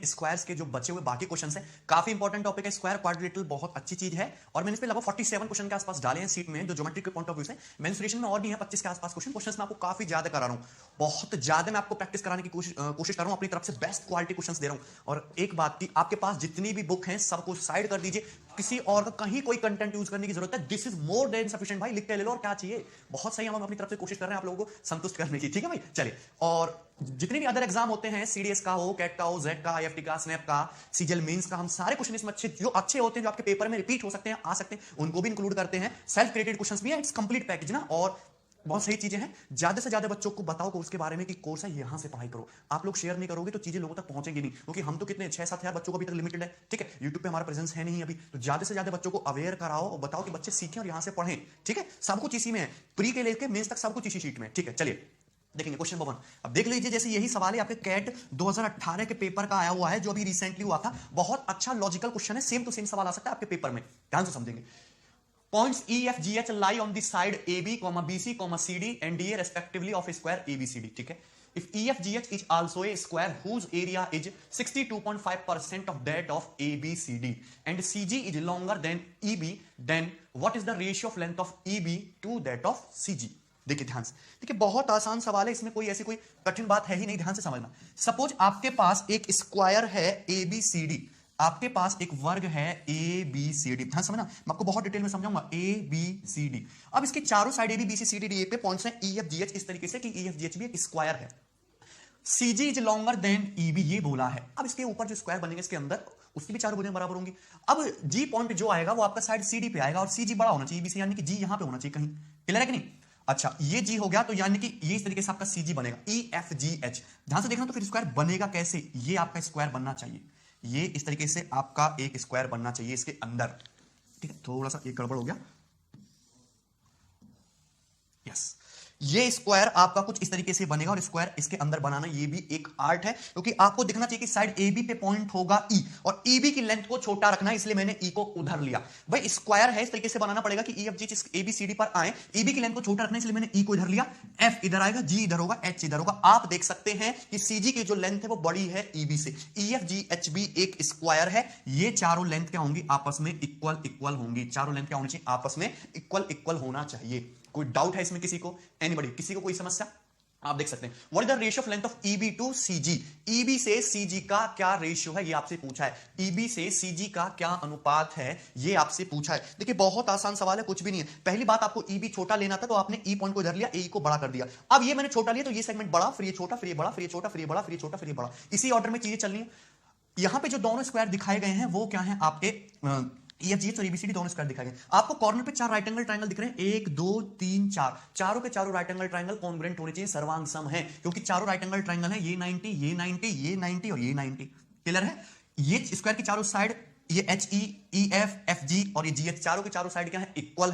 Squares के जो बचे हुए बाकी क्वेश्चंस हैं, काफी इंपॉर्टेंट टॉपिक है स्क्वायर क्वाड्रिलेटरल, बहुत अच्छी चीज है। और मैंने इस पे लगभग 47 क्वेश्चन के आसपास डाले हैं सीट में, जो ज्योमेट्री के पॉइंट ऑफ व्यू से। मेंसुरेशन में और भी है 25 के आसपास क्वेश्चन मैं आपको काफी ज्यादा करा रहा हूं, बहुत ज्यादा मैं आपको प्रैक्टिस कराने की कोशिश कर रहा हूं, अपनी तरफ से बेस्ट क्वालिटी क्वेश्चंस दे रहा हूं। और एक बात की, आपके पास जितनी भी बुक हैं सबको साइड कर दीजिए, किसी और का कहीं कोई कंटेंट यूज करने की जरूरत है, this is more than sufficient भाई, लिख के ले लो और क्या चाहिए, बहुत सही। हम अपनी तरफ से कोशिश कर रहे हैं आप लोगों को संतुष्ट करने की, ठीक है भाई। चलिए, और जितने भी अदर एग्जाम होते हैं, सीडीएस का हो, कैट का हो, जेड का, आईएफटी का, स्नैप का, सीजीएल मेंस का, हम सारे क्वेश्चन इसमें जो अच्छे होते हैं, जो आपके पेपर में रिपीट हो सकते हैं, आ सकते हैं, उनको भी इंक्लूड करते हैं। सेल्फ क्रिएटेड क्वेश्चंस भी है, इट्स कंप्लीट पैकेज ना, और बहुत सही चीजें हैं। ज्यादा से ज्यादा बच्चों को बताओ कोर्स के बारे में कि कोर्स है, यहां से पढ़ाई करो। आप लोग शेयर नहीं करोगे तो चीजें लोगों तक पहुंचेंगी नहीं, क्योंकि हम तो कितने 6-7 हजार बच्चों को अभी तक लिमिटेड है, ठीक है। यूट्यूब पे हमारा प्रेजेंस है नहीं अभी, तो ज्यादा से ज्यादा बच्चों को अवेयर कराओ और बताओ कि बच्चे सीखें और यहां से पढ़ें, ठीक है। सब कुछ इसी में है, प्री के लेकर मेंस तक सब कुछ इसी शीट में, ठीक है। चलिए देखेंगे क्वेश्चन नंबर 1। अब देख लीजिए, जैसे यही सवाल है आपके कैट 2018 के पेपर का आया हुआ है, जो अभी रिसेंटली हुआ था। बहुत अच्छा लॉजिकल क्वेश्चन है, सेम टू सेम सवाल आ सकता है आपके पेपर में, ध्यान से समझेंगे। Points E, F, G, H lie on the side AB, BC, CD and DA respectively of a square ABCD, ठीक है। If E, F, G, H is also a square whose area is 62.5% of that of ABCD and CG is longer than EB, then what is the ratio of length of EB to that of CG? देखिए ध्यान से, देखिए बहुत आसान सवाल है, इसमें कोई ऐसी कोई कठिन बात है ही नहीं, ध्यान से समझना। सपोज आपके पास एक स्क्वायर है ABCD, आपके पास एक वर्ग है ABCD, ध्यान समझना, मैं आपको बहुत डिटेल में समझाऊंगा। ABCD, अब इसके चारों side AB, BC, CD, DA पे पॉइंट्स हैं EF, GH, इस तरीके से कि EF, GH भी एक स्क्वायर है। CG is longer than EB, ये बोला है। अब इसके ऊपर जो स्क्वायर बनेंगे इसके अंदर, उसकी भी चारों भुजाएं बराबर होंगी। अब G पॉइंट जो आएगा वो आपका साइड CD पे आएगा, और CG बड़ा होना चाहिए EB से, यानी कि G यहां पे होना चाहिए कहीं, क्लियर है कि नहीं। अच्छा, ये G हो गया, तो यानी कि ये इस तरीके से आपका CG बनेगा, EFGH। ध्यान से देखना, तो फिर स्क्वायर बनेगा कैसे, ये आपका स्क्वायर बनना चाहिए, ये इस तरीके से आपका एक स्क्वायर बनना चाहिए इसके अंदर, ठीक है। थोड़ा सा एक गड़बड़ हो गया, यस। ये स्क्वायर आपका कुछ इस तरीके से बनेगा, और स्क्वायर इसके अंदर बनाना ये भी एक आर्ट है, क्योंकि आपको दिखना चाहिए कि साइड AB पे पॉइंट होगा E, और EB की लेंथ को छोटा रखना है, इसलिए मैंने E को उधर लिया। भाई स्क्वायर है, इस तरीके से बनाना पड़ेगा कि EFG ABCD पर आए, EB की लेंथ को छोटा रखना है, इसलिए मैंने E को इधर लिया। F इधर आएगा, G इधर होगा, H इधर होगा। आप देख सकते हैं कि CG की जो लेंथ है वो बड़ी है EB से। EFGH भी एक स्क्वायर है, ये चारों लेंथ क्या होंगी, आपस में इक्वल होंगी। चारों लेंथ क्या होनी चाहिए, आपस में इक्वल होना चाहिए। कोई डाउट है इसमें किसी को, एनीबॉडी, किसी को कोई समस्या? आप देख सकते हैं। What is the ratio of length of EB to CG, EB से CG का क्या रेशियो है, ये आपसे पूछा है। EB से CG का क्या अनुपात है, ये आपसे पूछा है। देखिए बहुत आसान सवाल है, कुछ भी नहीं है। पहली बात, आपको EB छोटा लेना था, तो आपने E पॉइंट को इधर लिया, AE को बड़ा कर दिया। अब ये मैंने छोटा लिया, तो ये सेगमेंट बड़ा, फिर ये छोटा, फिर ये बड़ा, फिर ये छोटा, फिर ये बड़ा, फिर ये छोटा, फिर ये बड़ा, इसी ऑर्डर में चीजें चलनी है। यहां पे जो दोनों स्क्वायर दिखाए गए हैं वो क्या है, आपके EFGH और ABCD दोनों स्क्वायर दिखाए गए। आपको कॉर्नर पे 4 राइट एंगल ट्रायंगल दिख रहे हैं, 1 2 3 4, चारों के चारों राइट एंगल ट्रायंगल कॉन्ग्रुएंट होने चाहिए, सर्वांग सम है, क्योंकि चारों राइट एंगल ट्रायंगल है, ये 90, ये 90, ये 90 और ये 90, क्लियर है। ये स्क्वायर की चारों साइड, ये HE, EF, FG और ये GH, चारों के चारों साइड क्या है, इक्वल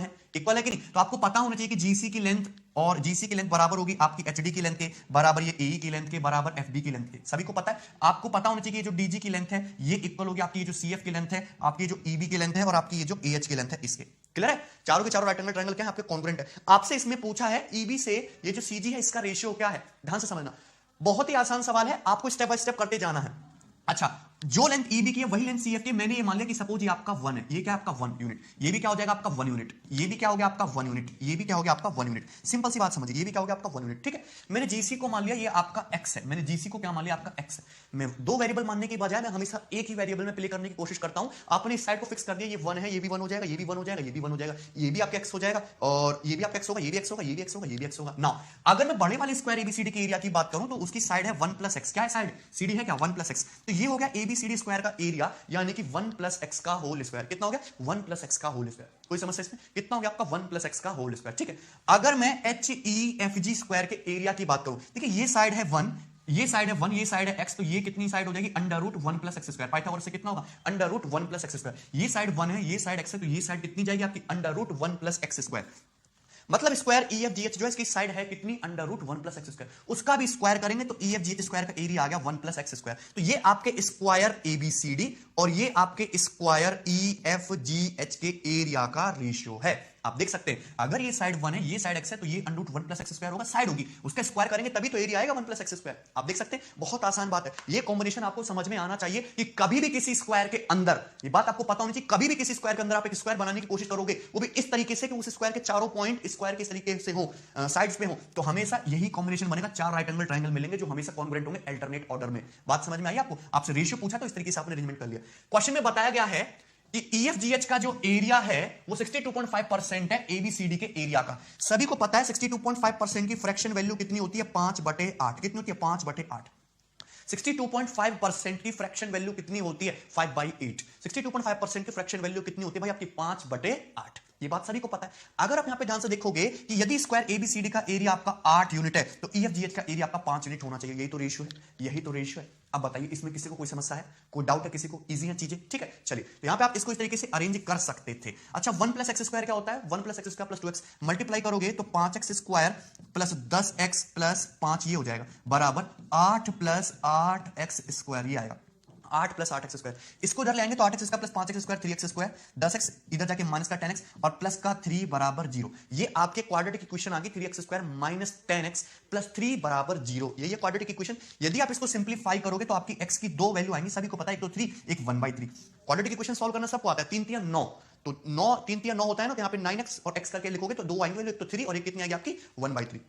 है कि नहीं। तो आपको पता होना चाहिए कि GC की लेंथ और GC की लेंथ बराबर होगी आपकी HD की लेंथ के बराबर, ये AE की लेंथ के बराबर, FB की लेंथ के, सभी को पता है। आपको पता होना चाहिए कि जो DG की लेंथ है ये इक्वल होगी आपकी, ये जो CF की लेंथ है, आपकी जो EB की लेंथ है, और आपकी ये जो AH की लेंथ है, इसके, क्लियर है। चारों के चारों राइट एंगल ट्रायंगल क्या है, आपके कॉन्ग्रुएंट है। आपसे इसमें पूछा है EB से ये जो CG है इसका रेशियो क्या है, ध्यान से समझना, बहुत ही आसान सवाल है, आपको स्टेप बाय स्टेप करते जाना है। अच्छा, जो लेंथ EB की है वही लेंथ CF की, मैंने ये मान लिया कि सपोज ये आपका 1 है, ये क्या है आपका 1 यूनिट, ये भी क्या हो जाएगा आपका 1 यूनिट, ये भी क्या हो गया आपका 1 यूनिट, ये भी क्या हो गया आपका 1 यूनिट। सिंपल सी बात समझिए, ये भी क्या हो गया आपका 1 यूनिट, ठीक है। मैंने GC को मान लिया ये आपका X है, मैंने GC को क्या मान लिया आपका X है। मैं 2 वेरिएबल मानने की बजाय मैं हमेशा एक ही वेरिएबल में प्ले करने की कोशिश करता हूं। आपने इस साइड को फिक्स कर दिया, ये 1 है, ये भी 1 हो जाएगा, ये भी 1 हो जाएगा, ये भी 1 हो जाएगा, ये भी आपका X हो जाएगा, और ये भी आपका X होगा, ये भी X होगा, ये भी X होगा, ये भी X होगा। नाउ अगर मैं बड़े वाले स्क्वायर ABCD के एरिया की बात करूं, तो उसकी साइड है 1 + x, क्या है साइड, CD है क्या, 1 + x, तो ये हो गया ABCD स्क्वायर का एरिया, यानी कि 1 + x का होल स्क्वायर। कितना हो गया, 1 + x का होल स्क्वायर। कोई समस्या इसमें, कितना हो गया आपका 1 + x का होल स्क्वायर, ठीक है। अगर मैं HEFG स्क्वायर के एरिया की बात करूं, देखिए ये साइड है 1, ये साइड है 1, ये साइड है x, तो ये कितनी साइड हो जाएगी, √1 + x स्क्वायर। पाइथागोरस से कितना होगा, √1 + x स्क्वायर। ये साइड 1 है, ये साइड x है, तो ये साइड कितनी जाएगी आपकी, √1 + x स्क्वायर। मतलब स्क्वायर EFGH जो है इसकी साइड है कितनी, √1 + x स्क्वायर। उसका भी स्क्वायर करेंगे तो EFGH स्क्वायर का एरिया आ गया 1 + x स्क्वायर। तो ये आपके स्क्वायर ABCD और ये आपके स्क्वायर EFGH के एरिया का रेशियो है। आप देख सकते हैं अगर ये साइड 1 है, ये साइड x है, तो ये under root 1 plus x square होगा, साइड होगी, उसका स्क्वायर करेंगे तभी तो एरिया आएगा 1 प्लस एक्स स्क्वायर। आप देख सकते हैं बहुत आसान बात है। ये कॉम्बिनेशन आपको समझ में आना चाहिए कि कभी भी किसी स्क्वायर के अंदर, ये बात आपको पता होनी चाहिए, कभी भी किसी स्क्वायर के अंदर आप एक स्क्वायर बनाने की कोशिश करोगे, वो भी इस तरीके से कि उस स्क्वायर के चारों पॉइंट स्क्वायर के तरीके से हो, साइड्स पे हो, तो हमेशा यही कॉम्बिनेशन बनेगा, चार राइट एंगल ट्रायंगल मिलेंगे जो हमेशा कॉन्ग्रुएंट होंगे अल्टरनेट ऑर्डर में। बात समझ में आई आपको? आपसे रेशियो पूछा तो इस तरीके से आपने अरेंजमेंट कर लिया। क्वेश्चन में बताया गया है कि EFGH का जो एरिया है वो 62.5% है ABCD के एरिया का। सभी को पता है 62.5% की फ्रैक्शन वैल्यू कितनी होती है? 5/8। कितनी होती है? 5/8। 62.5% की फ्रैक्शन वैल्यू कितनी होती है? 5/8। 62.5% की फ्रैक्शन वैल्यू कितनी होती है भाई? आपकी 5/8। ये बात सभी को पता है। अगर आप यहां पे ध्यान से देखोगे कि यदि स्क्वायर ABCD का एरिया आपका 8 यूनिट है तो EFGH का एरिया आपका 5 यूनिट होना चाहिए। यही तो रेशियो है, यही तो रेशियो है। अब बताइए इसमें किसी को कोई समस्या है, कोई डाउट है किसी को? इजी है चीजें, ठीक है। चलिए तो यहां पे आप इसको इस तरीके से अरेंज कर सकते थे। अच्छा 1 प्लस एक्स स्क्वायर क्या होता है? 1 plus x square plus 2x multiply करोगे तो 5x square plus 10x plus 5 ये हो जाएगा बराबर 8 प्लस 8x स्क्वायर, ये आएगा 8 प्लस 8x स्क्वायर। इसको इधर ले आएंगे तो 8x square plus 5x square 3x square, 10x इधर जाके माइनस का 10x और प्लस का 3 बराबर 0। ये आपके क्वाड्रेटिक इक्वेशन आ गई 3x square minus 10x plus 3 बराबर 0। ये क्वाड्रेटिक इक्वेशन। यदि आप इसको सिंप्लीफाई करोगे तो आपकी x की दो वैल्यू आएंगी, सभी को पता है, एक तो 3, एक 1/3। क्वाड्रेटिक इक्वेशन सॉल्व करना सबको आता है। 3 3 9, तो 9 3 3 9 होता है ना, तो यहाँ पे 9x और x करके लिखोगे तो दो आएंगे, एक तो 3 और एक कितनी आएगी आपकी 1/3।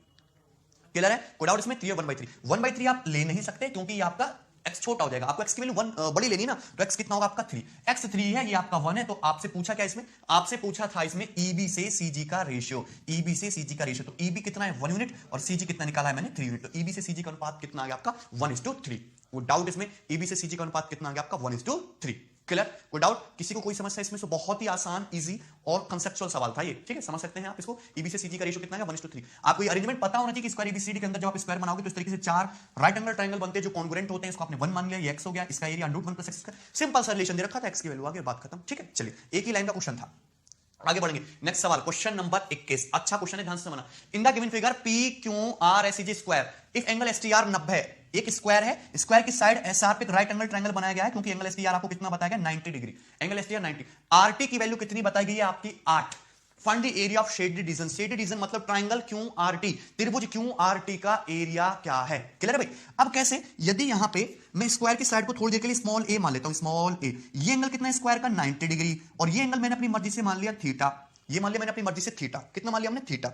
क्लियर है? कोई डाउट इसमें? 3 और 1/3। 1/3 आप ले नहीं सकते क्योंकि ये आपका x छोटा हो जाएगा, आपको x की वैल्यू 1 बड़ी लेनी ना, तो x कितना होगा आपका 3। x 3 है, ये आपका 1 है, तो आपसे पूछा क्या इसमें? आपसे पूछा था इसमें EB से CG का रेशियो। EB से CG का रेशियो, तो EB कितना है 1 यूनिट और CG कितना निकाला है मैंने 3 यूनिट, तो EB से CG का अनुपात कितना आ गया आपका 1:3। वो डाउट इसमें EB से CG का अनुपात कितना आ गया आपका 1:3। क्लियर? कोई डाउट किसी को? कोई समस्या इसमें? से बहुत ही आसान, इजी और कंसेप्चुअल सवाल था ये, ठीक है, समझ सकते हैं आप इसको। EB से CG का रेशियो कितना है 1:3। आपको ये अरेंजमेंट पता होना चाहिए कि स्क्वायर ABCD के अंदर जब आप स्क्वायर बनाओगे तो इस तरीके से चार राइट एंगल ट्रायंगल बनते हैं जो कॉन्ग्रुएंट होते हैं। इसको आपने 1 मान लिया, ये x हो गया, इसका area under root 1 plus x square. Simple सा रिलेशन दे रखा था, x की वैल्यू आ गई, बात खत्म, ठीक है। चलिए एक ही लाइन का क्वेश्चन था, आगे बढ़ेंगे। नेक्स्ट सवाल क्वेश्चन नंबर 21। अच्छा क्वेश्चन है, ध्यान से समझना। In the given figure PQRSEG square if angle STR 90 है, एक स्क्वायर है, स्क्वायर की साइड SR पे राइट एंगल ट्रायंगल बनाया गया है, क्योंकि एंगल STR आपको कितना बताया गया 90 डिग्री। Angle STR 90। RT की वैल्यू कितनी बताई गई है आपकी 8। Find the area of shaded reason. Shaded region मतलब ट्रायंगल QRT, त्रिभुज QRT का एरिया क्या है? क्लियर है भाई? अब कैसे? यदि यहां पे मैं स्क्वायर की साइड को थोड़ी देर के लिए स्मॉल a मान लेता हूं, स्मॉल a, ये एंगल कितना है स्क्वायर का 90 डिग्री, और ये एंगल मैंने अपनी मर्जी से मान लिया थीटा। ये मान लिया मैंने अपनी मर्जी से थीटा, कितना मान लिया हमने थीटा।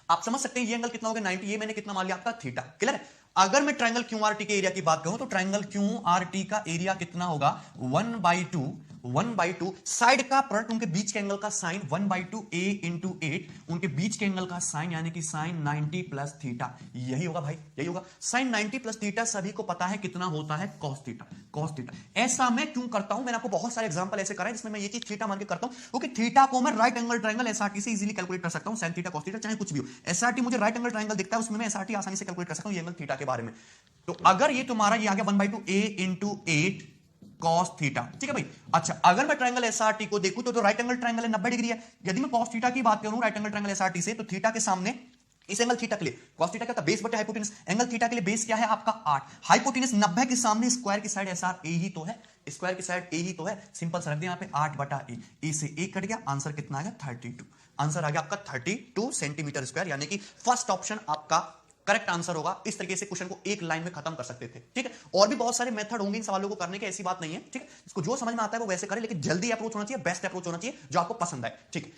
आप समझ सकते हैं ये एंगल कितना हो गया 90, ये मैंने कितना मान लिया आपका थीटा। क्लियर है? अगर मैं ट्रायंगल QRT के एरिया की बात करूं तो ट्रायंगल QRT का एरिया कितना होगा 1/2 साइड का प्रोडक्ट, उनके बीच के एंगल का साइन 1/2 a into 8, उनके बीच के एंगल का साइन यानी कि साइन 90 प्लस थीटा। यही होगा भाई, यही होगा साइन 90 प्लस थीटा। सभी को पता है कितना होता है कॉस थीटा। कॉस थीटा ऐसा मैं क्यों करता हूं? मैंने आपको बहुत सारे एग्जांपल ऐसे कराए जिसमें मैं ये चीज थीटा मान के करता हूं, क्योंकि थीटा को मैं राइट एंगल ट्रायंगल SRT से इजीली कैलकुलेट कर सकता हूं। साइन थीटा कॉस थीटा चाहे कुछ भी हो, SRT मुझे राइट एंगल ट्रायंगल दिखता है, उसमें मैं SRT आसानी से कैलकुलेट कर सकता हूं ये एंगल थीटा के बारे में। तो अगर ये तुम्हारा ये आ गया 1/2 a into 8 cos थीटा, ठीक है भाई। अच्छा अगर मैं ट्रायंगल SRT को देखूं तो राइट एंगल ट्रायंगल 90 डिग्री है। यदि मैं cos थीटा की बात करूं राइट एंगल ट्रायंगल SRT से, तो थीटा के सामने इस एंगल थीटा के लिए cos थीटा क्या था? बेस बटे हाइपोटेनस। एंगल थीटा के लिए बेस क्या है आपका 8, हाइपोटेनस 90 के सामने स्क्वायर की साइड SR a ही तो है, स्क्वायर की साइड a ही तो है। सिंपल सा रख दिया यहाँ पे 8/a, a से a कट गया, आंसर कितना आ गया 32। आंसर आ गया आपका 32 सेंटीमीटर स्क्वायर, यानी कि फर्स्ट ऑप्शन आपका करेक्ट आंसर होगा। इस तरीके से क्वेश्चन को एक लाइन में खत्म कर सकते थे, ठीक है। और भी बहुत सारे मेथड होंगे इन सवालों को करने के, ऐसी बात नहीं है, ठीक है। इसको जो समझ में आता है वो वैसे करें, लेकिन जल्दी अप्रोच होना चाहिए, बेस्ट अप्रोच होना चाहिए जो आपको पसंद आए, ठीक है।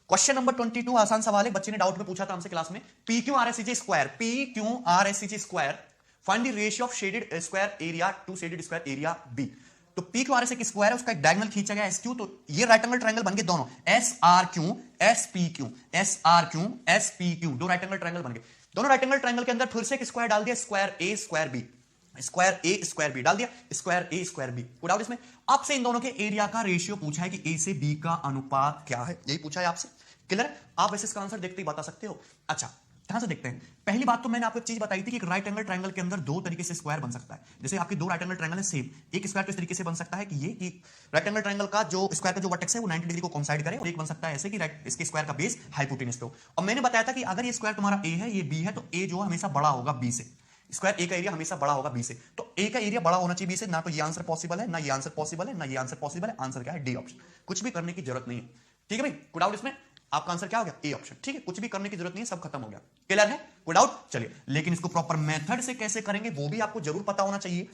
क्वेश्चन नंबर 22 आसान सवाल है, बच्चे ने डाउट में पूछा था हमसे क्लास में। PQRSEG square find the ratio of shaded square area to shaded square area B. तो PQRSEG स्क्वायर है, उसका एक डायगोनल खींचा गया SQ, तो ये राइट एंगल ट्रायंगल बन गए दोनों SRQ, दो राइट एंगल ट्रायंगल बन गए। दोनों राइट एंगल ट्रायंगल के अंदर फिर से एक स्क्वायर डाल दिया, square A square B, square A square B डाल दिया, स्क्वायर A स्क्वायर B। कोई डाउट इसमें? आपसे इन दोनों के एरिया का रेशियो पूछा है कि A से B का अनुपात क्या है, यही पूछा है आपसे। क्लियर? आप वैसे इसका आंसर देखते ही बता सकते हो। अच्छा ध्यान से देखते हैं। पहली बात तो मैंने आपको एक चीज बताई थी कि एक राइट एंगल ट्रायंगल के अंदर दो तरीके से स्क्वायर बन सकता है। जैसे आपके दो राइट एंगल ट्रायंगल है सेम, एक स्क्वायर तो इस तरीके से बन सकता है कि ये कि राइट एंगल ट्रायंगल का जो स्क्वायर का जो वर्टेक्स है वो 90 डिग्री को कोइंसाइड करे, और एक बन सकता है ऐसे कि राइट इसके स्क्वायर का बेस हाइपोटेनस पे हो। और मैंने बताया था कि अगर ये स्क्वायर तुम्हारा A है, ये B है, तो A जो है हमेशा बड़ा होगा B से। स्क्वायर A का एरिया हमेशा बड़ा होगा B से, तो A का एरिया बड़ा होना चाहिए B से। ना तो ये आंसर पॉसिबल है, ना ये आंसर पॉसिबल है, ना ये आंसर पॉसिबल है। आंसर क्या है? D option. कुछ भी करने की जरूरत नहीं है, ठीक है भाई। कोई डाउट इसमें? आपका आंसर क्या हो गया? A option. ठीक है, कुछ भी करने की जरूरत नहीं है, सब खत्म हो गया। क्लियर है? कोई डाउट? चलिए, लेकिन इसको प्रॉपर मेथड से कैसे करेंगे वो भी आपको जरूर पता होना चाहिए।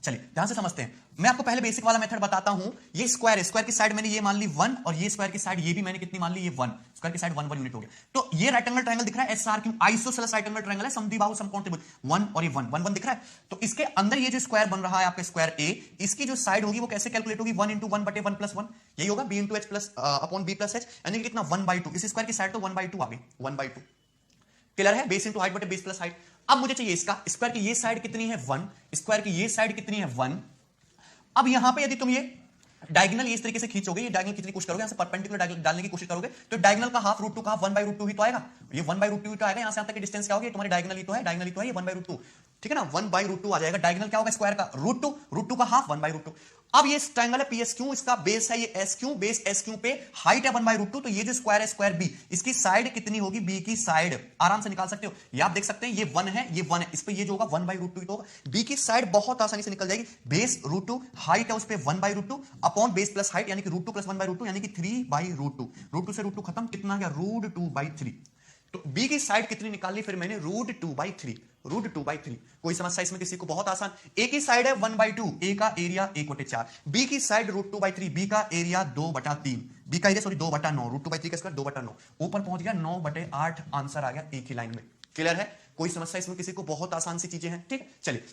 चलिए ध्यान से समझते हैं। मैं आपको पहले बेसिक वाला मेथड बताता हूं। ये स्क्वायर है, स्क्वायर की साइड मैंने ये मान ली 1 और ये स्क्वायर की साइड ये भी मैंने कितनी मान ली? ये 1। स्क्वायर की साइड 1 1 यूनिट हो गया। तो ये राइट एंगल ट्रायंगल दिख रहा है, एसआर क्यों? आइसोसेलेस राइट एंगल ट्रायंगल है, समद्विबाहु समकोण त्रिभुज। 1 और ये 1 1 1 दिख रहा है। तो इसके अंदर ये जो स्क्वायर बन रहा है आपका स्क्वायर ए, इसकी जो साइड होगी वो कैसे कैलकुलेट होगी? 1 इंटू 1 बटे 1 प्लस 1, यही होगा B into H plus upon B plus H, यानी कि कितना? 1/2। इस स्क्वायर की साइड तो 1/2 आ गई, 1/2। क्लियर है? बेस इंटू हाइट बटे बेस प्लस हाइट। अब मुझे चाहिए इसका स्क्वायर की ये साइड कितनी है? 1। स्क्वायर की ये साइड कितनी है? 1। अब यहां पे यदि तुम ये डायगोनल इस तरीके से खींचोगे, ये डायगोनल खींचने की कोशिश करोगे, यहां से परपेंडिकुलर डालने की कोशिश करोगे, तो डायगोनल का हाफ रूट 2 का 1/2 ही तो आएगा। ये 1/2 ही तो आएगा। यहां से यहां तक की डिस्टेंस क्या होगी? तुम्हारी डायगोनल ही तो है, डायगोनल ही तो है, ये 1/2। ठीक है ना? 1/2 आ जाएगा। डायगोनल क्या होगा स्क्वायर का? रूट टू का हाफ 1/2। अब ये ट्रायंगल है पीएस क्यू, इसका बेस है ये S Q, base S Q पे हाइट है 1/2। तो ये जो स्क्वायर है स्क्वायर बी, इसकी साइड कितनी होगी? बी की साइड आराम से निकाल सकते हो। ये आप देख सकते हैं, ये 1 है, ये 1 है, इस पे ये जो होगा 1/2 ही तो होगा। बी की साइड बहुत आसानी से निकल जाएगी। बेस √2, हाइट है उस पे 1/2 अपॉन बेस प्लस हाइट, यानी कि √2 प्लस 1/2, यानी कि 3/√2। √2 से √2 खत्म, कितना गया? √2/3। तो बी की साइड कितनी निकाली फिर मैंने? √2/3। √2/3। कोई समस्या इसमें किसी को? बहुत आसान। ए की साइड है 1/2, ए का एरिया 1/4। बी की साइड √2/3, बी का एरिया 2/3, बी का एरिया 2/9, √2/3 का स्क्वायर 2/9, ऊपर पहुंच गया 9/8। आंसर आ गया एक ही लाइन में। क्लियर है? कोई समस्या इसमें किसी को? बहुत आसान सी चीजें हैं। ठीक, चलिए,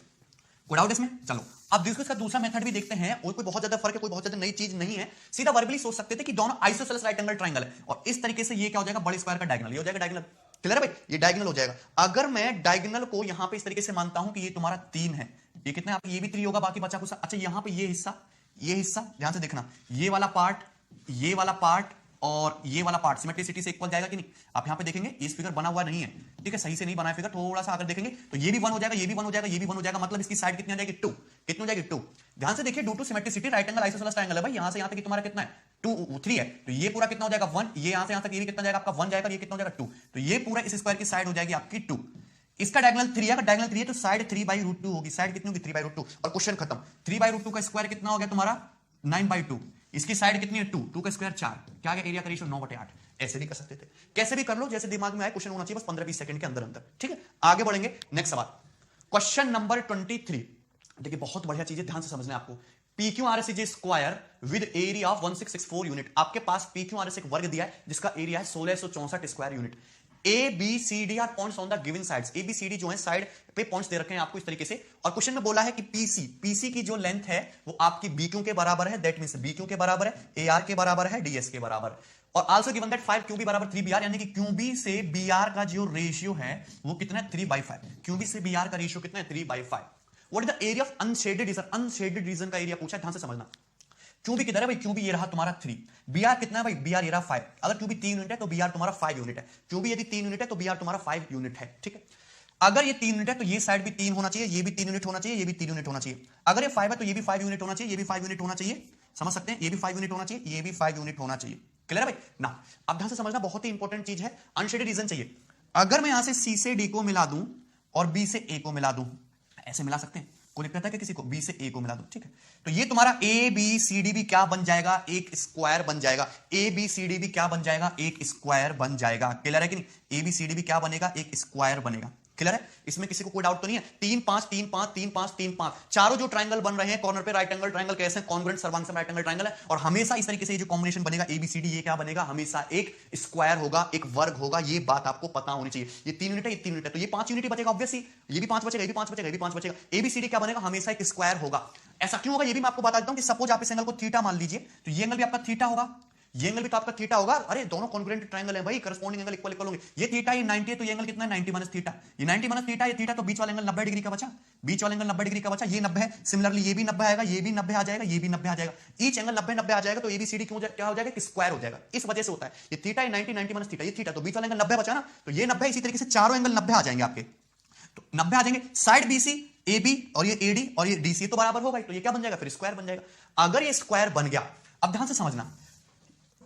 कोई डाउट इसमें? चलो अब इसका दूसरा मेथड भी देखते हैं, और कोई बहुत ज्यादा फर्क है, कोई बहुत ज्यादा नई चीज नहीं है। सीधा वर्बली सोच सकते थे कि दोनों आइसोसेलेस राइट एंगल ट्रायंगल है, और इस तरीके से ये क्या हो जाएगा? बड़े स्क्वायर का डायगोनल, ये हो जाएगा डायगोनल। क्लियर है भाई? ये डायगोनल हो जाएगा। अगर मैं डायगोनल को यहां पे इस तरीके से मानता हूं कि ये तुम्हारा 3 है, ये कितना है? ये भी 3 होगा, बाकी बचा कुछ। अच्छा, यहां पे ये हिस्सा ध्यान से देखना, ये वाला पार्ट और ये वाला पार्ट सिमेट्रिसिटी से इक्वल जाएगा कि नहीं? आप यहां पे देखेंगे इस फिगर बना हुआ नहीं है, ठीक है, सही से नहीं बना है फिगर, थोड़ा सा अगर देखेंगे तो ये भी 1 हो जाएगा, ये भी 1 हो जाएगा, ये भी 1 हो जाएगा। मतलब इसकी साइड कितनी आ जाएगी? 2। कितनी हो जाएगी? 2। ध्यान से देखिए, due to symmetricity right angle isosceles triangle है भाई। यहां से यहां तक तुम्हारा कितना है? 2 3 है, तो ये पूरा कितना हो जाएगा? 1। ये यहां से यहां तक ये भी कितना जाएगा? आपका 1 जाएगा, ये कितना हो जाएगा? 2। तो ये पूरा इस स्क्वायर की साइड हो जाएगी आपकी 2। इसका डायगोनल 3 है, अगर डायगोनल 3 है तो साइड 3/√2 होगी। साइड कितनी होगी? 3/√2। और क्वेश्चन खत्म। 3/√2 का स्क्वायर कितना हो गया तुम्हारा? 9/2। इसकी साइड कितनी है? 2। 2 का स्क्वायर 4। क्या गया? एरिया का रेशियो 9/8। ऐसे भी कर सकते थे, कैसे भी कर लो, जैसे दिमाग में आए। क्वेश्चन होना चाहिए बस 15-20 सेकंड के अंदर अंदर। ठीक है, आगे बढ़ेंगे। नेक्स्ट सवाल, क्वेश्चन नंबर 23। देखिए बहुत बढ़िया चीज है, ध्यान से समझना है आपको। PQRS is a square with area of 1664 unit. आपके पास PQRS एक वर्ग दिया है जिसका एरिया है 1664 square unit. A B C D are points on the given sides. A B C D जो है साइड पे पॉइंट्स दे रखे हैं आपको इस तरीके से, और क्वेश्चन में बोला है कि पीसी की जो लेंथ है वो आपकी बी क्यू के बराबर है। दैट मींस बी क्यू के बराबर है, ए आर के बराबर है, डीएस के बराबर। और आल्सो गिवन दैट 5 क्यूबी बराबर 3 बीआर, यानी कि क्यूबी से बीआर का जो रेशियो है वो कितना है? 3/5। क्यूबी से बीआर का रेशियो कितना है? 3/5। What is the area of unshaded region? Unshaded region का एरिया पूछा है, ध्यान से समझना। क्यूबी किधर है भाई? क्यूबी ये रहा तुम्हारा 3। बीआर कितना है भाई? बीआर ये रहा 5। अगर क्यूबी 3 यूनिट है तो बीआर तुम्हारा 5 यूनिट है। क्यूबी यदि 3 यूनिट है तो बीआर तुम्हारा 5 यूनिट है। ठीक है, अगर ये 3 यूनिट है तो ये साइड भी 3 होना चाहिए, ये भी 3 यूनिट होना चाहिए, ये भी 3 यूनिट होना चाहिए। अगर ये 5 है तो ये भी 5 यूनिट होना चाहिए, ये भी 5 यूनिट होना चाहिए। समझ सकते हैं? ये भी 5 यूनिट होना चाहिए, ये भी 5 यूनिट होना चाहिए। क्लियर है भाई ना? अब ध्यान से समझना, बहुत ही इंपॉर्टेंट चीज है। अनशेडेड रीजन चाहिए। अगर मैं यहां से सी से डी को मिला दूं और बी से ए को मिला दूं, ऐसे मिला सकते हैं? कोई कहता है कि किसी को बी से ए को मिला दो। ठीक है, तो ये तुम्हारा ए बी सी डी भी क्या बन जाएगा? एक स्क्वायर बन जाएगा। ए बी सी डी भी क्या बन जाएगा? एक स्क्वायर बन जाएगा। क्लियर है कि नहीं? ए बी सी डी भी क्या बनेगा? एक स्क्वायर बनेगा। क्लियर है? इसमें किसी को कोई डाउट तो नहीं है? 3 5 3 5 3 5 3 5 चारों जो ट्रायंगल बन रहे हैं कॉर्नर पे राइट एंगल ट्रायंगल कैसे? कॉन्ग्रुएंट सर्वांग राइट एंगल ट्रायंगल है, और हमेशा इस तरीके से ये जो कॉम्बिनेशन बनेगा एबीसीडी, ये क्या बनेगा? हमेशा एक स्क्वायर होगा, एक वर्ग होगा। ये बात आपको पता होनी चाहिए। ये 3 यूनिट है, ये 3 यूनिट है, तो ये 5 यूनिट बचेगा ऑब्वियसली। ये भी 5 बचेगा, ये भी 5 बचेगा, ये भी 5 बचेगा। एबीसीडी क्या बनेगा? हमेशा एक स्क्वायर होगा। ऐसा क्यों होगा ये भी मैं आपको बता देता हूं कि सपोज आप इस एंगल को थीटा मान लीजिए, तो ये एंगल भी आपका थीटा होगा, ये एंगल भी तो आपका थीटा होगा। अरे दोनों कॉन्ग्रुएंट ट्रायंगल है भाई, करस्पॉन्डिंग एंगल इक्वल इक्वल होंगे। ये थीटा, ये 90 है, तो ये एंगल कितना है? 90 माइनस थीटा। ये 90 माइनस थीटा, ये थीटा, तो बीच वाला एंगल 90 डिग्री का बचा। बीच वाला एंगल 90 डिग्री का बचा, ये 90 है। सिमिलरली ये भी 90 आएगा, ये भी 90 आ जाएगा, ये भी 90 आ जाएगा। ईच एंगल 90 90 आ जाएगा, तो एबीसीडी क्यों क्या हो जाएगा? स्क्वायर हो जाएगा। इस वजह से होता है ये थीटा, ये 90 90 माइनस थीटा, ये थीटा, तो बीच वाला एंगल 90 बचा ना, तो ये 90। इसी तरीके से चारों एंगल 90 आ जाएंगे आपके, तो 90 आ जाएंगे। साइड बीसी ए बी और ये एडी और ये डीसी तो बराबर होगा, तो ये क्या बन जाएगा? फिर स्क्वायर बन जाएगा। अगर ये स्क्वायर बन गया, अब ध्यान से समझना,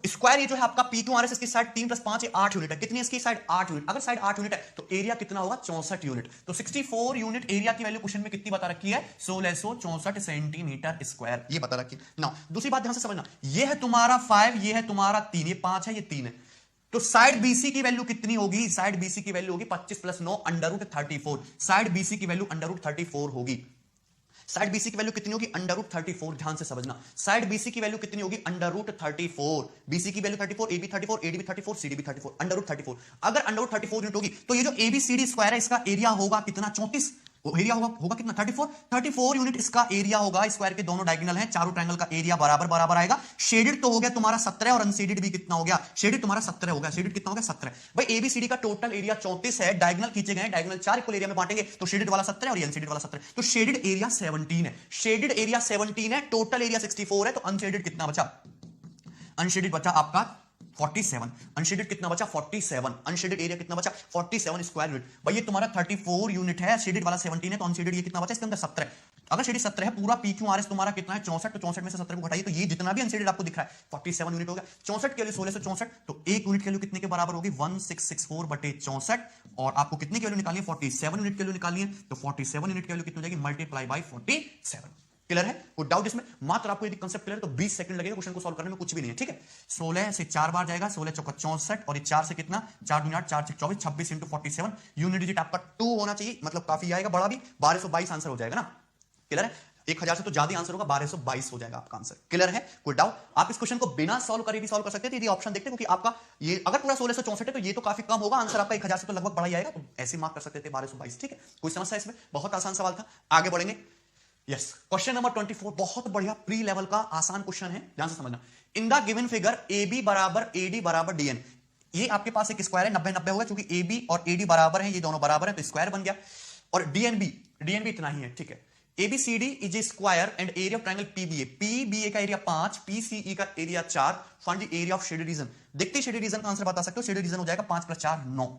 स्क्वायर ये जो है आपका PQRS, इसकी साइड 3 + 5 8 यूनिट है। कितनी है इसकी साइड? 8 यूनिट। अगर साइड 8 यूनिट है तो एरिया कितना होगा? 64 यूनिट। तो 64 यूनिट एरिया की वैल्यू क्वेश्चन में कितनी बता रखी है? 1664 सेंटीमीटर स्क्वायर, ये बता रखी है ना। दूसरी बात ध्यान से समझना, ये है तुम्हारा 5, ये है तुम्हारा 3, ये 5 है, ये 3 है। तो साइड बीसी की वैल्यू कितनी होगी? साइड बीसी की वैल्यू होगी 25 plus 9 under root 34। Side BC की वैल्यू अंडर रूट 34 होगी। साइड बीसी की वैल्यू कितनी होगी? Under root 34। ध्यान से समझना, साइड बीसी की वैल्यू कितनी होगी? Under root 34। बीसी की वैल्यू 34, एबी 34, एडी भी 34, सीडी भी 34, अंडर रूट 34। अगर अंडर रूट 34 यूनिट होगी तो ये जो एबीसीडी स्क्वायर है इसका एरिया होगा कितना? 34। एरिया होगा कितना? 34 यूनिट इसका एरिया होगा। स्क्वायर के दोनों डायगोनल हैं, चारों ट्रायंगल का एरिया बराबर बराबर आएगा। शेडेड तो हो गया तुम्हारा 17 और अनशेडेड भी कितना हो गया? शेडेड तुम्हारा 17 हो गया, शेडेड कितना हो गया? 17। भाई एबीसीडी का टोटल एरिया 34 है, डायगोनल खींचे गए, डायगोनल 4 इक्वल एरिया में बांटेंगे तो शेडेड वाला 17 और अनशेडेड वाला 17, तो शेडेड एरिया 17 है। शेडेड एरिया 17 है, टोटल एरिया 64 है, तो अनशेडेड कितना बचा? अनशेडेड बचा आपका 47। अनशेडेड कितना बचा? 47। अनशेडेड एरिया कितना बचा? 47 स्क्वायर यूनिट। भाई ये तुम्हारा 34 यूनिट है, शेडेड वाला 17 है, तो अनशेडेड ये कितना बचा? इसके अंदर 17। अगर शेडेड 17 है, पूरा पी क्यू आर एस तुम्हारा कितना है? 64। तो 64 में से 17 को घटाइए तो ये जितना भी अनशेडेड आपको दिख रहा है 47 यूनिट हो गया। 64 के लिए 1664, तो एक यूनिट की वैल्यू कितने के बराबर होगी? 1664 बटे 64। और आपको कितने की वैल्यू निकालनी है? 47 यूनिट की वैल्यू निकालनी है, तो 47 यूनिट की वैल्यू कितनी हो जाएगी? Multiply by 47। क्लियर है? कोई डाउट इसमें? मात्र आपको यदि कंसेप्ट क्लियर है तो 20 सेकंड लगेगा क्वेश्चन को सॉल्व करने में, कुछ भी नहीं है। ठीक है, 16 से 4 बार जाएगा, 16 चौका 64 और ये 4 से कितना? 4 दूनी 8, 4 6 24, 26 इंटू 47। यूनिट डिजिट आपका 2 होना चाहिए, मतलब काफी आएगा, बड़ा भी 1222 आंसर हो जाएगा ना। क्लियर है? 1000 से तो ज्यादा आंसर होगा, 1222 हो जाएगा आपका आंसर। क्लियर है? कोई डाउट? आप इस क्वेश्चन को बिना सॉल्व करे भी सॉल्व कर सकते थे, यदि ऑप्शन देखते, क्योंकि आपका ये अगर पूरा 1664 है तो ये तो काफी कम होगा, आंसर आपका 1000 से तो लगभग बड़ा ही आएगा, तो ऐसे मार्क कर सकते थे 1222। ठीक है, कोई समस्या इसमें? बहुत आसान सवाल था। आगे बढ़ेंगे। यस, क्वेश्चन नंबर 24 बहुत बढ़िया प्री लेवल का आसान क्वेश्चन है, ध्यान से समझना। In the given figure A B बराबर ए डी बराबर डी एन। ये आपके पास एक स्क्वायर है, 90 90 होगा, क्योंकि ए बी और ए डी बराबर है, ये दोनों बराबर है, तो स्क्वायर बन गया। और डीएनबी इतना ही है। ठीक है, ABCD is a square and area of triangle PBA. PBA का एरिया 5, पीसीई का area 4। Find the area of shaded region. देखते ही शेडेड रीजन का आंसर बता सकते हो। शेडेड रीजन हो जाएगा 5 + 4 9।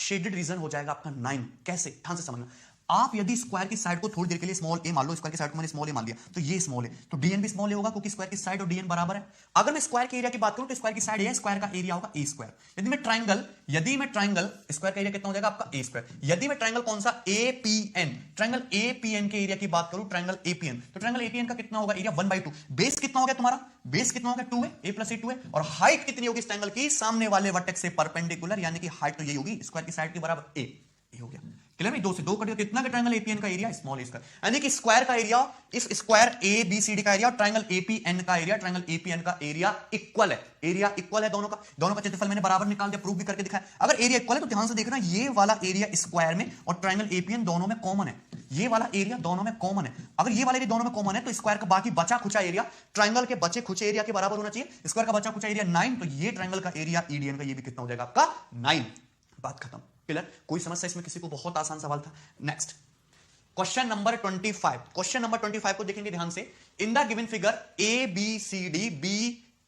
शेडेड रीजन हो जाएगा आपका 9। कैसे? ध्यान से समझना। आप यदि स्क्वायर की साइड को थोड़ी देर के लिए स्मॉल ए मान लो, स्क्वायर की साइड को मैंने स्मॉल ए मान लिया, तो ये स्मॉल है, तो डीएन भी स्मॉल ए होगा, क्योंकि स्क्वायर की साइड और डीएन बराबर है। अगर मैं स्क्वायर के एरिया की बात करूं तो स्क्वायर की साइड ए है, स्क्वायर का एरिया होगा ए स्क्वायर। यदि मैं ट्रायंगल स्क्वायर का एरिया कितना हो जाएगा आपका? ए स्क्वायर। यदि मैं ट्रायंगल कौन सा? एपीएन, ट्रायंगल एपीएन के एरिया की बात करूं, ट्रायंगल एपीएन, तो ट्रायंगल एपीएन का कितना होगा एरिया? 1/2। बेस कितना हो गया तुम्हारा? बेस कितना हो गया? 2 है, a + a 2 है। और हाइट कितनी होगी इस ट्रायंगल की? सामने वाले वर्टेक्स से परपेंडिकुलर, यानी कि हाइट तो यही होगी, स्क्वायर की साइड के बराबर ए हो गया। क्लियर है? 2 से 2 कट गया, कितना का ट्रायंगल एपीएन का एरिया? Small A square. यानी कि स्क्वायर का एरिया, इस square A B C D का एरिया और ट्रायंगल एपीएन का एरिया, ट्रायंगल एपीएन का एरिया इक्वल है। एरिया इक्वल है दोनों का क्षेत्रफल मैंने बराबर निकाल दिया, प्रूफ भी करके दिखाया। अगर एरिया इक्वल है तो ध्यान से देखना, ये वाला एरिया स्क्वायर में और ट्रायंगल एपीएन दोनों में कॉमन है। ये वाला एरिया दोनों में कॉमन है। अगर ये वाला एरिया दोनों में कॉमन है तो स्क्वायर का बाकी बचा खुचा एरिया ट्रायंगल के बचे खुचे एरिया के बराबर होना चाहिए। स्क्वायर का बचा खुचा एरिया 9, तो ये ट्रायंगल का एरिया ईडीएन का ये भी कितना हो जाएगा आपका? 9। बात खत्म। क्लियर? कोई समस्या इसमें किसी को? बहुत आसान सवाल था। Next question number 25। Question number 25 को देखेंगे ध्यान से। In the given figure A B C D B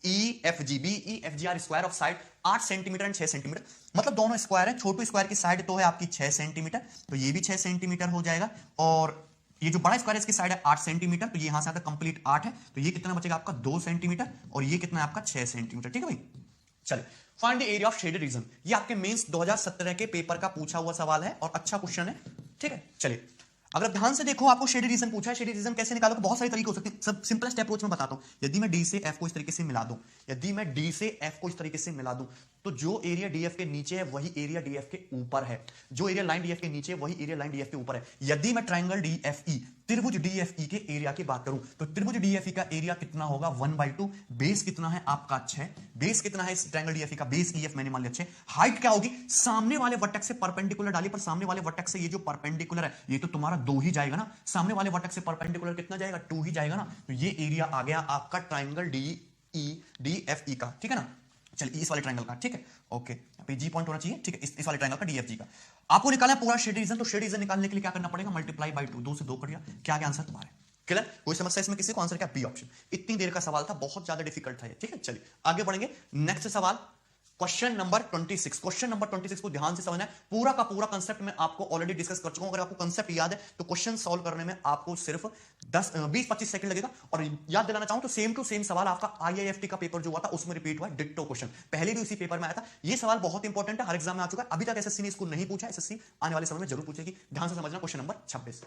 E F G are square of side 8 centimetre and 6 centimetre. मतलब दोनों स्क्वायर है, छोटू स्क्वायर की साइड तो है आपकी 6 सेंटीमीटर, तो ये भी 6 सेंटीमीटर हो जाएगा। और ये जो बड़ा स्क्वायर है इसकी साइड है 8 सेंटीमीटर, तो ये यहां से आता कंप्लीट 8 है, तो ये कितना बचेगा आपका? 2 सेंटीमीटर। और ये कितना है आपका? 6 सेंटीमीटर। ठीक है भाई, चलिए find the area of shaded reason. ये आपके मेंस 2017 के पेपर का पूछा हुआ सवाल है और अच्छा क्वेश्चन है। ठीक है, चलिए अगर ध्यान से देखो, आपको शेडेड रीजन पूछा है। शेडेड रीजन कैसे निकालोगे? बहुत सारे तरीके हो सकते हैं, सब सिंपलेस्ट अप्रोच में बताता हूं। यदि मैं डी से एफ को इस तरीके से मिला दूं, तो जो एरिया डीएफ के नीचे है वही एरिया डीएफ के ऊपर है, जो एरिया लाइन डीएफ के नीचे है वही एरिया लाइन डीएफ के ऊपर है। यदि मैं ट्रायंगल डीएफई, त्रिभुज डीएफई के एरिया की बात करूं तो त्रिभुज डीएफई का एरिया कितना होगा? 1/2। बेस कितना है आपका? 6। बेस कितना है इस ट्रायंगल डीएफई का? बेस ईएफ मैंने मान लिया 6। हाइट क्या होगी? सामने वाले वर्टेक्स से परपेंडिकुलर डाली, पर सामने वाले वर्टेक्स से ये जो परपेंडिकुलर है ये तो तुम्हारा 2 ही जाएगा ना। सामने वाले वर्टेक्स से परपेंडिकुलर कितना जाएगा? 2 ही जाएगा ना। तो ये एरिया आ गया आपका ट्रायंगल डीएफई का। ठीक है ना? चलिए इस वाले ट्रायंगल का। ठीक है, ओके, पे जी पॉइंट होना चाहिए। ठीक है, इस वाले ट्रायंगल का डीएफजी का आपको निकालना है पूरा शेड रीजन। तो शेड रीजन निकालने के लिए क्या करना पड़ेगा? Multiply by 2। 2 से 2 कट गया, क्या गया आंसर तुम्हारे? क्लियर? कोई समस्या इसमें किसी को? आंसर क्या? B option. इतनी देर का सवाल था, बहुत ज्यादा डिफिकल्ट था ये। ठीक है, चलिए आगे बढ़ेंगे। नेक्स्ट सवाल क्वेश्चन नंबर 26। क्वेश्चन नंबर 26 को ध्यान से समझना है। पूरा का पूरा कंसेप्ट मैं आपको ऑलरेडी डिस्कस कर चुका हूं। अगर आपको कंसेप्ट याद है तो क्वेश्चन सॉल्व करने में आपको सिर्फ 20-25 सेकंड लगेगा। और याद दिलाना चाहूं तो सेम टू सेम सवाल आपका आईआईएफटी का पेपर जो हुआ था उसमें रिपीट हुआ, डिट्टो क्वेश्चन पहले भी उसी पेपर में आया था। ये सवाल बहुत इंपॉर्टेंट है, हर एग्जाम में आ चुका है। अभी तक एसएससी ने इसको नहीं पूछा, एसएससी आने वाले समय में जरूर पूछेगी। ध्यान से समझना। Question number 26।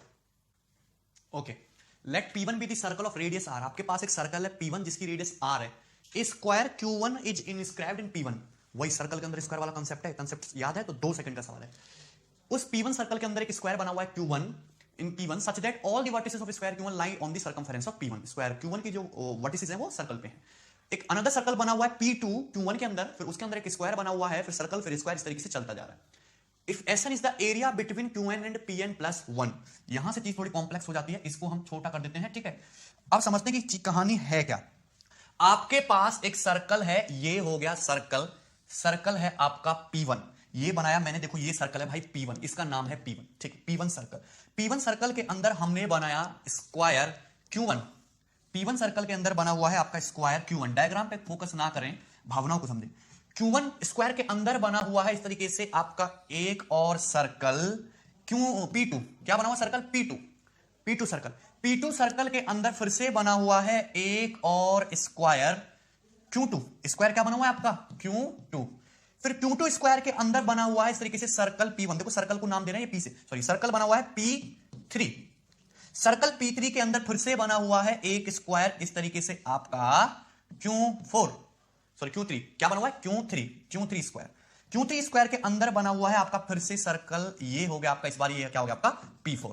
Okay, let P1 be the circle of radius R। आपके पास एक सर्कल है P1 जिसकी रेडियस R है। A square Q1 is inscribed in P1। वही सर्कल के अंदर स्क्वायर वाला कंसेप्ट है, कंसेप्ट याद है तो 2 सेकंड का सवाल है। उस P1 सर्कल के अंदर एक स्क्वायर बना हुआ है Q1 in P1 such that all the vertices of square Q1 lie on the circumference of P1। Square Q1 की जो वर्टिसेस हैं वो सर्कल पे हैं। एक अनदर सर्कल बना हुआ है P2 Q1 के अंदर, फिर उसके अंदर एक स्क्वायर बना हुआ है, फिर सर्कल फिर स्क्वायर, इस तरीके से चलता जा रहा है। If Sn is the area between Qn and Pn plus 1, यहां से चीज थोड़ी कॉम्प्लेक्स हो जाती है, इसको हम छोटा कर देते हैं, ठीक है। अब समझते हैं कि कहानी है क्या। आपके पास एक सर्कल है, ये हो गया सर्कल, सर्कल है आपका P1, ये बनाया मैंने, देखो ये सर्कल है भाई P1, इसका नाम है P1, ठीक। P1 सर्कल, P1 सर्कल के अंदर हमने बनाया स्क्वायर Q1, P1 सर्कल के अंदर बना हुआ है आपका स्क्वायर Q1। डायग्राम पे फोकस ना करें, भावनाओं को समझें। Q1 स्क्वायर के अंदर बना हुआ है इस तरीके से आपका एक और सर्कल P2, क्या बना हुआ circle P2, P2 circle, P2 circle के अंदर फिर से बना हुआ है एक और स्क्वायर Q2, स्क्वायर क्या बना हुआ है आपका Q2। फिर Q2 स्क्वायर के अंदर बना हुआ है इस तरीके से सर्कल P1, देखो सर्कल को नाम दे रहे हैं ये P से, सॉरी सर्कल बना हुआ है P3, सर्कल P3 के अंदर फिर से बना हुआ है एक स्क्वायर इस तरीके से आपका Q4, सॉरी Q3, क्या बना हुआ है Q3 स्क्वायर, Q3 स्क्वायर के अंदर बना हुआ है आपका फिर से सर्कल, ये हो गया आपका, इस बार ये क्या हो गया आपका P4।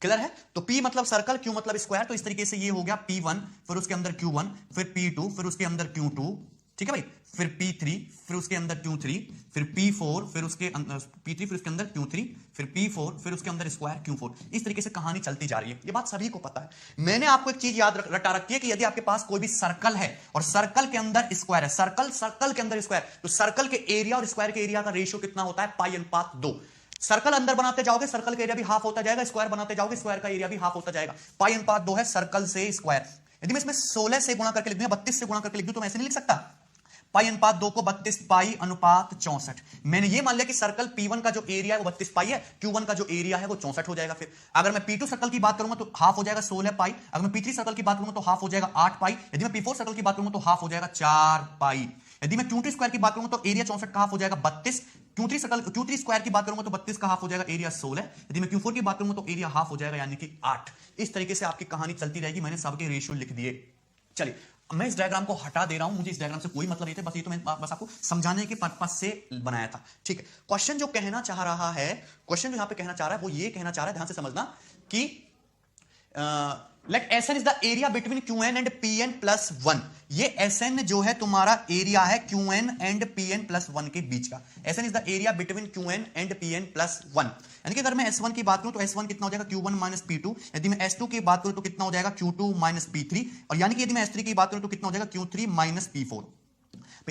क्लियर है? तो P मतलब सर्कल, Q मतलब स्क्वायर, तो इस तरीके से ये हो गया P1, फिर उसके अंदर Q1, फिर P2, फिर उसके अंदर Q2, ठीक है भाई, फिर P3, फिर उसके अंदर Q3, फिर P4, फिर उसके अंदर P3, फिर उसके अंदर Q3, फिर P4, फिर उसके अंदर स्क्वायर Q4। इस तरीके से कहानी चलती जा रही है, ये बात सभी को पता है। मैंने आपको एक चीज याद रटा रखी है कि यदि आपके पास कोई भी सर्कल है और सर्कल के अंदर स्क्वायर है, सर्कल के अंदर स्क्वायर, तो सर्कल के एरिया और स्क्वायर के एरिया का रेशियो कितना होता है, पाई अनुपात 2। सर्कल अंदर बनाते जाओगे सर्कल का एरिया भी हाफ होता जाएगा, स्क्वायर बनाते जाओगे स्क्वायर का एरिया भी हाफ होता जाएगा। पाई अनुपात 2 है सर्कल से स्क्वायर। यदि मैं इसमें 16 से गुणा करके लिख दूं, 32 से गुणा करके लिख दूं, तो मैं ऐसे नहीं लिख सकता, पाई अनुपात 2 को 32 पाई अनुपात 64। मैंने ये मान लिया कि सर्कल P1 का जो एरिया है वो 32 पाई है, Q1 का जो एरिया है वो 64 हो जाएगा। फिर अगर मैं P2 सर्कल की बात करूंगा तो हाफ हो जाएगा 16 पाई, अगर मैं P3 सर्कल की बात करूंगा तो हाफ हो जाएगा 8 पाई, यदि मैं P4 सर्कल की बात करूंगा तो हाफ हो जाएगा 4 पाई, यदि मैं Q3 स्क्वायर की बात करूंगा तो एरिया 64 का हाफ हो जाएगा 32, Q3 स्क्वायर की बात करूंगा तो 32 का हाफ हो जाएगा एरिया 16, यदि मैं Q4 की बात करूंगा तो एरिया हाफ हो जाएगा यानी कि 8। इस तरीके से आपकी कहानी चलती रहेगी, मैंने सबके रेशियो लिख दिए। चलिए मैं इस डायग्राम को हटा दे रहा हूं, मुझे इस डायग्राम से कोई मतलब नहीं था, बस ये तो मैं बस आपको समझाने के पर्पज से बनाया था, ठीक है। क्वेश्चन जो कहना चाह रहा है, क्वेश्चन जो यहां पे कहना चाह रहा है वो ये कहना चाह रहा है, ध्यान से समझना कि let Sn is the area between Qn and Pn plus 1। ये Sn जो है तुम्हारा एरिया है Qn एंड Pn प्लस 1 के बीच का। Sn is the area between Qn and Pn plus 1। यानी कि अगर मैं S1 की बात करूं तो S1 कितना हो जाएगा Q1 माइनस P2, यदि मैं S2 की बात करूं तो कितना हो जाएगा Q2 माइनस P3, और यानी कि यदि मैं S3 की बात करूं तो कितना हो जाएगा Q3 माइनस P4।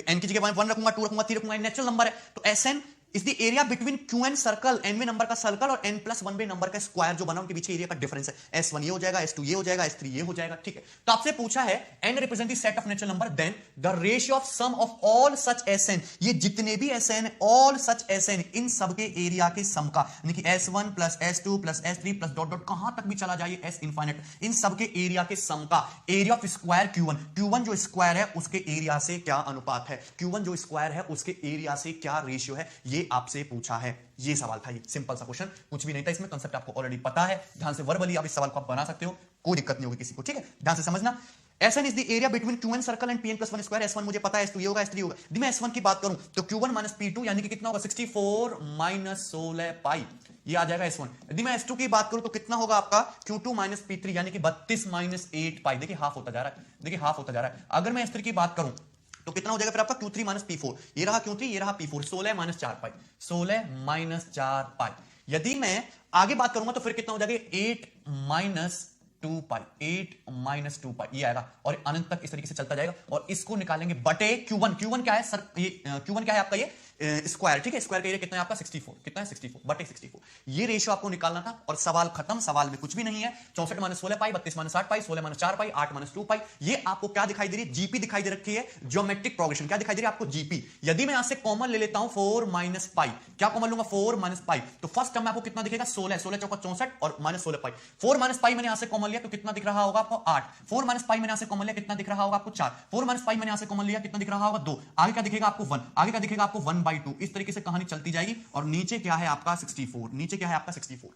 n की जगह 1 रखूंगा, 2 रखूंगा, 3 रखूंगा, नेचुरल नंबर है, तो Sn is the area between Qn circle, nवे नंबर का सर्कल और n प्लस 1वें नंबर का स्क्वायर जो बना उनके बीच एरिया का डिफरेंस है। S1 ये हो जाएगा, S2 ये हो जाएगा, S3 ये हो जाएगा, ठीक है। तो आपसे पूछा है n represent the set of natural number, then the ratio of sum of all such Sn, ये जितने भी Sn ऑल सच Sn इन सब के एरिया के सम का, यानी कि S1 plus S2 plus S3 plus dot dot कहां तक भी चला जाइए S इनफाइनाइट, इन सब के एरिया के सम का एरिया ऑफ स्क्वायर Q1 जो स्क्वायर है उसके एरिया से क्या अनुपात है, Q1 जो स्क्वायर है उसके एरिया से क्या रेशियो है, ये आपसे पूछा है। ये सवाल था, ये सिंपल सा क्वेश्चन, कुछ भी नहीं था इसमें, कंसेप्ट आपको ऑलरेडी पता है, ध्यान से वर्बली आप इस सवाल को आप बना सकते हो, कोई दिक्कत नहीं होगी किसी को, ठीक है। ध्यान से समझना, Sn is the area between Qn circle and Pn plus 1 square. S1 मुझे पता है, S2 ये होगा, S3 होगा। यदि मैं S1 की बात करूं तो Q1 माइनस P2 यानी कि कितना होगा 64 माइनस 16 पाई, ये आ जाएगा S1। यदि मैं S2 की बात करूं तो कितना होगा आपका Q2 माइनस P3 यानी कि 32 माइनस 8 पाई, देखिए हाफ होता जा रहा है, देखिए हाफ होता जा रहा है। अगर मैं S3 की बात करूं तो कितना हो जाएगा फिर आपका Q3 माइनस P4, ये रहा Q3 ये रहा P4, 16 माइनस 4 पाई, 16 माइनस 4 पाई। यदि मैं आगे बात करूंगा तो फिर कितना हो जाएगा 8 माइनस 2 पाई, 8 माइनस 2 पाई, ये आएगा और अनंत तक इस तरीके से चलता जाएगा, और इसको निकालेंगे बटे Q1 क्या है सर, ये Q1 क्या है आपका, ये स्क्वायर, ठीक है। स्क्वायर का एरिया कितना है आपका 64, कितना है 64 बटे 64, ये रेशियो आपको निकालना था और सवाल खत्म। सवाल में कुछ भी नहीं है, 64 माइनस 16 पाई, 32 माइनस 8 पाई, 16 माइनस 4 पाई, 8 माइनस 2 पाई, ये आपको क्या दिखाई दे रही है, जीपी दिखाई दे रखी है, ज्योमेट्रिक प्रोग्रेशन क्या दिखाई दे रही है आपको, जीपी। यदि मैं यहां से कॉमन ले लेता हूं 4 माइनस पाई, क्या कॉमन लूंगा 4 माइनस पाई, तो फर्स्ट टर्म में आपको कितना दिखेगा 16, 16 चौका 64 और माइनस 16 पाई, 4 माइनस पाई मैंने यहां से कॉमन लिया तो कितना दिख रहा होगा आपको 8, 4 माइनस पाई मैंने यहां से कॉमन लिया कितना दिख रहा होगा आपको 4, 4 माइनस पाई मैंने यहां से कॉमन लिया कितना दिख रहा होगा 2, आगे क्या दिखेगा आपको 1, आगे क्या दिखेगा आपको 1/2। इस तरीके से कहानी चलती जाएगी और नीचे क्या है आपका 64, नीचे क्या है आपका 64।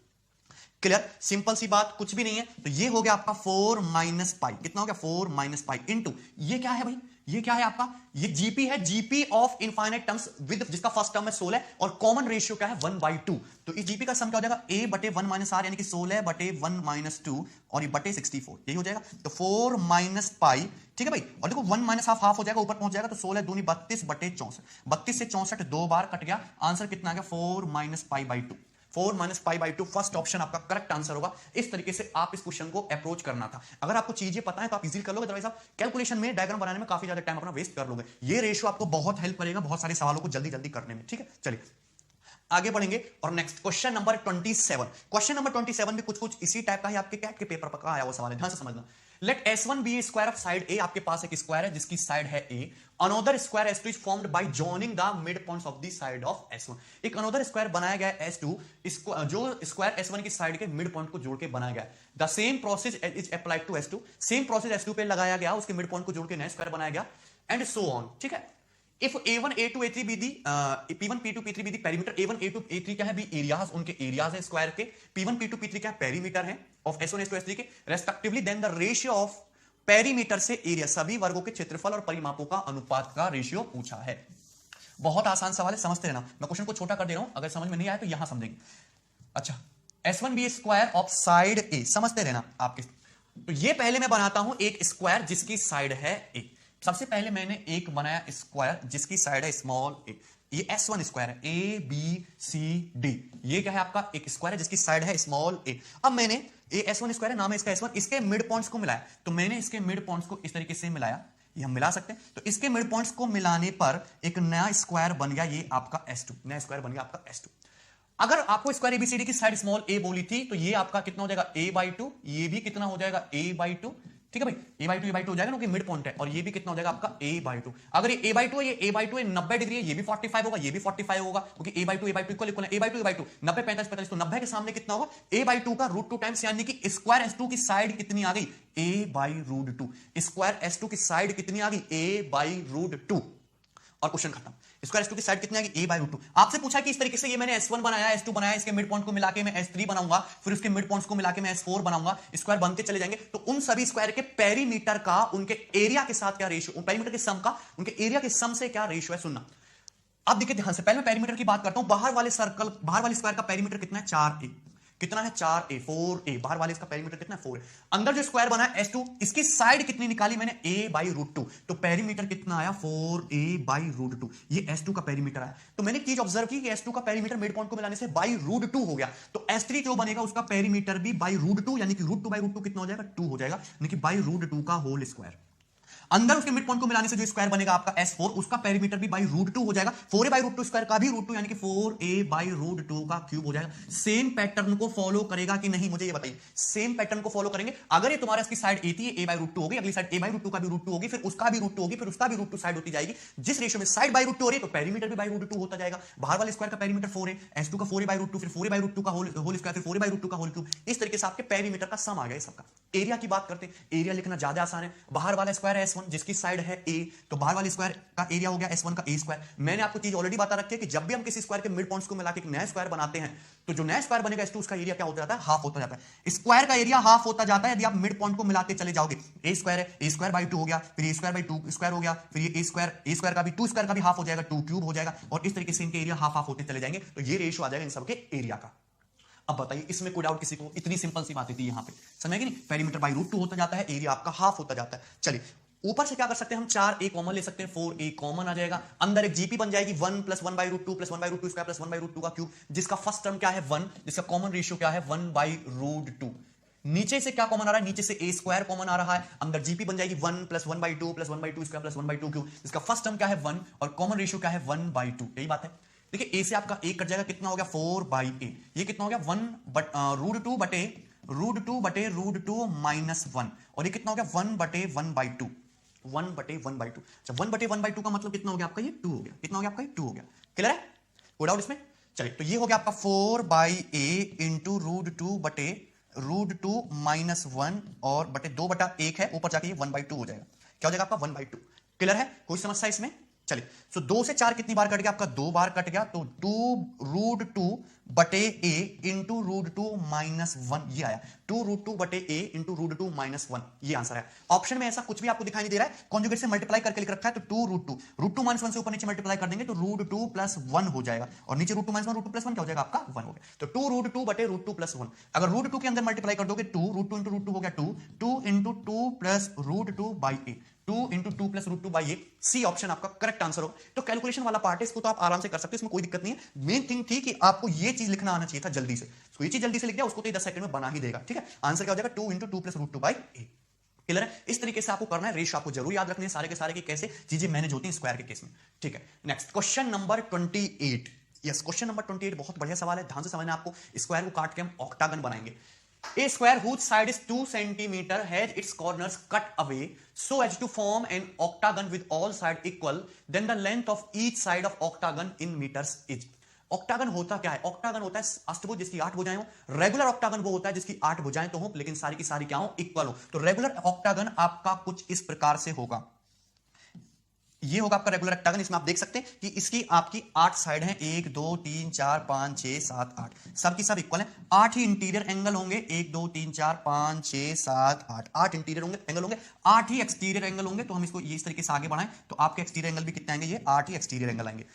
क्लियर, सिंपल सी बात, कुछ भी नहीं है। तो ये हो गया आपका 4 माइनस पाई, कितना हो गया 4 माइनस पाई इनटू ये क्या है भाई, ये क्या है आपका, ये जीपी है, GP of infinite terms with, जिसका फर्स्ट टर्म है 16 और कॉमन रेशियो क्या है 1/2। तो इस जीपी का सम क्या हो जाएगा, a बटे 1 माइनस आर, यानी कि 16 बटे 1 माइनस 2 और ये बटे 64, यही हो जाएगा। तो 4 माइनस पाई, ठीक है भाई, और देखो 1 माइनस हाफ हाफ हो जाएगा, ऊपर पहुंच जाएगा, तो 16 दूनी 32 बटे 64, 32 से 64 दो बार कट गया, आंसर कितना आ गया 4 minus pi by 2। 4 minus pi by 2 first option आपका करेक्ट आंसर होगा। इस तरीके से आप इस क्वेश्चन को अप्रोच करना था। अगर आपको चीजें पता है तो आप इजीली कर लोगे, अदरवाइज आप कैलकुलेशन में, डायग्राम बनाने में काफी ज्यादा टाइम अपना वेस्ट कर लोगे। ये रेशियो आपको बहुत हेल्प करेगा बहुत सारे सवालों को जल्दी जल्दी करने में, ठीक है। चलिए आगे बढ़ेंगे और next question number 27। Question number 27 में कुछ कुछ इसी टाइप का है, आपके कैट के पेपर पर आया हुआ सवाल है, ध्यान से समझना। Let S1 B square of side a, आपके पास एक स्क्वायर है जिसकी साइड है a, another square S2 is formed by joining the mid points of the side of S1। एक अनदर स्क्वायर बनाया गया है S2, इसको जो स्क्वायर S1 की साइड के मिड पॉइंट को जोड़ के बनाया गया है। The same process is applied to S2, same process S2 पे लगाया गया, उसके मिड पॉइंट को जोड़ के नया स्क्वायर बनाया गया, एंड सो ऑन, ठीक है। If A1, A2, A3 be the P1, P2, P3 be the perimeter, A1, A2, A3 क्या है भी एरियाज, उनके एरियाज है स्क्वायर के, P1, P2, P3 क्या है पेरीमीटर है ऑफ S1, S2, S3 के respectively, then the ratio of perimeter से एरिया, सभी वर्गों के क्षेत्रफल और परिमापों का अनुपात का रेशियो पूछा है। बहुत आसान सवाल है, समझते रहना। मैं क्वेश्चन को छोटा कर दे रहा हूं, अगर समझ में नहीं आया तो यहां समझेंगे। अच्छा, S1 B square of side A, समझते रहना आपके। तो ये पहले मैं बनाता हूं एक स्क्वायर जिसकी साइड है ए। सबसे पहले मैंने एक बनाया स्क्वायर जिसकी साइड है स्मॉल ए, ये S1 स्क्वायर है, ए बी सी डी, ये क्या है आपका एक स्क्वायर है जिसकी साइड है स्मॉल ए। अब मैंने ये S1 स्क्वायर है, नाम है इसका S1, इसके मिड पॉइंट्स को मिलाया, तो मैंने इसके मिड पॉइंट्स को इस तरीके से मिलाया, ये हम मिला सकते हैं। तो इसके मिड पॉइंट्स को मिलाने पर एक नया स्क्वायर बन गया, ये आपका S2, नया स्क्वायर बन गया आपका S2। अगर आपको स्क्वायर एबीसीडी की साइड स्मॉल ए बोली थी तो ये आपका कितना हो जाएगा a/2, ये भी कितना हो जाएगा a/2, ठीक है भाई, a/2 हो जाएगा ना, कि मिड पॉइंट है, और ये भी कितना हो जाएगा आपका a/2। अगर ये a/2 है, ये a/2 है, 90 डिग्री है, ये भी 45 होगा, ये भी 45 होगा, क्योंकि a/2 इक्वल इक्वल है, a/2 90 45 45, तो 90 के सामने कितना होगा a/2 का √2 टाइम्स, यानी कि स्क्वायर S2 की साइड कितनी आ गई a/√2, स्क्वायर S2 की साइड कितनी आ गई a/√2, और क्वेश्चन खत्म। स्क्वायर S2 की साइड कितनी आएगी a/√2। आपसे पूछा कि इस तरीके से ये मैंने S1 बनाया, S2 बनाया, इसके मिड पॉइंट को मिला के मैं S3 बनाऊंगा, फिर उसके मिड पॉइंट्स को मिला के मैं S4 बनाऊंगा, स्क्वायर बनते चले जाएंगे। तो उन सभी स्क्वायर के पेरीमीटर का उनके एरिया के साथ क्या रेशियो, पेरीमीटर के सम का उनके एरिया के सम से क्या रेशियो है, सुनना। अब देखिए ध्यान से, पहले मैं पेरीमीटर की बात करता हूं। बाहर वाले सर्कल, बाहर वाले स्क्वायर का पेरीमीटर कितना है 4a, कितना है 4a, 4a, बाहर वाले इसका पेरीमीटर कितना है 4a। अंदर जो स्क्वायर बना है S2, इसकी साइड कितनी निकाली मैंने a/√2, तो पेरीमीटर कितना आया 4a/√2, ये S2 का पेरीमीटर आया। तो मैंने चीज ऑब्जर्व की कि S2 का पेरीमीटर मिड पॉइंट को मिलाने से /√2 हो गया, तो S3 जो बनेगा उसका पेरीमीटर भी /√2, यानी कि √2/√2 कितना हो जाएगा 2 हो जाएगा, यानी कि /√2 का होल स्क्वायर। अंदर उसके मिड पॉइंट को मिलाने से जो स्क्वायर बनेगा आपका S4, उसका पेरीमीटर भी /√2 हो जाएगा, 4a/√2 स्क्वायर का भी √2, यानी कि 4a/√2 का क्यूब हो जाएगा। सेम पैटर्न को फॉलो करेगा कि नहीं, मुझे ये बताइए। सेम पैटर्न को फॉलो करेंगे। अगर ये तुम्हारे इसकी साइड a थी, a/√2 होगी, अगली साइड a/√2 का भी √2 होगी, फिर उसका भी √2 होगी, फिर उसका भी √2 साइड होती जाएगी। जिस रेशियो में साइड /√2 हो रही है तो पेरीमीटर भी /√2 होता जाएगा। बाहर वाले स्क्वायर का पेरीमीटर 4 है, S2 का 4a/√2, फिर 4a/√2 का होल स्क्वायर, फिर 4a/√2 का होल क्यूब। इस तरीके से आपके पेरीमीटर का सम आ गया सबका। एरिया की बात करते हैं, एरिया लिखना ज्यादा आसान है। बाहर वाला स्क्वायर है S1 जिसकी साइड है a, तो बाहर वाले स्क्वायर का एरिया हो गया S1 का a स्क्वायर। मैंने आपको चीज ऑलरेडी बता रखी है कि जब भी हम किसी स्क्वायर के मिड पॉइंट्स को मिला के एक नया स्क्वायर बनाते हैं तो जो नया स्क्वायर बनेगा S2, उसका एरिया क्या होता जाता है, हाफ होता जाता है। स्क्वायर का एरिया हाफ होता जाता है यदि आप मिड पॉइंट को मिलाते चले जाओगे। a स्क्वायर है, a²/2 हो गया, फिर a²/2 स्क्वायर हो गया, फिर ये a स्क्वायर का भी 2 स्क्वायर का भी हाफ हो जाएगा, 2 क्यूब हो जाएगा, और इस तरीके से इनके एरिया हाफ हाफ होते चले जाएंगे। तो ये रेशियो आ जाएगा इन सबके एरिया का। अब बताइए इसमें कोई डाउट किसी को, इतनी सिंपल सी बात थी यहां पे, समझेंगे नहीं। पेरीमीटर /√2 होता जाता है, एरिया आपका हाफ होता जाता है। चलिए ऊपर से क्या कर सकते हैं हम, 4a कॉमन ले सकते हैं, 4a कॉमन आ जाएगा। अंदर एक जीपी बन जाएगी 1 + 1/√2 + 1/√2 स्क्वायर + 1/√2 का क्यूब, जिसका फर्स्ट टर्म क्या है 1, जिसका कॉमन रेशियो क्या है 1/√2। नीचे से क्या कॉमन आ रहा है, नीचे से a स्क्वायर कॉमन आ रहा है, अंदर जीपी बन जाएगी 1 + 1/2 + 1/2 स्क्वायर + 1/2 क्यूब, जिसका फर्स्ट टर्म क्या है 1 और कॉमन रेशियो क्या है 1/2। यही बात है। देखिए a से आपका a कट जाएगा, कितना हो गया 4/a, ये कितना हो गया 1/√2 बटे √2 माइनस 1, और ये कितना हो गया 1/1/2, 1/1/2। अच्छा 1/1/2 का मतलब कितना हो गया आपका, ये 2 हो गया, कितना हो गया आपका ये 2 हो गया। क्लियर है, कोई डाउट इसमें। चलिए तो ये हो गया आपका 4/a इंटू √2 बटे √2 माइनस 1 और बटे 2/1 है, ऊपर जाके ये 1/2 हो जाएगा। क्या हो जाएगा आपका 1/2। क्लियर है, कोई समस्या इसमें। चलिए सो 2 से 4 कितनी बार कट गया आपका, 2 बार कट गया, तो 2 √2 बटे ए इंटू √2 - 1 ये आया। 2√2 बटे ए इंटू √2 - 1 ये आंसर है। ऑप्शन में ऐसा कुछ भी आपको दिखाई नहीं दे रहा है, कॉन्जुगेट से मल्टीप्लाई करके लिख रखा है, तो 2√2 √2 - 1 से ऊपर नीचे मल्टीप्लाई कर देंगे तो √2 + 1 हो जाएगा, और नीचे √2 - 1 √2 + 1 क्या हो जाएगा आपका 1 हो गया। तो 2√2 बटे √2 + 1, अगर √2 के अंदर मल्टीप्लाई कर दोगे 2 √2 × √2 हो गया 2, 2 × 2 + √2/a, 2 × 2 + √2/a, सी ऑप्शन आपका करेक्ट आंसर होगा। तो कैलकुलेशन वाला पार्ट है, इसको तो आप आराम से कर सकते हो, इसमें कोई दिक्कत नहीं है। मेन थिंग थी कि आपको ये चीज लिखना आना चाहिए था जल्दी से, तो ये चीज जल्दी से लिख दिया, उसको तो 10 सेकंड में बना ही देगा, ठीक है। आंसर क्या हो जाएगा 2 × 2 + √2/a। क्लियर है? इस तरीके से आपको करना है, रेशियो आपको जरूर याद रखनी है सारे के सारे की कैसे चीजें मैनेज होती हैं स्क्वायर के केस में, ठीक है। Next question number 28। Yes, question number 28 बहुत बढ़िया सवाल है, ध्यान से समझना। आपको स्क्वायर को काट के हम ऑक्टागन बनाएंगे। A square whose side is 2 centimeter has its corners cut away so as to form an octagon with all sides equal, then the length of each side of octagon in meters is। Octagon होता क्या है? Octagon होता है अष्टभुज जिसकी 8 भुजाएं हो। Regular octagon वो होता है जिसकी 8 भुजाएं तो हो लेकिन सारी की सारी क्या हो? इक्वल हो। तो रेगुलर ऑक्टागन आपका कुछ इस प्रकार से होगा, ये होगा आपका रेगुलर ऑक्टागन। इसमें आप देख सकते हैं कि इसकी आपकी 8 साइड हैं, 1 2 3 4 5 6 7 8, सब की सब इक्वल है। 8 ही इंटीरियर एंगल होंगे, 1 2 3 4 5 6 7 8, 8 इंटीरियर होंगे एंगल होंगे, 8 ही एक्सटीरियर एंगल होंगे। तो हम इसको इस तरीके से आगे बढ़ाएं तो आपके एक्सटीरियर एंगल भी कितने आएंगे? ये 8 ही एक्सटीरियर एंगल आएंगे।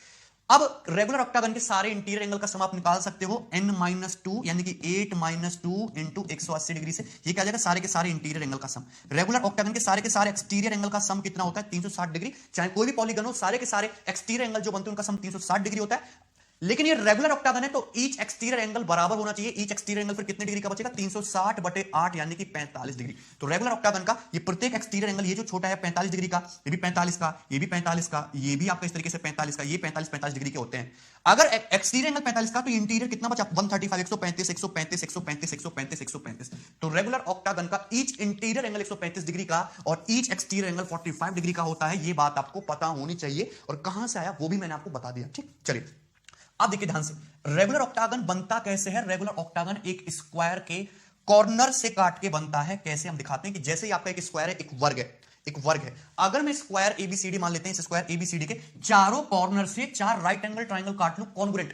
अब रेगुलर ऑक्टागन के सारे इंटीरियर एंगल का सम आप निकाल सकते हो n-2 यानी कि 8 - 2 इंटू 180 डिग्री से, ये क्या जाएगा? सारे के सारे इंटीरियर एंगल का सम। रेगुलर ऑक्टागन के सारे एक्सटीरियर एंगल का सम कितना होता है? 360 डिग्री। चाहे कोई भी पॉलीगन हो, सारे के सारे एक्सटीरियर एंगल जो बनते हैं उनका सम 360 डिग्री होता है। लेकिन ये रेगुलर ऑक्टागन है तो ईच एक्सटीरियर एंगल बराबर होना चाहिए। ईच एक्सटीरियर एंगल फिर कितने डिग्री का बचेगा? 360 बटे 8 यानी कि 45 डिग्री। तो रेगुलर ऑक्टागन का ये प्रत्येक एक्सटीरियर एंगल, ये जो छोटा है 45 डिग्री का, ये भी 45 का, ये भी 45 का, ये भी आपका इस तरीके से 45 का, ये 45 डिग्री के होते हैं। अगर एक्सटीरियर एंगल 45 का तो इंटीरियर कितना बचा? 135, 135, 135, 135, 135, 135। तो रेगुलर ऑक्टागन का ईच इंटीरियर एंगल 135 डिग्री का और ईच एक्सटीरियर एंगल 45 डिग्री का होता है। ये बात आपको पता होनी चाहिए, और कहां से आया वो भी मैंने आपको बता दिया, ठीक। चलिए अब देखिए ध्यान से, रेगुलर ऑक्टागन बनता कैसे है? रेगुलर ऑक्टागन एक स्क्वायर के कॉर्नर से काट के बनता है। कैसे? हम दिखाते हैं कि जैसे ही आपका एक स्क्वायर है, एक वर्ग है, एक वर्ग है। अगर मैं स्क्वायर एबीसीडी मान लेते हैं, इस स्क्वायर एबीसीडी के चारों कॉर्नर से 4 राइट एंगल ट्राइंगल काट लूं कॉन्ग्रुएंट,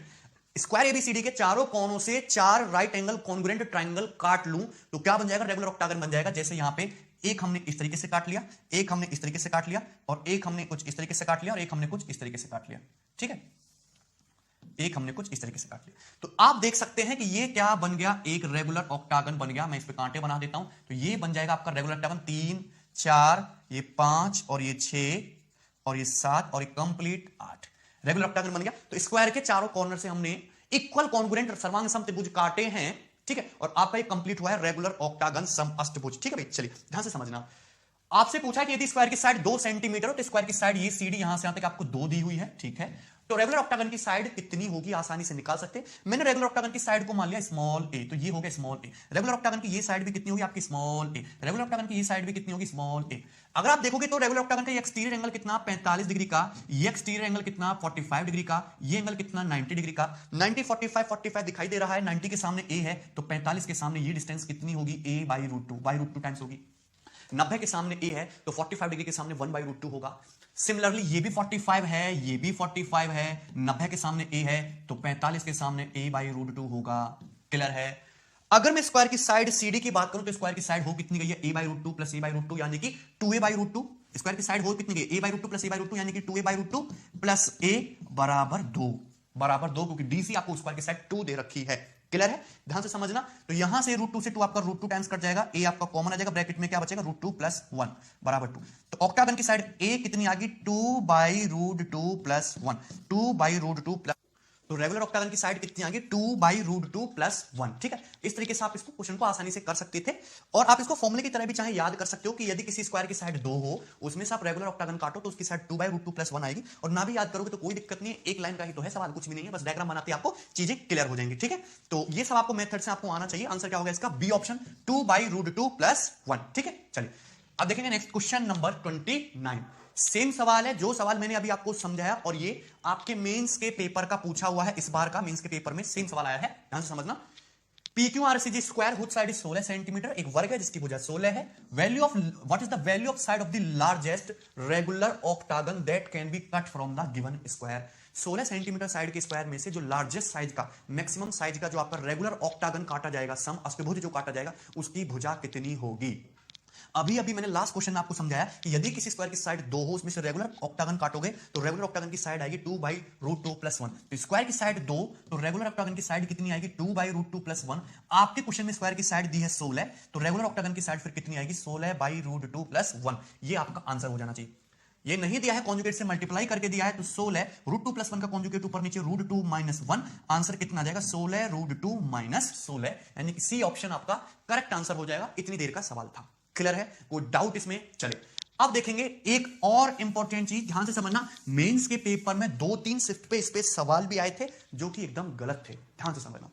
स्क्वायर एबीसीडी के चारों कोनों से 4 राइट एंगल कॉन्ग्रुएंट ट्राइंगल काट लूं तो क्या बन जाएगा? रेगुलर ऑक्टागन बन जाएगा। जैसे यहां पे एक हमने इस तरीके से काट लिया, एक हमने इस तरीके से काट लिया, और एक हमने कुछ इस तरीके से काट लिया, और एक हमने कुछ इस तरीके से काट लिया, ठीक है। एक हमने कुछ इस तरीके से काट लिया, तो आप देख सकते हैं कि ये क्या बन गया? एक रेगुलर ऑक्टागन बन गया। मैं इस पे कांटे बना देता हूं, तो ये बन जाएगा आपका रेगुलर ऑक्टागन। 3 4 ये 5 और ये 6 और ये 7 और ये कंप्लीट 8 रेगुलर ऑक्टागन बन गया। तो स्क्वायर के चारों कॉर्नर से हमने इक्वल कॉन्ग्रुएंट सर्वांग समत्रिभुज काटे हैं, ठीक है, और आपका ये कंप्लीट हुआ है रेगुलर ऑक्टागन सम अष्टभुज, ठीक है भाई। चलिए ध्यान से समझना, आपसे पूछा कि यदि स्क्वायर की साइड 2 सेंटीमीटर हो तो स्क्वायर की साइड ये सीडी यहां से यहां तक आपको 2 दी हुई है, ठीक है। तो रेगुलर ऑक्टागन की साइड कितनी होगी आसानी से निकाल सकते हैं। मैंने रेगुलर ऑक्टागन की साइड को मान लिया स्मॉल ए, तो ये हो गया स्मॉल ए। रेगुलर ऑक्टागन की ये साइड भी कितनी होगी आपकी? स्मॉल ए। रेगुलर ऑक्टागन की ये साइड भी कितनी होगी? स्मॉल ए। अगर आप देखोगे तो रेगुलर ऑक्टागन का ये एक्सटीरियर एंगल कितना? 45 डिग्री का। ये एक्सटीरियर एंगल कितना? 45 डिग्री का। ये एंगल कितना? 90 डिग्री का। 90 45 45 दिखाई दे रहा है, 90 के सामने ए है, तो 45 के सामने ये डिस्टेंस कितनी होगी? a/√2 टाइम्स होगी। 90 के सामने ए है तो 45 डिग्री के सामने 1/√2 होगा। सिमिलरली ये भी 45 है, ये भी 45 है, 90 के सामने ए है तो 45 के सामने a/√2 होगा। क्लियर है? अगर मैं स्क्वायर की साइड CD की बात करूं तो स्क्वायर की साइड हो कितनी गई है? a/√2 प्लस a/√2 यानी कि 2a/√2। स्क्वायर की साइड हो कितनी गई? a/√2 प्लस a/√2 यानी कि 2a/√2 प्लस a बराबर 2 क्योंकि DC आपको स्क्वायर की साइड 2 दे रखी है। क्लियर है? ध्यान से समझना। तो यहां से √2 से 2 आपका √2 टाइम्स कट जाएगा, a आपका कॉमन आ जाएगा, ब्रैकेट में क्या बचेगा? √2 + 1 बराबर 2। तो ऑक्टागन की साइड a कितनी आ गई? 2/√2 + 1, 2/√2 प्लस, तो रेगुलर ऑक्टागन की साइड कितनी आ गई? 2/√2 + 1, ठीक है। इस तरीके से आप इसको क्वेश्चन को आसानी से कर सकते थे, और आप इसको फॉर्मूले की तरह भी चाहे याद कर सकते हो कि यदि किसी स्क्वायर की साइड 2 हो, उसमें से आप रेगुलर ऑक्टागन काटो तो उसकी साइड 2/√2 + 1 आएगी, और ना भी याद करोगे तो कोई दिक्कत नहीं है, एक लाइन का ही तो है सवाल, कुछ भी नहीं है, बस डायग्राम बनाते आपको चीजें क्लियर हो जाएंगी, ठीक है। तो ये सब आपको मेथड से आपको आना चाहिए। आंसर क्या होगा इसका? बी ऑप्शन, 2/√2 + 1, ठीक है। चलिए अब देखेंगे नेक्स्ट क्वेश्चन नंबर 29। सेम सवाल है जो सवाल मैंने अभी आपको समझाया, और ये आपके मेंस के पेपर का पूछा हुआ है। इस बार का मेंस के पेपर में सेम सवाल आया है, ध्यान से समझना। PQRCG square whose side is 16 centimetre, एक वर्ग है जिसकी भुजा 16 है। Value of, what is the value of side of the largest regular octagon that can be cut from the given square. 16 centimetre side के स्क्वायर में से जो लार्जेस्ट साइज का, मैक्सिमम साइज का जो आपका रेगुलर ऑक्टागन काटा जाएगा, सम अष्टभुज जो काटा जाएगा, उसकी भुजा कितनी होगी। अभी अभी मैंने लास्ट क्वेश्चन में आपको समझाया कि यदि किसी स्क्वायर की साइड 2 हो, उसमें से रेगुलर ऑक्टागन काटोगे तो रेगुलर ऑक्टागन की साइड आएगी 2/√2+1। तो स्क्वायर की साइड 2, तो रेगुलर ऑक्टागन की साइड कितनी आएगी 2/√2+1। आपके क्वेश्चन में स्क्वायर की साइड दी है 16, तो रेगुलर ऑक्टागन की साइड फिर कितनी आएगी 16/√2+1। ये आपका आंसर हो जाना चाहिए। ये नहीं दिया है, कॉन्जुगेट से मल्टीप्लाई करके दिया है, तो 16√2+1 का कॉन्जुगेट ऊपर नीचे √2-1, आंसर कितना आ जाएगा 16√2-16, यानी कि सी ऑप्शन आपका करेक्ट आंसर हो जाएगा। इतनी देर का सवाल था, क्लियर है, कोई डाउट इसमें। चले अब देखेंगे एक और इंपॉर्टेंट चीज, ध्यान से समझना। मेंस के पेपर में 2-3 शिफ्ट पे इस पे सवाल भी आए थे जो कि एकदम गलत थे, ध्यान से समझना।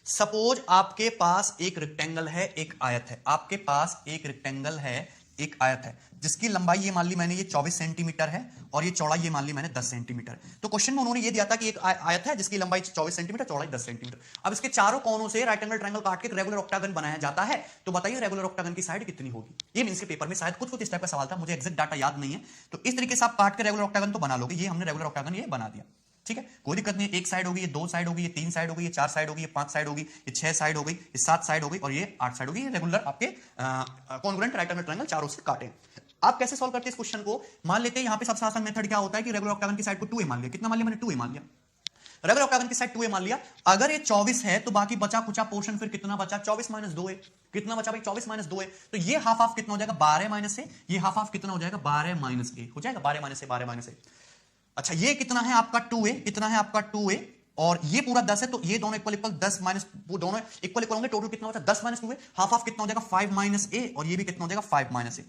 सपोज आपके पास एक रेक्टेंगल है, एक आयत है, आपके पास एक रेक्टेंगल है, एक आयत है, जिसकी लंबाई ये मान ली मैंने ये 24 सेंटीमीटर है और ये चौड़ाई ये मान ली मैंने 10 सेंटीमीटर। तो क्वेश्चन में उन्होंने ये दिया था कि एक आयत है जिसकी लंबाई 24 सेंटीमीटर, चौड़ाई 10 सेंटीमीटर। अब इसके चारों कोनों से राइट एंगल ट्रायंगल काट के रेगुलर ऑक्टागन बनाया जाता है, तो बताइए रेगुलर ऑक्टागन की साइड कितनी होगी। ये मींस के पेपर में शायद कुछ इस टाइप का सवाल था, मुझे एक्जैक्ट डाटा याद नहीं है। तो इस तरीके से आप काट के रेगुलर ऑक्टागन तो बना लोगे। ये हमने रेगुलर ऑक्टागन ये बना दिया, ठीक है, कोई दिक्कत नहीं है। एक साइड होगी, ये 2 साइड होगी, ये 3 साइड होगी, ये 4 साइड होगी, ये 5 साइड होगी, ये 6 साइड हो गई, ये 7 साइड हो गई और ये 8 साइड होगी। ये रेगुलर आपके कॉन्ग्रुएंट राइट एंगल ट्रायंगल चारों से काटे। आप कैसे सॉल्व करते हैं इस क्वेश्चन को, मान लेते हैं यहां पे सबसे आसान मेथड क्या होता है कि रेगुलर ऑक्टागन की साइड को 2a मान लिया। कितना मान लिया मैंने 2a मान लिया, रेगुलर ऑक्टागन की साइड 2a मान लिया। अगर ये 24 है तो बाकी बचा कुचा पोर्शन फिर कितना बचा 24 - 2a। कितना बचा भाई 24 - 2a। तो ये हाफ हाफ कितना हो जाएगा 12 - a। ये हाफ हाफ कितना हो जाएगा 12 - a हो जाएगा, 12 - a 12 - a। अच्छा ये कितना है आपका 2a, कितना है आपका 2a और ये पूरा 10 है, तो ये दोनों इक्वल इक्वल 10 माइनस, वो दोनों इक्वल इक्वल होंगे। टोटल कितना होता है 10 - 2a। हाफ हाफ कितना हो जाएगा 5 - a और ये भी कितना हो जाएगा 5 - a।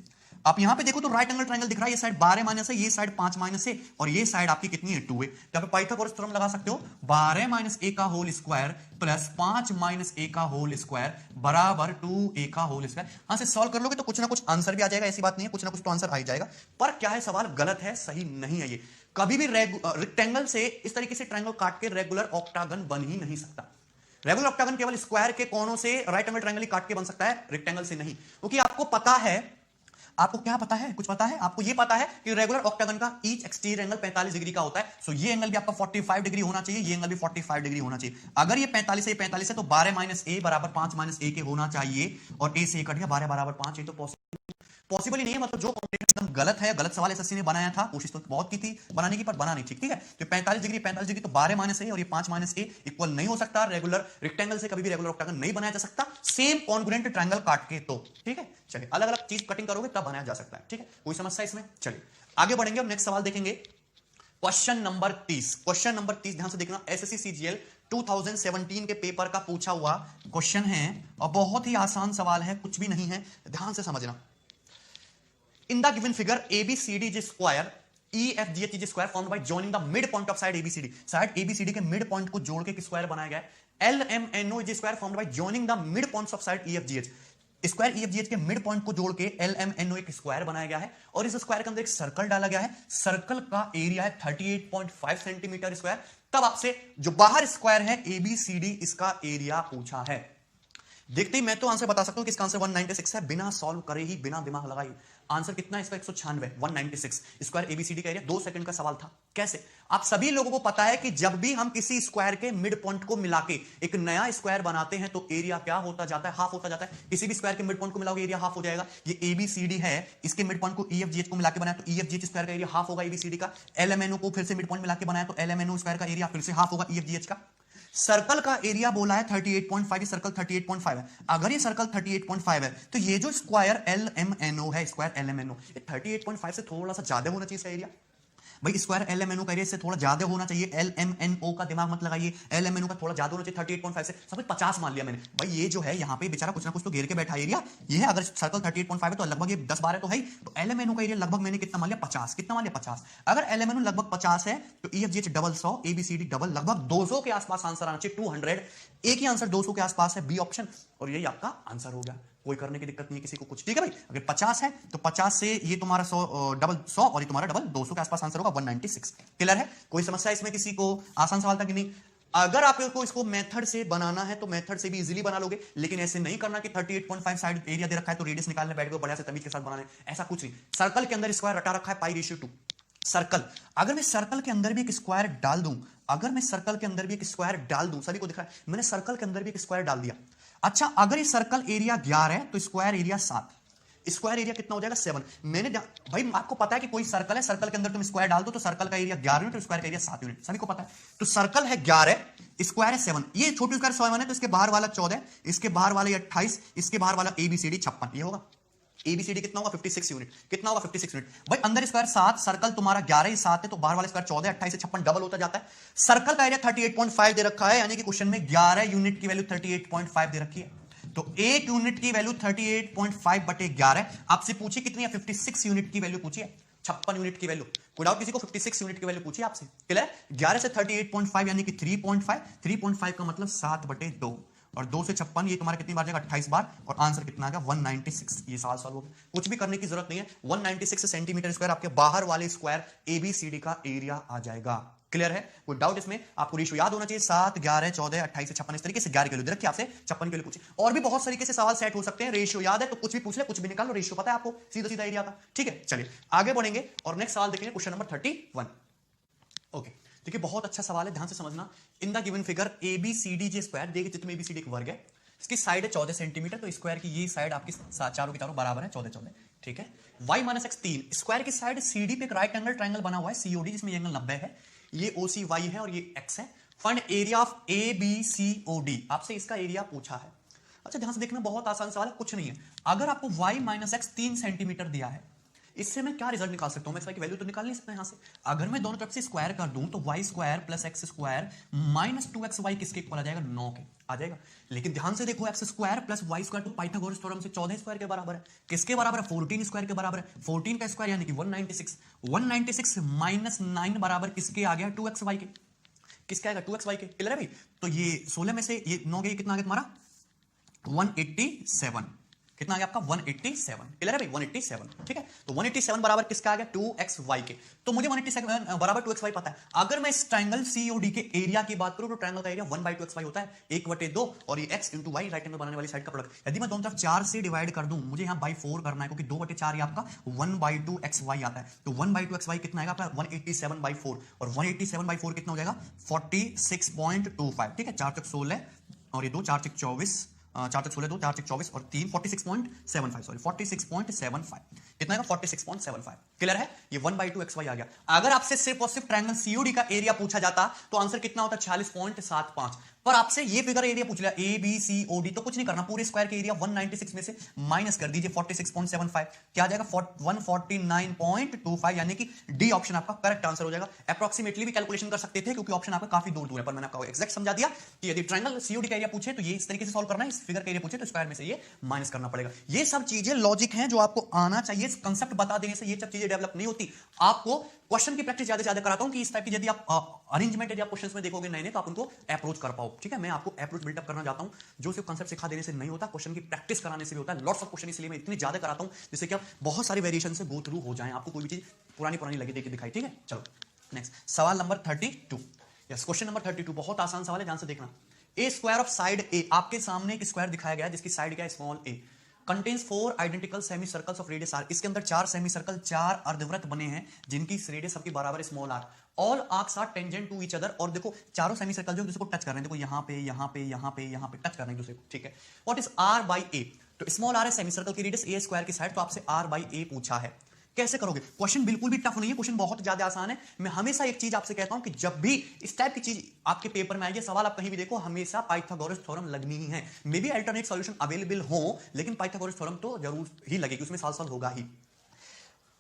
आप यहां पे देखो तो राइट एंगल ट्रायंगल दिख रहा है, ये साइड 12 - a, ये साइड 5 - a और ये साइड आपकी कितनी है 2a। तो आप पाइथागोरस थ्योरम लगा सकते हो, 12 - a का होल स्क्वायर प्लस 5 - a का होल स्क्वायर बराबर 2a का होल स्क्वायर। हां से सॉल्व कर लोगे तो कुछ ना कुछ आंसर भी आ जाएगा, ऐसी बात नहीं है, कुछ ना कुछ तो आंसर आ ही जाएगा। पर क्या है सवाल गलत है, सही नहीं है। ये कभी भी रेक्टेंगल से इस तरीके से ट्रायंगल काट के रेगुलर ऑक्टागन बन ही नहीं सकता। रेगुलर ऑक्टागन केवल स्क्वायर के कोनों से राइट एंगल ट्रायंगल ही काट के बन सकता है, रेक्टेंगल से नहीं। क्योंकि आपको पता है, आपको क्या पता है, कुछ पता है आपको, ये पता है कि रेगुलर ऑक्टागन का ईच एक्सटीरियर एंगल 45 डिग्री का होता है। सो ये एंगल भी आपका 45 डिग्री होना चाहिए, ये एंगल भी 45 डिग्री होना चाहिए। अगर ये 45 है, 45 है तो 12 - a बराबर 5 - a के होना चाहिए और a से कट गया 12 बराबर 5। ये तो पॉसिबल ही नहीं है, मतलब जो एकदम गलत है, गलत सवाल एसएससी ने बनाया था, कोशिश तो बहुत की थी बनाने की पर बना नहीं, ठीक है। तो 45 डिग्री तो 12 - a और ये 5 - a इक्वल नहीं हो सकता। रेगुलर रेक्टेंगल से कभी भी रेगुलर ऑक्टागन नहीं बनाया जा सकता, सेम कॉन्ग्रुएंट ट्रायंगल काट के, तो ठीक है। चलिए अलग अलग चीज कटिंग करोगे तब बनाया जा सकता है, ठीक है, कोई समस्या इसमें। चलिए आगे बढ़ेंगे और नेक्स्ट सवाल देखेंगे, क्वेश्चन नंबर 30। क्वेश्चन नंबर 30 ध्यान से देखना, एसएससी सीजीएल 2017 के पेपर का पूछा हुआ क्वेश्चन है और बहुत ही आसान सवाल है, कुछ भी नहीं है, ध्यान से समझना। In the given figure, ABCD is square, EFGH is square formed by joining the midpoint of side ABCD. Side ABCD के मिड पॉइंट को जोड़ के स्क्वायर बनाया गया है। LMNO is square formed by joining the midpoints of side EFGH. Square EFGH के mid point को जोड़ के LMNO एक स्क्वायर बनाया गया है और इस स्क्वायर के अंदर एक सर्कल डाला गया है। सर्कल का एरिया है 38.5 सेंटीमीटर स्क्वायर। तब आपसे जो बाहर स्क्वायर है ABCD, इसका एरिया पूछा है। देखते ही मैं तो आंसर बता सकता हूं कि इसका आंसर 196 है, बिना सॉल्व करे ही, बिना दिमाग लगाए। आंसर कितना है इसका 196, 196 स्क्वायर एबीसीडी का एरिया। 2 सेकंड का सवाल था। कैसे? आप सभी लोगों को पता है कि जब भी हम किसी स्क्वायर के मिड पॉइंट को मिला के एक नया स्क्वायर बनाते हैं तो एरिया क्या होता जाता है, हाफ होता जाता है। किसी भी स्क्वायर के मिड पॉइंट को मिलाओगे एरिया हाफ हो जाएगा। ये एबीसीडी है, इसके मिड पॉइंट को ईएफजीएच को मिला के बनाया तो ईएफजीएच स्क्वायर का एरिया हाफ होगा एबीसीडी का। एलएमएनओ को फिर से मिड पॉइंट मिला के बनाया तो एलएमएनओ स्क्वायर का एरिया फिर से हाफ होगा ईएफजीएच का। सर्कल का एरिया बोला है 38.5, सर्कल 38.5 है। अगर ये सर्कल 38.5 है तो ये जो स्क्वायर एलएमएनओ है, स्क्वायर एलएमएनओ, ये 38.5 से थोड़ा सा ज्यादा होना चाहिए इसका एरिया। भाई स्क्वायर एलएमएनओ का एरिया से थोड़ा ज्यादा होना चाहिए। एलएमएनओ का दिमाग मत लगाइए, एलएमएनओ का थोड़ा ज्यादा होना चाहिए 38.5 से। सब 50 मान लिया मैंने। भाई ये जो है यहाँ पे बेचारा कुछ ना कुछ तो घेर के बैठा एरिया ये है। अगर सर्कल 38.5 है तो लगभग ये 10-12 तो है ही। तो एलएमएनओ का एरिया लगभग मैंने कितना मान लिया 50। कितना मान लिया 50। अगर एलएमएनओ लगभग 50 है तो ईएफजीएच डबल 100, एबीसीडी डबल लगभग 200 के आसपास आंसर आना चाहिए, 200। एक ही आंसर 200 के आसपास है, बी ऑप्शन, और यही आपका आंसर हो गया। कोई करने की दिक्कत नहीं है किसी को कुछ, ठीक है भाई। अगर 50 है तो 50 से ये तुम्हारा 100 डबल 100 और ये तुम्हारा डबल 200 के आसपास आंसर होगा 196। क्लियर है? कोई समस्या इसमें किसी को? आसान सवाल था कि नहीं? अगर आपको इसको मेथड से बनाना है तो मेथड से भी इजीली बना लोगे, लेकिन ऐसे नहीं करना कि 38.5 साइड एरिया दे रखा है तो रेडियस निकालने बैठ गए बढ़िया से तमीज के साथ बनाने, ऐसा कुछ नहीं। सर्कल के अंदर स्क्वायर रटा रखा है π/2, सर्कल, अगर मैं सर्कल के अंदर भी एक स्क्वायर डाल दूं, अगर मैं सर्कल के अंदर भी एक स्क्वायर डाल दूं, सभी को दिख रहा है मैंने सर्कल के अंदर भी एक स्क्वायर डाल दिया। अच्छा, अगर ये सर्कल एरिया 11 है तो स्क्वायर एरिया 7, स्क्वायर एरिया कितना हो जाएगा 7। मैंने भाई आपको पता है कि कोई सर्कल है, सर्कल के अंदर तुम स्क्वायर डाल दो तो सर्कल का एरिया 11 यूनिट, तो स्क्वायर का एरिया 7 यूनिट, सभी को पता है। तो सर्कल है 11, स्क्वायर है 7, ये छोटी स्क्वायर 7 है तो इसके बाहर वाला 14, इसके बाहर वाला 28, इसके बाहर वाला एबीसीडी 56, ये होगा एबीसीडी कितना होगा 56 यूनिट, कितना होगा 56 यूनिट। भाई अंदर स्क्वायर 7, सर्कल तुम्हारा 11 ही 7 है तो बाहर वाला स्क्वायर 14, 28 से 56 डबल होता जाता है। सर्कल का एरिया 38.5 दे रखा है, यानी कि क्वेश्चन में 11 यूनिट की वैल्यू 38.5 दे रखी है, तो एक यूनिट की वैल्यू 38.5 बटे 11। आपसे पूछी कितनी है 56 यूनिट की वैल्यू पूछी है, 56 यूनिट की वैल्यू, कोई डाउट किसी को 56 यूनिट की वैल्यू पूछी आपसे, क्लियर? 11 से 38.5 यानी कि 3.5, 3.5 का मतलब 7 बटे 2 और 2 से 56, ये तुम्हारा कितनी बार जाएगा 28 बार, और आंसर कितना आ गया 196। ये सवाल सॉल्व हो गया, कुछ भी करने की जरूरत नहीं है, 196 सेंटीमीटर स्क्वायर आपके बाहर वाले स्क्वायर एबीसीडी का एरिया आ जाएगा। क्लियर है? कोई डाउट इसमें? आपको रेशियो याद होना चाहिए 7, 11, 14, 28 से 56, इस तरीके से 11 की वैल्यू दे रखी है आपसे, 56 की वैल्यू पूछी। और भी बहुत तरीके से सवाल सेट हो सकते हैं, रेशियो याद है तो कुछ भी पूछ ले, कुछ भी निकाल लो, रेशियो पता है आपको, सीधा सीधा एरिया का। ठीक है, चलिए आगे बढ़ेंगे और नेक्स्ट सवाल देखेंगे, क्वेश्चन नंबर 31। ओके, देखिए बहुत अच्छा सवाल है, ध्यान से समझना। In the given figure ABCD जे स्क्वायर, देखिए जितने एबीसीडी एक वर्ग है, इसकी साइड है 14 सेंटीमीटर, तो स्क्वायर की ये साइड आपकी चारों की चारों बराबर है 14 14। ठीक है, y माइनस एक्स 3, स्क्वायर की साइड सीडी पे एक राइट एंगल ट्राइंगल बना हुआ है सीओडी, जिसमें एंगल 90 है, ये ओसी वाई है और ये एक्स है। Find area of A B C O D, आपसे इसका एरिया पूछा है। अच्छा ध्यान से देखना, बहुत आसान सवाल है, कुछ नहीं है। अगर आपको y माइनस एक्स 3 सेंटीमीटर दिया है, इससे मैं क्या रिजल्ट निकाल सकता हूं, मैं इसकी वैल्यू तो निकाल नहीं सकता यहां से। अगर मैं दोनों तरफ से स्क्वायर कर दूं तो y square plus x square minus 2xy किसके इक्वल आ जाएगा, 9 के आ जाएगा। लेकिन ध्यान से देखो, x square plus y square तो पाइथागोरस थ्योरम से 14 स्क्वायर के बराबर है, किसके बराबर है 14 स्क्वायर के बराबर है, 14 का स्क्वायर यानी कि 196, 196 माइनस 9 बराबर किसके आ गया 2xy के, किसके आएगा 2xy के। क्लियर है भाई? तो ये 16 में से ये 9 गए, कितना आ गया तुम्हारा 187, कितना आ गया आपका 187। क्लियर है भाई 187। ठीक है, तो 187 बराबर किसका आ गया 2xy के, तो मुझे 187 बराबर 2xy पता है। अगर मैं इस ट्रायंगल सीओडी के एरिया की बात करूं तो ट्रायंगल का एरिया 1/2xy होता है, 1/2 और ये x into y right angle बनाने वाली साइड का प्रोडक्ट। यदि मैं दोनों तरफ 4 से डिवाइड कर दूं, मुझे यहां बाई 4 करना है क्योंकि 2/4 ये आपका 1/2xy आता है, तो 1/2xy कितना आएगा आपका 187/4, और 187/4 कितना हो जाएगा 46.25। ठीक है, 4 तक 16 और ये 2 4 तक 24, 4 तक 16, 2 4 तक 24 और 3 46.75, सॉरी 46.75, कितना है 46.75। क्लियर है? ये 1/2xy आ गया। अगर आपसे सिर्फ और सिर्फ ट्रायंगल सीओडी का एरिया पूछा जाता तो आंसर कितना होता 46.75, पर आपसे ये फिगर एरिया पूछ लिया ए बी सी ओ डी, तो कुछ नहीं करना, पूरे स्क्वायर के एरिया 196 में से माइनस कर दीजिए 46.75, क्या आ जाएगा 149.25, यानी कि डी ऑप्शन आपका करेक्ट आंसर हो जाएगा। अप्रॉक्सीमेटली भी कैलकुलेशन कर सकते थे क्योंकि ऑप्शन आपका काफी दूर दूर है, पर मैंने आपको एक्जैक्ट समझा दिया कि यदि ट्रायंगल सीओडी का एरिया पूछे तो ये इस तरीके से सॉल्व करना है, इस फिगर का एरिया पूछे तो स्क्वायर में से ये माइनस करना पड़ेगा। ये सब चीजें लॉजिक हैं जो आपको आना चाहिए, कंसेप्ट बता देने से ये सब चीजें डेवलप नहीं होती। आपको क्वेश्चन की प्रैक्टिस ज्यादा कराता हूं कि इस टाइप की यदि आप अरेंजमेंट यदि आप क्वेश्चंस में देखोगे नए नए तो आप उनको अप्रोच कर पाओ। ठीक है, मैं आपको अप्रोच बिल्डअप करना चाहता हूं, जो सिर्फ कंसेप्ट सिखा देने से नहीं होता, क्वेश्चन की प्रैक्टिस कराने से भी होता है। लॉट्स ऑफ क्वेश्चन इसलिए मैं इतनी ज्यादा कराता हूं जिससे कि आप बहुत सारी वेरिएशन से गो थ्रू हो जाएं, आपको कोई भी चीज पुरानी पुरानी लगे देखिए दिखाई। ठीक है, चलो नेक्स्ट सवाल नंबर 32। यस, क्वेश्चन नंबर 32 बहुत आसान सवाल है, ध्यान से देखना। ए स्क्वायर ऑफ साइड ए, आपके सामने एक स्क्वायर दिखाया गया है जिसकी साइड क्या है small A, contains 4 identical semi circles of radius R, इसके अंदर 4 सेमी सर्कल 4 अर्धवृत्त बने हैं जिनकी रेडियस सबकी बराबर है small R, all arcs are tangent to each other, और देखो चारों सेमी सर्कल जो दूसरे को टच कर रहे हैं, देखो यहां पे यहां पे यहां पे यहां पे टच कर रहे हैं दूसरे को। ठीक है, व्हाट इज आर बाई ए, तो स्मॉल आर है सेमी सर्कल की रेडियस, ए स्क्वायर की साइड, तो आपसे आर बाई ए पूछा है। कैसे करोगे? क्वेश्चन बिल्कुल भी टफ नहीं है, क्वेश्चन बहुत ज्यादा आसान है। मैं हमेशा एक चीज आपसे कहता हूं कि जब भी इस टाइप की चीज आपके पेपर में आएगी, सवाल आप कहीं भी देखो, हमेशा पाइथागोरस थ्योरम लगनी ही है। May be alternate solution available हो, लेकिन पाइथागोरस थ्योरम तो जरूर ही लगेगी, उसमें सॉल्व होगा ही।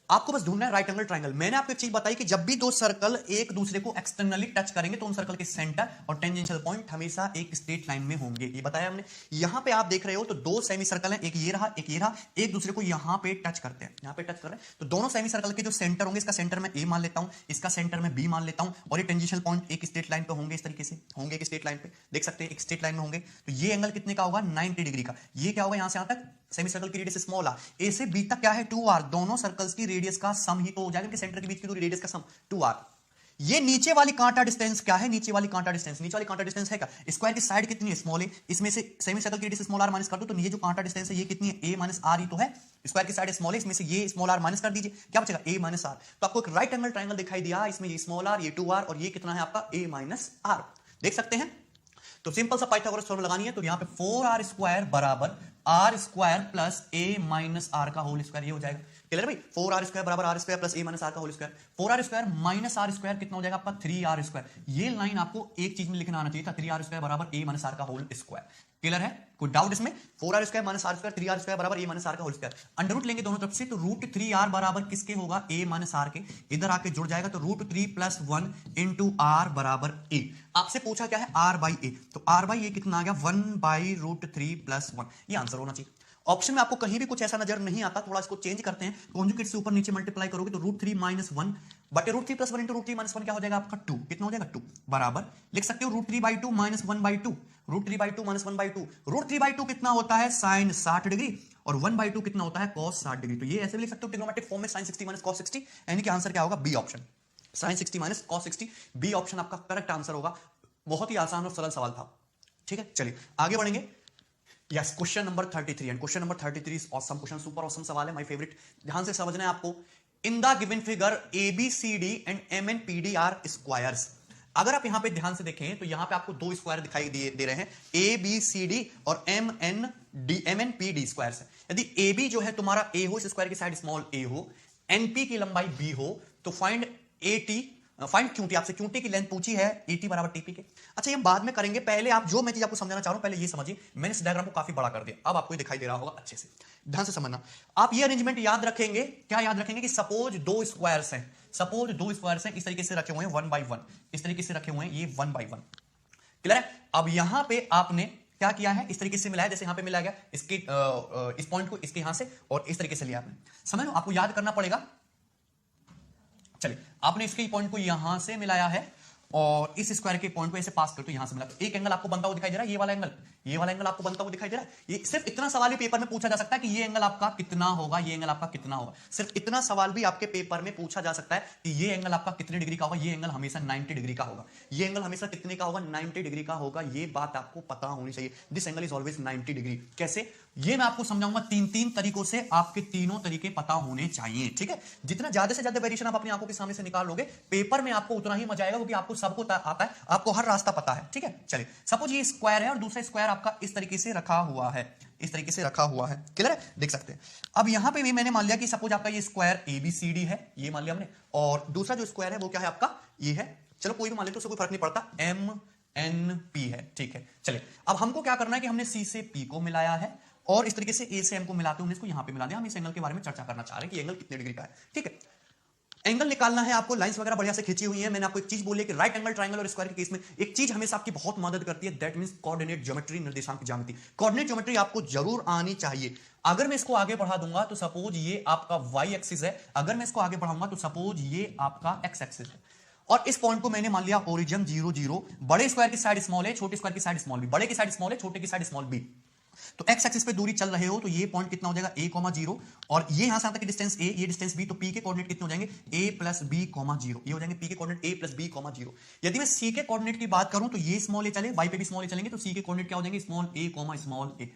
आपको बस ढूंढना है राइट एंगल ट्रायंगल। मैंने आपको एक चीज बताई कि जब भी दो सर्कल एक दूसरे को एक्सटर्नली टच करेंगे तो उन सर्कल के सेंटर और टेंजेंशियल पॉइंट हमेशा एक स्ट्रेट लाइन में होंगे, ये बताया हमने। यहां पे आप देख रहे हो तो दो सेमी सर्कल हैं, एक ये रहा एक ये रहा, एक दूसरे को यहां पे टच करते हैं, यहां पे टच कर रहे हैं, तो दोनों सेमी सर्कल के जो सेंटर होंगे, इसका सेंटर में ए मान लेता हूं, इसका सेंटर में बी मान लेता हूं, और ये टेंजेंशियल पॉइंट एक स्ट्रेट लाइन पे होंगे, इस तरीके से होंगे एक स्ट्रेट लाइन पे, देख सकते हैं एक स्ट्रेट लाइन में होंगे। तो ये एंगल कितने का होगा 90 डिग्री का। ये क्या होगा यहां से यहां तक सेमी सर्कल की रेडियस स्मॉल आर, ए से बी तक क्या है 2r, दोनों सर्कल्स की रेडियस का सम ही तो हो जाएगा, सेंटर के बीच की दूरी रेडियस का सम 2r। ये नीचे वाली कांटा डिस्टेंस क्या है? नीचे वाली कांटा डिस्टेंस है क्या? स्क्वायर की साइड कितनी है? स्मॉल ए। इसमें से सेमी सर्कल की रेडियस स्मॉल आर माइनस कर दो, तो ये जो कांटा डिस्टेंस है ये कितनी है? ए माइनस आर ही तो है। स्क्वायर की साइड स्मॉल है, इसमें से ये स्मॉल आर माइनस कर दीजिए, क्या बचेगा? ए माइनस आर। तो आपको एक राइट एंगल ट्रायंगल दिखाई दिया, इसमें ये स्मॉल आर, ये 2r और ये कितना है आपका? ए माइनस आर। देख सकते हैं। तो सिंपल सा पाइथागोरस थ्योरम लगानी है, तो यहां पे 4r स्क्वायर बराबर are square plus A minus R का होल स्क्वायर, ये हो जाएगा। क्लियर भाई? 4r स्क्वायर बराबर are square plus A minus R का whole square. 4r square minus R square कितना हो जाएगा आपका? 3r square. ये लाइन आपको एक चीज में लिखना आना चाहिए था, 3r स्क्वायर बराबर ए माइनस आर का होल स्क्वायर। क्लियर है? कोई डाउट इसमें? 4r square minus R square, 3r square बराबर ए माइनस आर का होल स्क्वायर। अंडर रूट लेंगे दोनों तरफ से, तो रूट 3r बराबर किसके होगा? ए माइनस आर के। इधर आके जुड़ जाएगा, तो रूट 3 प्लस 1 इंटू आर बराबर ए। आपसे पूछा क्या है? आर बाई ए, तो आर बाई ए कितना आ गया? 1 बाई रूट 3 प्लस 1। ये आंसर होना चाहिए। ऑप्शन में आपको कहीं भी कुछ ऐसा नजर नहीं आता, थोड़ा इसको चेंज करते हैं। कॉन्जुगेट से ऊपर नीचे मल्टीप्लाई करोगे तो रूट 3 माइनस 1 बटे root 3 plus 1 into root 3 minus 1 क्या हो जाएगा आपका? 2। कितना हो जाएगा? 2 बराबर लिख सकते हो root 3 by 2 minus 1 by 2। Root 3 by 2 minus 1 by 2। Root 3 by 2 कितना होता है? साइन 60 डिग्री, और 1 बाई 2 कितना होता है? Cos 60 degree. तो ये ऐसे भी लिख सकते हो ट्रिग्नोमेट्रिक फॉर्म में, साइन 60 माइनस कॉस 60, यानी कि आंसर क्या होगा? B option, sine 60 minus cos 60। B option आपका करेक्ट आंसर होगा। बहुत ही आसान और सरल सवाल था। ठीक है, चलिए आगे बढ़ेंगे। Yes, question number 33, and question number 33 is awesome question, super awesome सवाल है, माय फेवरेट। ध्यान से समझना है आपको। In the given figure ABCD and MNPD are squares. अगर आप यहां पे ध्यान से देखें तो यहां पे आपको दो स्क्वायर दिखाई दे रहे हैं, ABCD और MNPD स्क्वायर्स है। यदि AB जो है तुम्हारा A हो, इस स्क्वायर की साइड स्मॉल a हो, NP की लंबाई B हो, तो फाइंड AT, फाइंड क्यूटी। आपसे क्यूटी की लेंथ पूछी है, AT बराबर TP के। अच्छा, ये बाद में करेंगे, पहले आप जो मैं चीज आपको समझाना चाह रहा हूं पहले ये समझिए। मैंने इस डायग्राम को काफी बड़ा कर दिया, अब आपको दिखाई दे रहा होगा अच्छे से। ध्यान से समझना। आप ये अरेंजमेंट याद रखेंगे, क्या याद रखेंगे? कि सपोज दो स्क्वायर्स हैं, सपोज दो स्क्वायर्स हैं, इस तरीके से रखे हुए हैं 1 बाई 1, इस तरीके से रखे हुए हैं ये 1 बाई 1। क्लियर है? अब यहां पे आपने क्या किया है? इस तरीके से मिलाया, जैसे यहां पे मिला गया इसके इस पॉइंट को इसके यहां से, और इस तरीके से लिया आपने। समझ लो, आपको याद करना पड़ेगा। चलिए, आपने इसके पॉइंट को यहां से मिलाया है और इस स्क्वायर के पॉइंट को ऐसे पास कर, तो यहां से मिला, तो एक एंगल आपको बनता हुआ दिखाई दे रहा है, ये वाला एंगल आपको बनता हुआ दिखाई दे रहा है। ये सिर्फ इतना सवाल भी पेपर में पूछा जा सकता है कि ये एंगल आपका कितना होगा, ये एंगल आपका कितना होगा। सिर्फ इतना सवाल भी आपके पेपर में पूछा जा सकता है कि ये एंगल आपका कितने डिग्री का होगा। ये एंगल हमेशा 90 डिग्री का होगा। ये एंगल हमेशा कितने का होगा? 90 डिग्री का होगा। ये बात आपको पता होनी चाहिए। This angle is always 90 degree. कैसे? ये मैं आपको समझाऊंगा तीन तरीकों से, आपके तीनों तरीके पता होने चाहिए। ठीक है? जितना ज्यादा से ज्यादा वेरिएशन आप अपनी आंखों के सामने से निकाल लोगे, पेपर में आपको उतना ही मजा आएगा, क्योंकि आपको सबको आता है, आपको हर रास्ता पता है। ठीक है, चलिए, सपोज ये स्क्वायर है और दूसरा स्क्वायर आपका इस तरीके से रखा हुआ है, इस तरीके से रखा हुआ है। क्लियर है? देख सकते हैं। अब यहां पे भी मैंने मान लिया कि सपोज आपका ये स्क्वायर ABCD है, ये मान लिया हमने, और दूसरा जो स्क्वायर है वो क्या है आपका? ये है। चलो, कोई भी मान ले तो उससे कोई फर्क नहीं पड़ता, MNP है। ठीक है, चलिए, अब हमको क्या करना है कि हमने C से P को मिलाया है, और इस तरीके से A से M को मिलाते हुए इसको यहां पे मिला दिया। हम इस एंगल के बारे में चर्चा करना चाह रहे हैं कि एंगल कितने डिग्री का है। ठीक है, एंगल निकालना है आपको, लाइंस वगैरह बढ़िया से खींची हुई है। मैंने आपको एक चीज बोली कि राइट एंगल ट्रायंगल और स्क्वायर के केस में एक चीज हमेशा आपकी बहुत मदद करती है, दैट मींस कोऑर्डिनेट ज्योमेट्री, निर्देशांक ज्यामिति। कोऑर्डिनेट ज्योमेट्री आपको जरूर आनी चाहिए। अगर मैं इसको आगे बढ़ा दूंगा तो सपोज ये आपका y एक्सिस है, अगर मैं इसको आगे बढ़ाऊंगा तो सपोज ये आपका x एक्सिस है, और इस पॉइंट को मैंने मान लिया ओरिजिन 0 0। बड़े स्क्वायर की साइड स्मॉल है, छोटे स्क्वायर की साइड स्मॉल बी, बड़े की साइड स्मॉल है, छोटे की साइड स्मॉल बी। तो x एक्सिस पे दूरी चल रहे हो तो ये पॉइंट कितना हो जाएगा? a, 0, और ये यहां से यहां तक की डिस्टेंस a, ये डिस्टेंस b, तो p के कोऑर्डिनेट कितने हो जाएंगे? a plus b, 0। ये हो जाएंगे p के कोऑर्डिनेट a प्लस b, 0। यदि मैं c के कोऑर्डिनेट की बात करूं तो ये स्मॉल a चले, y पे भी स्मॉल a चलेंगे, तो c के कोऑर्डिनेट क्या हो जाएंगे? Small a, small a।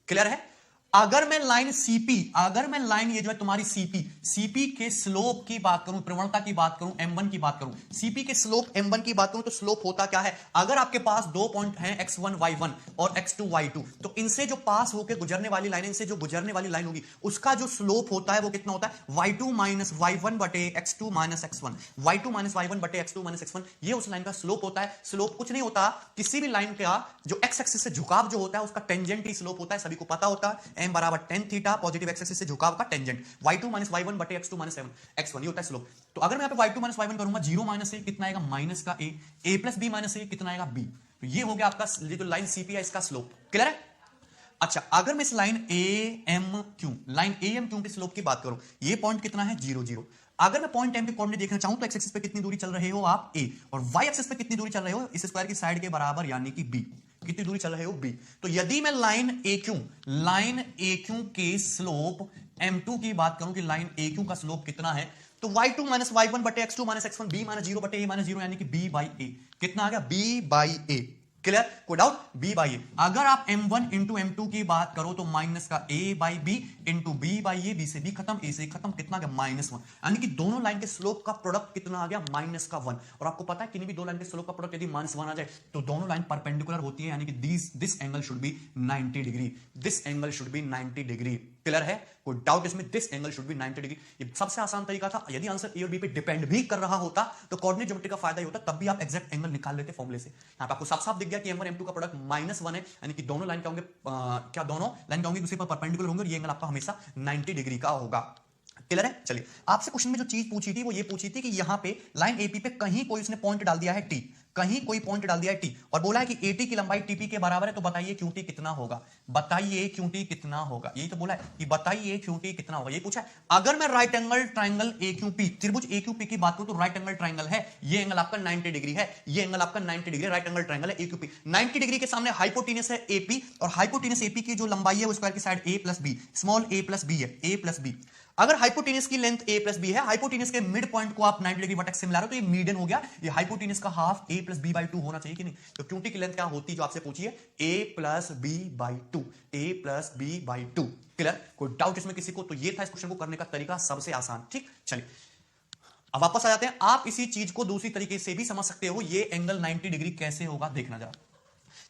Clear है? अगर मैं लाइन CP, अगर मैं लाइन ये जो है तुम्हारी CP के स्लोप की बात करूं, प्रवणता की बात करूं, M1 की बात करूं, CP के स्लोप M1 की बात करूं, तो स्लोप होता क्या है? अगर आपके पास दो पॉइंट हैं x1 y1 और x2 y2, तो इनसे जो पास होकर गुजरने वाली लाइन, इनसे जो गुजरने वाली लाइन होगी, उसका जो स्लोप होता है वो कितना होता है? y2 माइनस y1 बटे x2 minus x1, y2 minus y1 बटे x2 माइनस x1। ये उस लाइन का स्लोप होता है। स्लोप कुछ नहीं होता, किसी भी लाइन का जो x एक्सिस से झुकाव जो होता है उसका टेंजेंट ही स्लोप होता है। सभी को पता होता है, m बराबर tan theta, positive x axis से झुकाव का टेंजेंट, y2 माइनस y1 बटे x2 माइनस x1, ये होता है स्लोप। तो अगर मैं यहाँ पे y2 माइनस y1 करूंगा, 0 माइनस a कितना आएगा? माइनस का a plus b minus a कितना आएगा? b। तो ये हो गया आपका जो लाइन CP है इसका स्लोप। क्लियर है? अच्छा, अगर मैं इस लाइन AMQ के स्लोप की बात करूं, ये पॉइंट कितना है? 0 0। अगर मैं पॉइंट M के कोऑर्डिनेट देखना चाहूं तो x एक्सिस पे कितनी दूरी चल रहे हो आप? a, और y एक्सिस पे कितनी दूरी चल रहे हो? इस स्क्वायर की साइड के बराबर, यानी कि b। कितनी दूरी चल रहे हो b। तो यदि मैं लाइन AQ के स्लोप M2 की बात करूं कि लाइन AQ का स्लोप कितना है, तो y2 माइनस y1 बटे x2 minus x1 b minus 0 बटे a माइनस 0 यानी कि b बाई a। कितना आ गया? b by a। क्लियर? कोई डाउट? b by a। अगर आप m1 इंटू m2 की बात करो तो माइनस का a by b into b by a, b से b खत्म, a से खत्म, कितना आ गया? -1। यानी कि दोनों लाइन के स्लोप का प्रोडक्ट कितना आ गया? -1। और आपको पता है किन्हीं भी दो लाइन के स्लोप का प्रोडक्ट यदि -1 आ जाए तो दोनों लाइन परपेंडिकुलर होती है, यानी कि this angle should be 90 degree. This angle should be 90 degree. Clear है? कोई डाउट इसमें? This angle should be 90 degree. ये सबसे आसान तरीका था। यदि आंसर ए और बी पे डिपेंड भी कर रहा होता तो कोऑर्डिनेट ज्योमेट्री का फायदा ही होता, तब भी आप एग्जैक्ट एंगल निकाल लेते फॉर्मूले से। यहां पे आपको साफ साफ दिख गया कि m1 m2 का प्रोडक्ट -1 है, यानी कि दोनों लाइन क्या होंगे? क्या दोनों लाइन क्या होंगे? दूसरे पर परपेंडिकुलर होंगे और ये एंगल आपका हमेशा 90 डिग्री का होगा। क्लियर है? चलिए, आपसे क्वेश्चन में जो चीज पूछी थी वो ये पूछी थी कि यहां पे लाइन एपी पे कहीं कोई उसने पॉइंट डाल दिया है टी, कहीं कोई पॉइंट डाल दिया है टी, और बोला है कि एटी की लंबाई टीपी के बराबर है, तो बताइए क्यूटी कितना होगा? बताइए क्यूटी कितना होगा? यही तो बोला है कि बताइए क्यूटी कितना होगा, ये पूछा है। अगर मैं राइट एंगल ट्राइंगल AQP, त्रिभुज AQP की बात करूं तो राइट एंगल ट्राइंगल है, ये एंगल आपका 90 डिग्री है, ये एंगल आपका 90 डिग्री, राइट एंगल ट्राइंगल है AQP। 90 डिग्री के सामने हाइपोटेनस है AP, और हाइपोटेनस AP की जो लंबाई है वो स्क्वायर की side a plus b, small a plus b है, a प्लस बी। अगर हाइपोटेनस की लेंथ a प्लस बी है, हाइपोटेनस के मिड पॉइंट को आप 90 डिग्री वर्टेक्स से मिला रहे हो, तो ये मीडियन हो गया। ये हाइपोटेनस का half a plus b by 2 होना चाहिए कि नहीं? तो क्यूटी की लेंथ क्या होती है जो आपसे पूछिए? a plus b by 2, a plus b by 2। Clear? कोई डाउट इसमें किसी को? तो ये था इस क्वेश्चन को करने का तरीका, सबसे आसान। ठीक, चलिए अब वापस आ जाते हैं। आप इसी चीज को दूसरी तरीके से भी समझ सकते हो। ये एंगल 90 डिग्री कैसे होगा देखना जरा।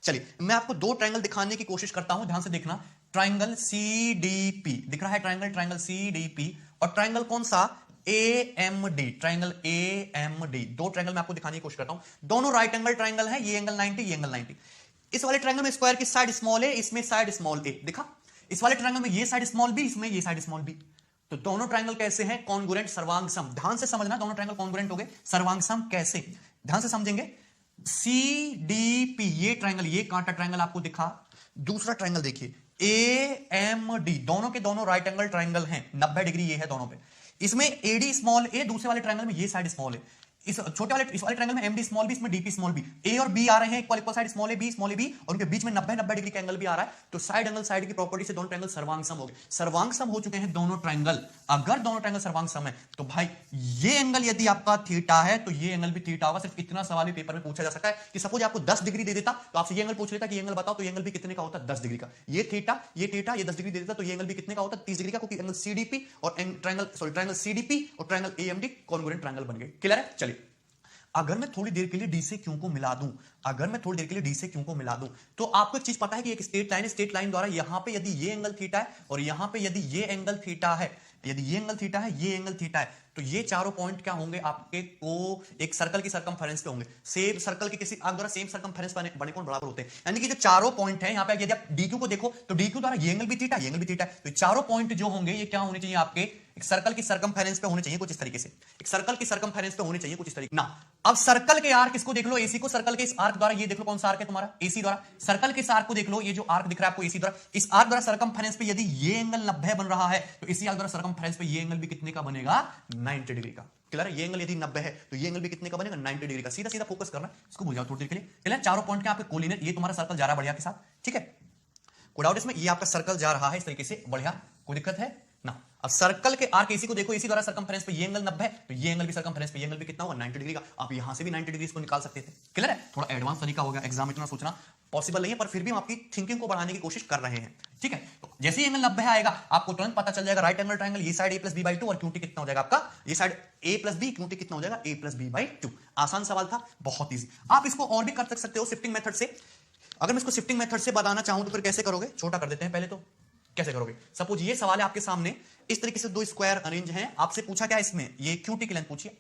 चलिए, मैं आपको दो ट्रायंगल दिखाने की कोशिश करता हूं, ध्यान से देखना। ट्रायंगल CDP दिख रहा है, ट्रायंगल CDP, और ट्रायंगल कौन सा? AMD, triangle AMD। दो ट्रायंगल मैं आपको दिखाने की कोशिश करता हूं, दोनों राइट एंगल ट्रायंगल है। ये एंगल 90, ये एंगल 90। इस वाले ट्रायंगल में स्क्वायर की साइड स्मॉल है, इसमें साइड स्मॉल a दिखा। इस वाले ट्रायंगल में ये साइड स्मॉल b, इसमें ये साइड स्मॉल b। तो दोनों ट्रायंगल कैसे हैं? कॉन्ग्रुएंट, सर्वांग सम। ध्यान से समझना, दोनों ट्रायंगल कॉन्ग्रुएंट हो गए, सर्वांग सम कैसे? ध्यान से समझेंगे। CDP, ये ट्रायंगल, ये कांटा ट्रायंगल आपको दिखा। दूसरा ट्रायंगल देखिए AMD, दोनों के दोनों राइट एंगल ट्रायंगल हैं, 90 डिग्री ये है दोनों पे। इसमें AD स्मॉल a, दूसरे वाले ट्रायंगल में ये साइड स्मॉल है। इस छोटे वाले, इस वाले ट्रायंगल में MD स्मॉल b, इसमें DP स्मॉल b। A और B आ रहे हैं equal side, small a b, और उनके बीच में 90 डिग्री का एंगल भी आ रहा है। तो साइड एंगल साइड की प्रॉपर्टी से दोनों ट्रायंगल सर्वांग सम हो गए। सर्वांग सम हो चुके हैं दोनों ट्रायंगल। अगर दोनों ट्रायंगल सर्वांग सम है तो भाई ये एंगल यदि आपका थीटा है तो ये एंगल भी थीटा होगा। सिर्फ इतना सवाल भी पेपर में पूछा जा सकता है कि सपोज आपको 10 डिग्री दे देता तो आपसे ये एंगल पूछ लेता कि ये एंगल बताओ, तो ये एंगल भी कितने का होता? 10 डिग्री का। ये थीटा, ये 10 डिग्री दे देता तो ये एंगल भी कितने का होता? 30 डिग्री का, क्योंकि एंगल CDP और ट्रायंगल CDP और ट्रायंगल AMD कॉन्ग्रुएंट ट्रायंगल बन गए। क्लियर है? चलिए, अगर मैं थोड़ी देर के लिए डी से क्यू को मिला दूं, तो आपको एक चीज पता है कि एक स्ट्रेट लाइन, स्ट्रेट लाइन द्वारा यहां पे यदि ये एंगल थीटा है और यहां पे यदि ये एंगल थीटा है, ये एंगल थीटा है, तो ये चारों पॉइंट क्या होंगे आपके? को एक सर्कल की सरकमफेरेंस पे होंगे। सेम सर्कल के किसी आर्क द्वारा सेम सरकमफेरेंस बने कोण बराबर होते हैं। यानी कि जो चारों पॉइंट है यहां पे, यदि आप DQ को देखो तो DQ द्वारा ये एंगल भी थीटा, ये एंगल भी थीटा है। तो चारों पॉइंट जो होंगे ये क्या होने चाहिए आपके? एक सर्कल की सरकमफेरेंस पे होने चाहिए कुछ इस तरीके से। एक सर्कल की सरकमफेरेंस पे होने चाहिए कुछ इस तरीके ना। अब सर्कल के आर्क इसको देख लो, AC को, सर्कल के इस आर्क द्वारा, ये देख लो कौन सा आर्क है तुम्हारा? AC द्वारा। सर्कल के इस आर्क को देख लो, ये जो आर्क दिख रहा है आपको AC द्वारा, इस आर्क द्वारा सरकमफेरेंस पे यदि ये एंगल 90 बन रहा है तो इसी आर्क द्वारा सरकमफेरेंस पे ये एंगल भी कितने का बनेगा? 90 डिग्री का। क्लियर है? ये एंगल यदि 90 है तो ये एंगल भी कितने का बनेगा? 90 डिग्री का। सीधा सीधा फोकस करना, इसको भूल जाओ थोड़ी देर के लिए। क्लियर? चारों पॉइंट के आपके कोलिनियर, ये तुम्हारा सर्कल जा रहा है बढ़िया के साथ, ठीक है? कोई डाउट इसमें? ये आपका सर्कल जा रहा है इस तरीके से बढ़िया, कोई दिक्कत है ना? अब सर्कल के आर्क AC को देखो, AC द्वारा सरकमफेरेंस पे ये एंगल 90 है, तो ये एंगल भी सरकमफेरेंस पे ये एंगल भी कितना होगा? 90 डिग्री का। आप यहां से भी 90 डिग्री को निकाल सकते थे। क्लियर है? थोड़ा एडवांस तरीका हो गया, एग्जाम में इतना सोचना पॉसिबल नहीं है, पर फिर भी हम आपकी थिंकिंग को बढ़ाने की कोशिश कर रहे हैं। ठीक है? तो जैसे ही एंगल 90 आएगा आपको तुरंत पता चल जाएगा राइट एंगल ट्रायंगल, ये side a plus b by 2, और क्यूटी कितना हो जाएगा आपका? ये side a plus b, QT कितना हो जाएगा? a plus b by 2। आसान सवाल था, बहुत ईजी। आप इसको और भी कर सकते हो शिफ्टिंग मेथड से। अगर मैं इसको शिफ्टिंग मेथड से बताना चाहूं तो फिर कैसे करोगे? छोटा कर देते हैं पहले तो। कैसे करोगे? सपोज ये सवाल है आपके सामने, इस तरीके से दो स्क्वायर अरेंज हैं, आपसे पूछा क्या इसमें? ये क्यूटी की लेंथ पूछिए।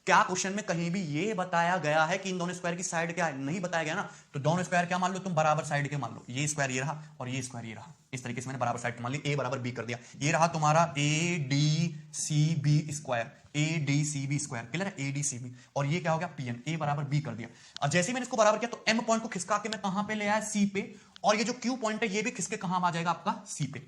क्या क्वेश्चन में कहीं भी ये बताया गया है कि इन दोनों स्क्वायर की साइड क्या है? नहीं बताया गया ना। तो दोनों स्क्वायर क्या मान लो तुम? बराबर साइड के मान लो। ये स्क्वायर ये रहा और ये स्क्वायर ये रहा। इस तरीके से मैंने बराबर साइड मान ली, a बराबर b कर दिया। ये रहा तुम्हारा ADCB square, ADCB square. Clear है? ADCB। और ये क्या हो गया? PN, a बराबर b कर दिया। अब जैसे ही मैंने इसको बराबर किया तो m पॉइंट को खिसका के मैं कहां पे ले आया? C पे। और ये जो Q पॉइंट है ये भी खिसके कहां आ जाएगा आपका? C पे।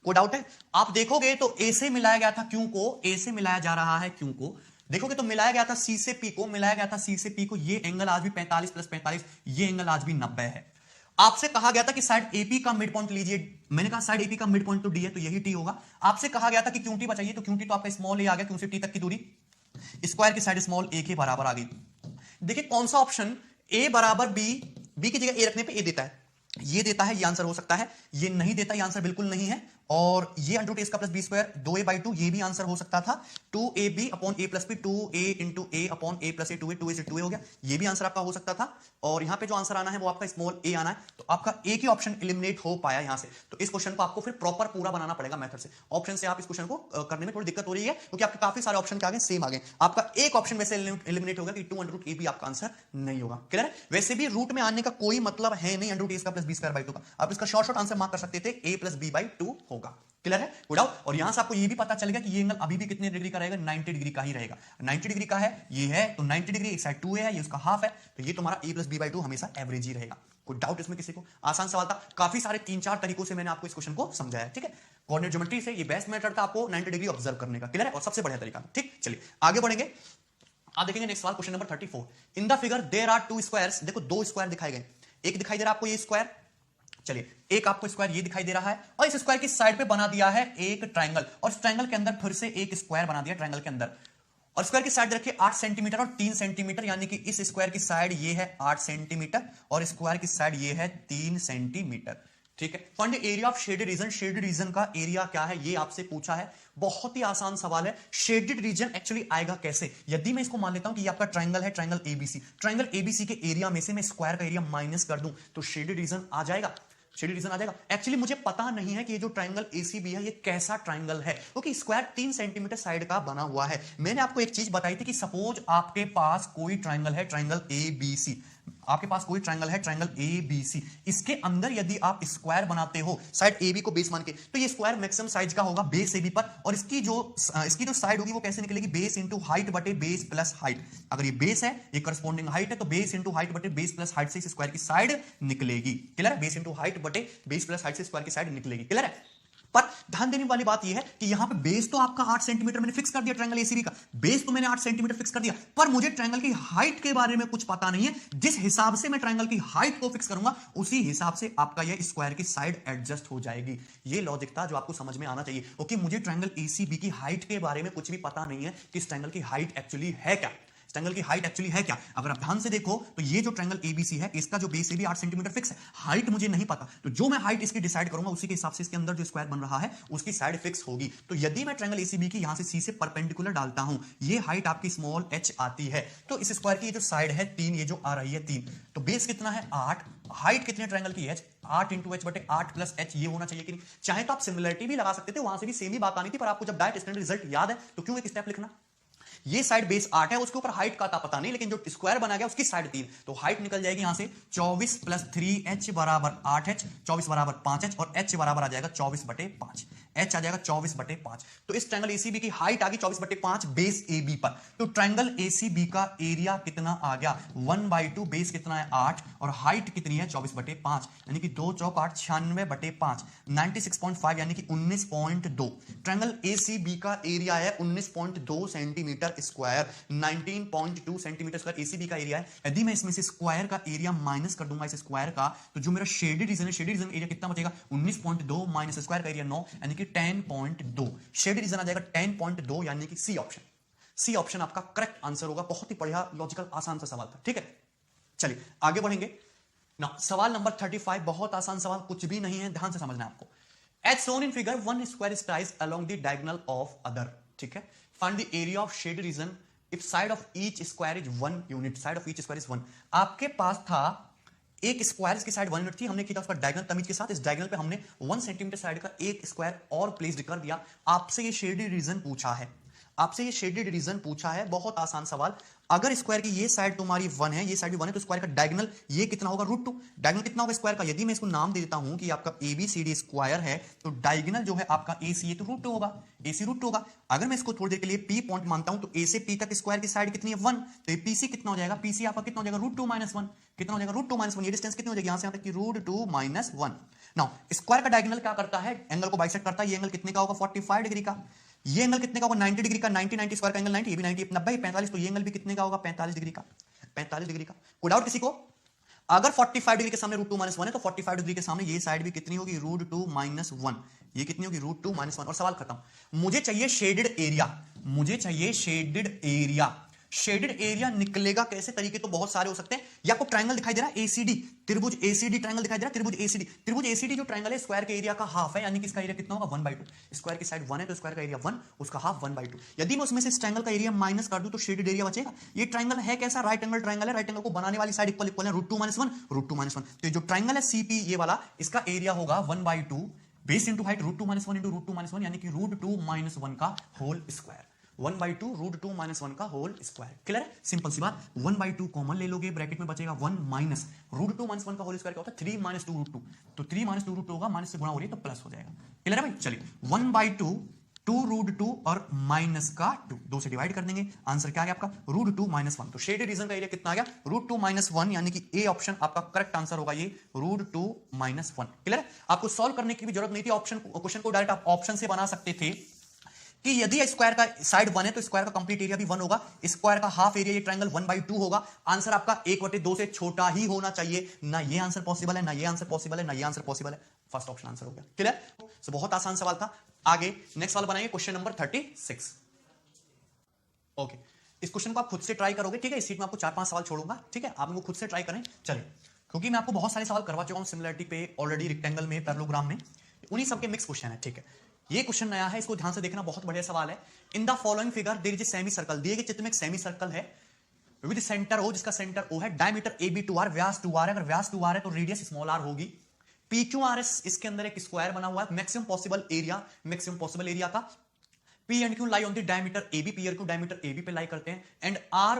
कोई डाउट है? आप देखोगे तो A से मिलाया गया था Q को, A से मिलाया जा रहा है Q को। देखोगे तो मिलाया गया था C से P को, मिलाया गया था C से P को। ये एंगल आज भी 45 प्लस 45, ये एंगल आज भी 90 है। आपसे कहा गया था कि साइड एपी का मिड पॉइंट लीजिए, मैंने कहा साइड एपी का मिड पॉइंट तो डी है, तो यही टी होगा। आपसे कहा गया था कि क्यूटी बचाइए, तो क्यूटी तो आपका स्मॉल ए आ गया, क्यू से टी तक की दूरी, स्क्वायर की साइड स्मॉल ए के बराबर आ गई। देखिए कौन सा ऑप्शन ए बराबर बी, बी की जगह ए रखने पे ए देता है, ये देता है, ये आंसर हो सकता है, ये नहीं देता, ये आंसर बिल्कुल नहीं है। और ये under root a plus b square 2a/2, ये भी आंसर हो सकता था। 2ab अपॉन ए प्लस बी, 2a इंटू ए अपॉन ए प्लस ए, 2a से 2a हो गया, ये भी आंसर आपका हो सकता था। और यहां पे जो आंसर आना है वो आपका स्मॉल ए आना है, तो आपका एक ही ऑप्शन एलिमिनेट हो पाया यहां से। तो इस क्वेश्चन को आपको फिर प्रॉपर पूरा बनाना पड़ेगा मेथड से, ऑप्शन से आप इस क्वेश्चन को करने में थोड़ी दिक्कत हो रही है, क्योंकि आपके काफी सारे ऑप्शन आ गए, सेम आ गए, आपका एक ऑप्शन वैसे एलिमिनेट होगा कि 2 अंडर रूट ए भी आपका आंसर नहीं होगा। क्लियर है? वैसे भी रूट में आने का कोई मतलब है नहीं under root a plus b square by 2 का, आप इसका शॉर्ट आंसर मार्क कर सकते थे, a प्लस बी बाई 2 होगा। क्लियर है? Good out. और यहां से आपको ये भी पता चल गया कि ये एंगल अभी भी कितने डिग्री का रहेगा, 90 डिग्री का ही रहेगा। 90 डिग्री का है, ये है तो 90 डिग्री, एक साइड 2a है, ये उसका हाफ है, तो ये तुम्हारा a प्लस बी बाई 2 हमेशा एवरेज ही रहेगा। कोई डाउट इसमें किसी को? आसान सवाल था, काफी सारे 3-4 तरीकों से मैंने आपको इस क्वेश्चन को समझाया। ठीक है, कोऑर्डिनेट ज्योमेट्री से ये बेस्ट मेथड था आपको 90 डिग्री ऑब्जर्व करने का। क्लियर है? और सबसे बढ़िया तरीका। ठीक, चलिए आगे बढ़ेंगे। आप देखेंगे नेक्स्ट सवाल, question number 34। In the figure there are 2 squares, देखो 2 स्क्वायर दिखाए गए, एक दिखाई दे रहा है आपको ये स्क्वायर, चलिए एक आपको स्क्वायर ये दिखाई दे रहा है, और इस स्क्वायर की साइड पे बना दिया है एक ट्रायंगल, और इस ट्रायंगल के अंदर फिर से एक स्क्वायर बना दिया ट्रायंगल के अंदर, और स्क्वायर की साइड रखिए 8 सेंटीमीटर और 3 सेंटीमीटर, यानी कि इस स्क्वायर की साइड ये है 8 सेंटीमीटर और स्क्वायर की साइड ये है 3 सेंटीमीटर। ठीक है, find area of shaded reason, shaded region का एरिया क्या है ये आपसे पूछा है। बहुत ही आसान सवाल है। शेडेड रीजन एक्चुअली आएगा कैसे, यदि मैं इसको मान लेता हूं कि ये आपका ट्रायंगल है, ट्रायंगल एबीसी, ट्रायंगल एबीसी के एरिया में से मैं स्क्वायर का एरिया माइनस कर दूं तो शेडेड रीजन आ जाएगा, शेडेड रीजन आ जाएगा। एक्चुअली मुझे पता नहीं है कि ये जो ट्रायंगल एसीबी है ये कैसा ट्रायंगल है, क्योंकि स्क्वायर 3 सेंटीमीटर साइड का बना हुआ है। मैंने आपको एक चीज बताई थी कि सपोज आपके पास कोई ट्रायंगल है, ट्रायंगल एबीसी, आपके पास कोई ट्रायंगल है, ट्रायंगल एबीसी, इसके अंदर यदि आप स्क्वायर बनाते हो साइड एबी को बेस मान के, तो ये स्क्वायर मैक्सिमम साइज का होगा बेस एबी पर, और इसकी जो साइड होगी वो कैसे निकलेगी, बेस इंटू हाइट बटे बेस प्लस हाइट। अगर ये बेस है, ये करस्पॉन्डिंग हाइट है, तो बेस इंटू हाइट बटे बेस प्लस हाइट से इस स्क्वायर की साइड निकलेगी। क्लियर है? बेस इंटू हाइट बटे बेस प्लस हाइट से स्क्वायर की साइड निकलेगी। क्लियर है? पर ध्यान देने वाली बात यह है कि यहां पे बेस तो आपका 8 सेंटीमीटर मैंने फिक्स कर दिया, ट्रायंगल एसीबी का बेस तो मैंने 8 सेंटीमीटर फिक्स कर दिया, पर मुझे ट्रायंगल की हाइट के बारे में कुछ पता नहीं है। जिस हिसाब से मैं ट्रायंगल की हाइट को फिक्स करूंगा उसी हिसाब से आपका यह स्क्वायर की साइड एडजस्ट हो जाएगी। ये लॉजिक था जो आपको समझ में आना चाहिए, क्योंकि मुझे ट्रायंगल एसीबी की हाइट के बारे में कुछ भी पता नहीं है कि इस ट्रायंगल की हाइट एक्चुअली है क्या, ट्रायंगल की हाइट एक्चुअली है क्या। अगर आप ध्यान से देखो तो ये जो ट्रायंगल एबीसी है इसका जो बेस है भी 8 सेंटीमीटर फिक्स है, हाइट मुझे नहीं पता, तो जो मैं हाइट इसकी डिसाइड करूंगा उसी के हिसाब से इसके अंदर जो स्क्वायर बन रहा है उसकी साइड फिक्स होगी। तो यदि मैं ट्रायंगल एसीबी की यहां से सी से परपेंडिकुलर डालता हूं, ये हाइट आपकी स्मॉल एच आती है, तो इस स्क्वायर की जो साइड है 3, ये जो आ रही है 3, तो बेस कितना है 8, हाइट कितने ट्रायंगल की एच 8 इंटू एच बटे 8 प्लस एच, ये होना चाहिए कि नहीं। चाहे तो आप सिमिलरिटी भी लगा सकते थे, वहां से भी सेम ही बात आनी थी, पर आपको जब डायरेक्ट स्टैंडर्ड रिजल्ट याद है तो क्यों एक स्टेप लिखना। ये साइड बेस 8 है, उसके ऊपर हाइट का था पता नहीं, लेकिन जो स्क्वायर बना गया उसकी साइड 3, तो हाइट निकल जाएगी यहां से 24 प्लस 3h बराबर 8h, 24 बराबर 5h, और h बराबर आ जाएगा 24 बटे 5, h आ जाएगा 24 बटे 5। तो इस ट्रायंगल एसीबी की हाइट आ गई 24 बटे 5 बेस एबी पर। तो ट्रायंगल एसीबी का एरिया कितना आ गया 1/2, बेस कितना है 8 और हाइट कितनी है 24 बटे 5, यानी कि 2 चौक 8, 96 बटे 5, 96.5 यानी कि 19.2। ट्रायंगल एसीबी का एरिया है 19.2 centimetre square, 19.2 centimetre square ACB का एरिया है। यदि मैं इसमें से स्क्वायर का एरिया माइनस कर दूंगा इस स्क्वायर का, तो जो मेरा शेडेड रीजन है, शेडेड रीजन एरिया कितना बचेगा 19.2 माइनस स्क्वायर का एरिया 9, यानी कि 10.2। शेडेड रीजन आ जाएगा 10.2, यानी कि सी ऑप्शन, सी ऑप्शन आपका करेक्ट आंसर होगा। बहुत ही बढ़िया लॉजिकल आसान सा सवाल था। ठीक है, चलिए आगे बढ़ेंगे ना। सवाल नंबर 35 बहुत आसान सवाल, कुछ भी नहीं है, ध्यान से समझना है आपको। As shown in figure, one square is traced along the diagonal of other. ठीक है, find the area of shaded region if side of each square is 1 unit. Side of each square is 1. आपके पास था एक square की side 1 unit थी, हमने किया उसका डायगोनल तमीज के साथ, इस डायगोनल पे हमने 1 सेंटीमीटर साइड का एक स्क्वायर और प्लेस कर दिया। आपसे ये शेडेड रीजन पूछा है, आपसे ये शेडेड रीजन पूछा है। बहुत आसान सवाल। अगर स्क्वायर की ये साइड तुम्हारी 1 है, ये साइड भी 1 है, तो स्क्वायर का डायगोनल ये कितना होगा √2। डायगोनल कितना होगा स्क्वायर का, यदि मैं इसको नाम दे देता हूं कि आपका ABCD स्क्वायर है, तो डायगोनल जो है आपका AC तो √2 होगा, AC √2 होगा। अगर मैं इसको थोड़ी देर के लिए P पॉइंट मानता हूं, तो A से P तक स्क्वायर की साइड कितनी है 1, तो PC कितना हो जाएगा, PC आपका कितना हो जाएगा √2 - 1, कितना हो जाएगा √2 - 1। ये डिस्टेंस कितनी हो जाएगी यहां से यहां तक की √2 - 1। नाउ स्क्वायर का डायगोनल क्या करता है, एंगल को बाइसेक्ट करता है। ये एंगल कितने का होगा 45 डिग्री का। ये एंगल कितने का होगा 90 डिग्री का। 90 स्क्वायर का एंगल 90, ये भी 90, 90 45, तो ये एंगल भी कितने का होगा 45 डिग्री का, 45 डिग्री का। कोई डाउट किसी को? अगर 45 डिग्री के सामने √2 - 1 है तो 45 डिग्री के सामने ये साइड भी कितनी होगी, √2 - 1। ये कितनी होगी, √2 - 1। और सवाल खत्म। मुझे चाहिए शेडेड एरिया, मुझे चाहिए शेडेड एरिया। शेडेड एरिया निकलेगा कैसे, तरीके तो बहुत सारे हो सकते हैं। या आपको ट्रायंगल दिखाई दे रहा है एसीडी, त्रिभुज एसीडी ट्रायंगल दिखाई दे रहा है, त्रिभुज एसीडी। त्रिभुज एसीडी जो ट्रायंगल है स्क्वायर के एरिया का हाफ है, यानी कि इसका एरिया कितना होगा, 1/2। स्क्वायर की साइड 1 है तो स्क्वायर का एरिया 1, उसका हाफ 1/2। यदि मैं उसमें से इस ट्रायंगल का एरिया माइनस कर दूं तो शेडेड एरिया बचेगा। ये ट्रायंगल है कैसा, राइट एंगल ट्रायंगल है। राइट एंगल को बनाने वाली साइड इक्वल इक्वल है, √2 - 1, √2 - 1। तो ये जो ट्रायंगल है सीपी ये वाला, इसका एरिया होगा 1/2 बेस इंटू हाइट √2 - 1 इंटू √2 - 1, यानी कि √2 - 1 का होल स्क्वायर। 1/2 √2 - 1 का होल स्क्वायर। क्लियर है, सिंपल सी बात। 1/2 कॉमन ले लोगे, ब्रैकेट में बचेगा 1 माइनस √2 - 1 का होल स्क्वायर क्या होता है, 3 - 2 √2। तो 3 - 2 √2 होगा, माइनस से गुणा हो रही है तो प्लस हो जाएगा। क्लियर है भाई, चलिए 1/2 2 √2 और माइनस का 2, 2 से डिवाइड कर देंगे। आंसर क्या आ गया आपका, √2 - 1। तो शेडेड रीजन का एरिया कितना आ गया, √2 - 1, यानी कि ए ऑप्शन आपका करेक्ट आंसर होगा, ये √2 - 1। क्लियर है, आपको सॉल्व करने की भी जरूरत नहीं थी। ऑप्शन क्वेश्चन को डायरेक्ट आप ऑप्शन से बना सकते थे कि यदि स्क्वायर का साइड 1 है तो स्क्वायर का कंप्लीट एरिया भी 1 होगा, स्क्वायर का हाफ एरिया ये ट्रायंगल 1/2 होगा। आंसर आपका 1/2 से छोटा ही होना चाहिए। ना ये आंसर पॉसिबल है, ना ये आंसर पॉसिबल है, ना ये आंसर पॉसिबल है। फर्स्ट ऑप्शन आंसर हो गया। क्लियर, सो बहुत आसान सवाल था। आगे नेक्स्ट सवाल बनाएंगे, क्वेश्चन नंबर 36। ओके, इस क्वेश्चन को आप खुद से ट्राई करोगे, ठीक है। इस सीट में आपको 4-5 सवाल छोड़ूंगा, ठीक है। आप इनको खुद से ट्राई करें। चलिए, क्योंकि मैं आपको बहुत सारे सवाल करवा चुका हूं सिमिलरिटी पे ऑलरेडी, रेक्टेंगल में, पैरेललोग्राम में, उन्हीं सबके मिक्स क्वेश्चन है, ठीक है। ये क्वेश्चन नया है, इसको ध्यान से देखना, बहुत बढ़िया सवाल है। In the following figure there is a semi circle. दिए गए चित्र में एक सेमी सर्कल है विद सेंटर O, जिसका सेंटर O है, डायमीटर AB 2R, व्यास 2R है। अगर व्यास 2R है तो रेडियस स्मॉल r होगी। PQRS इसके अंदर एक स्क्वायर बना हुआ है, मैक्सिमम पॉसिबल एरिया का। P and Q lie on the diameter AB, P और Q डायमीटर AB पे लाई करते हैं, and R,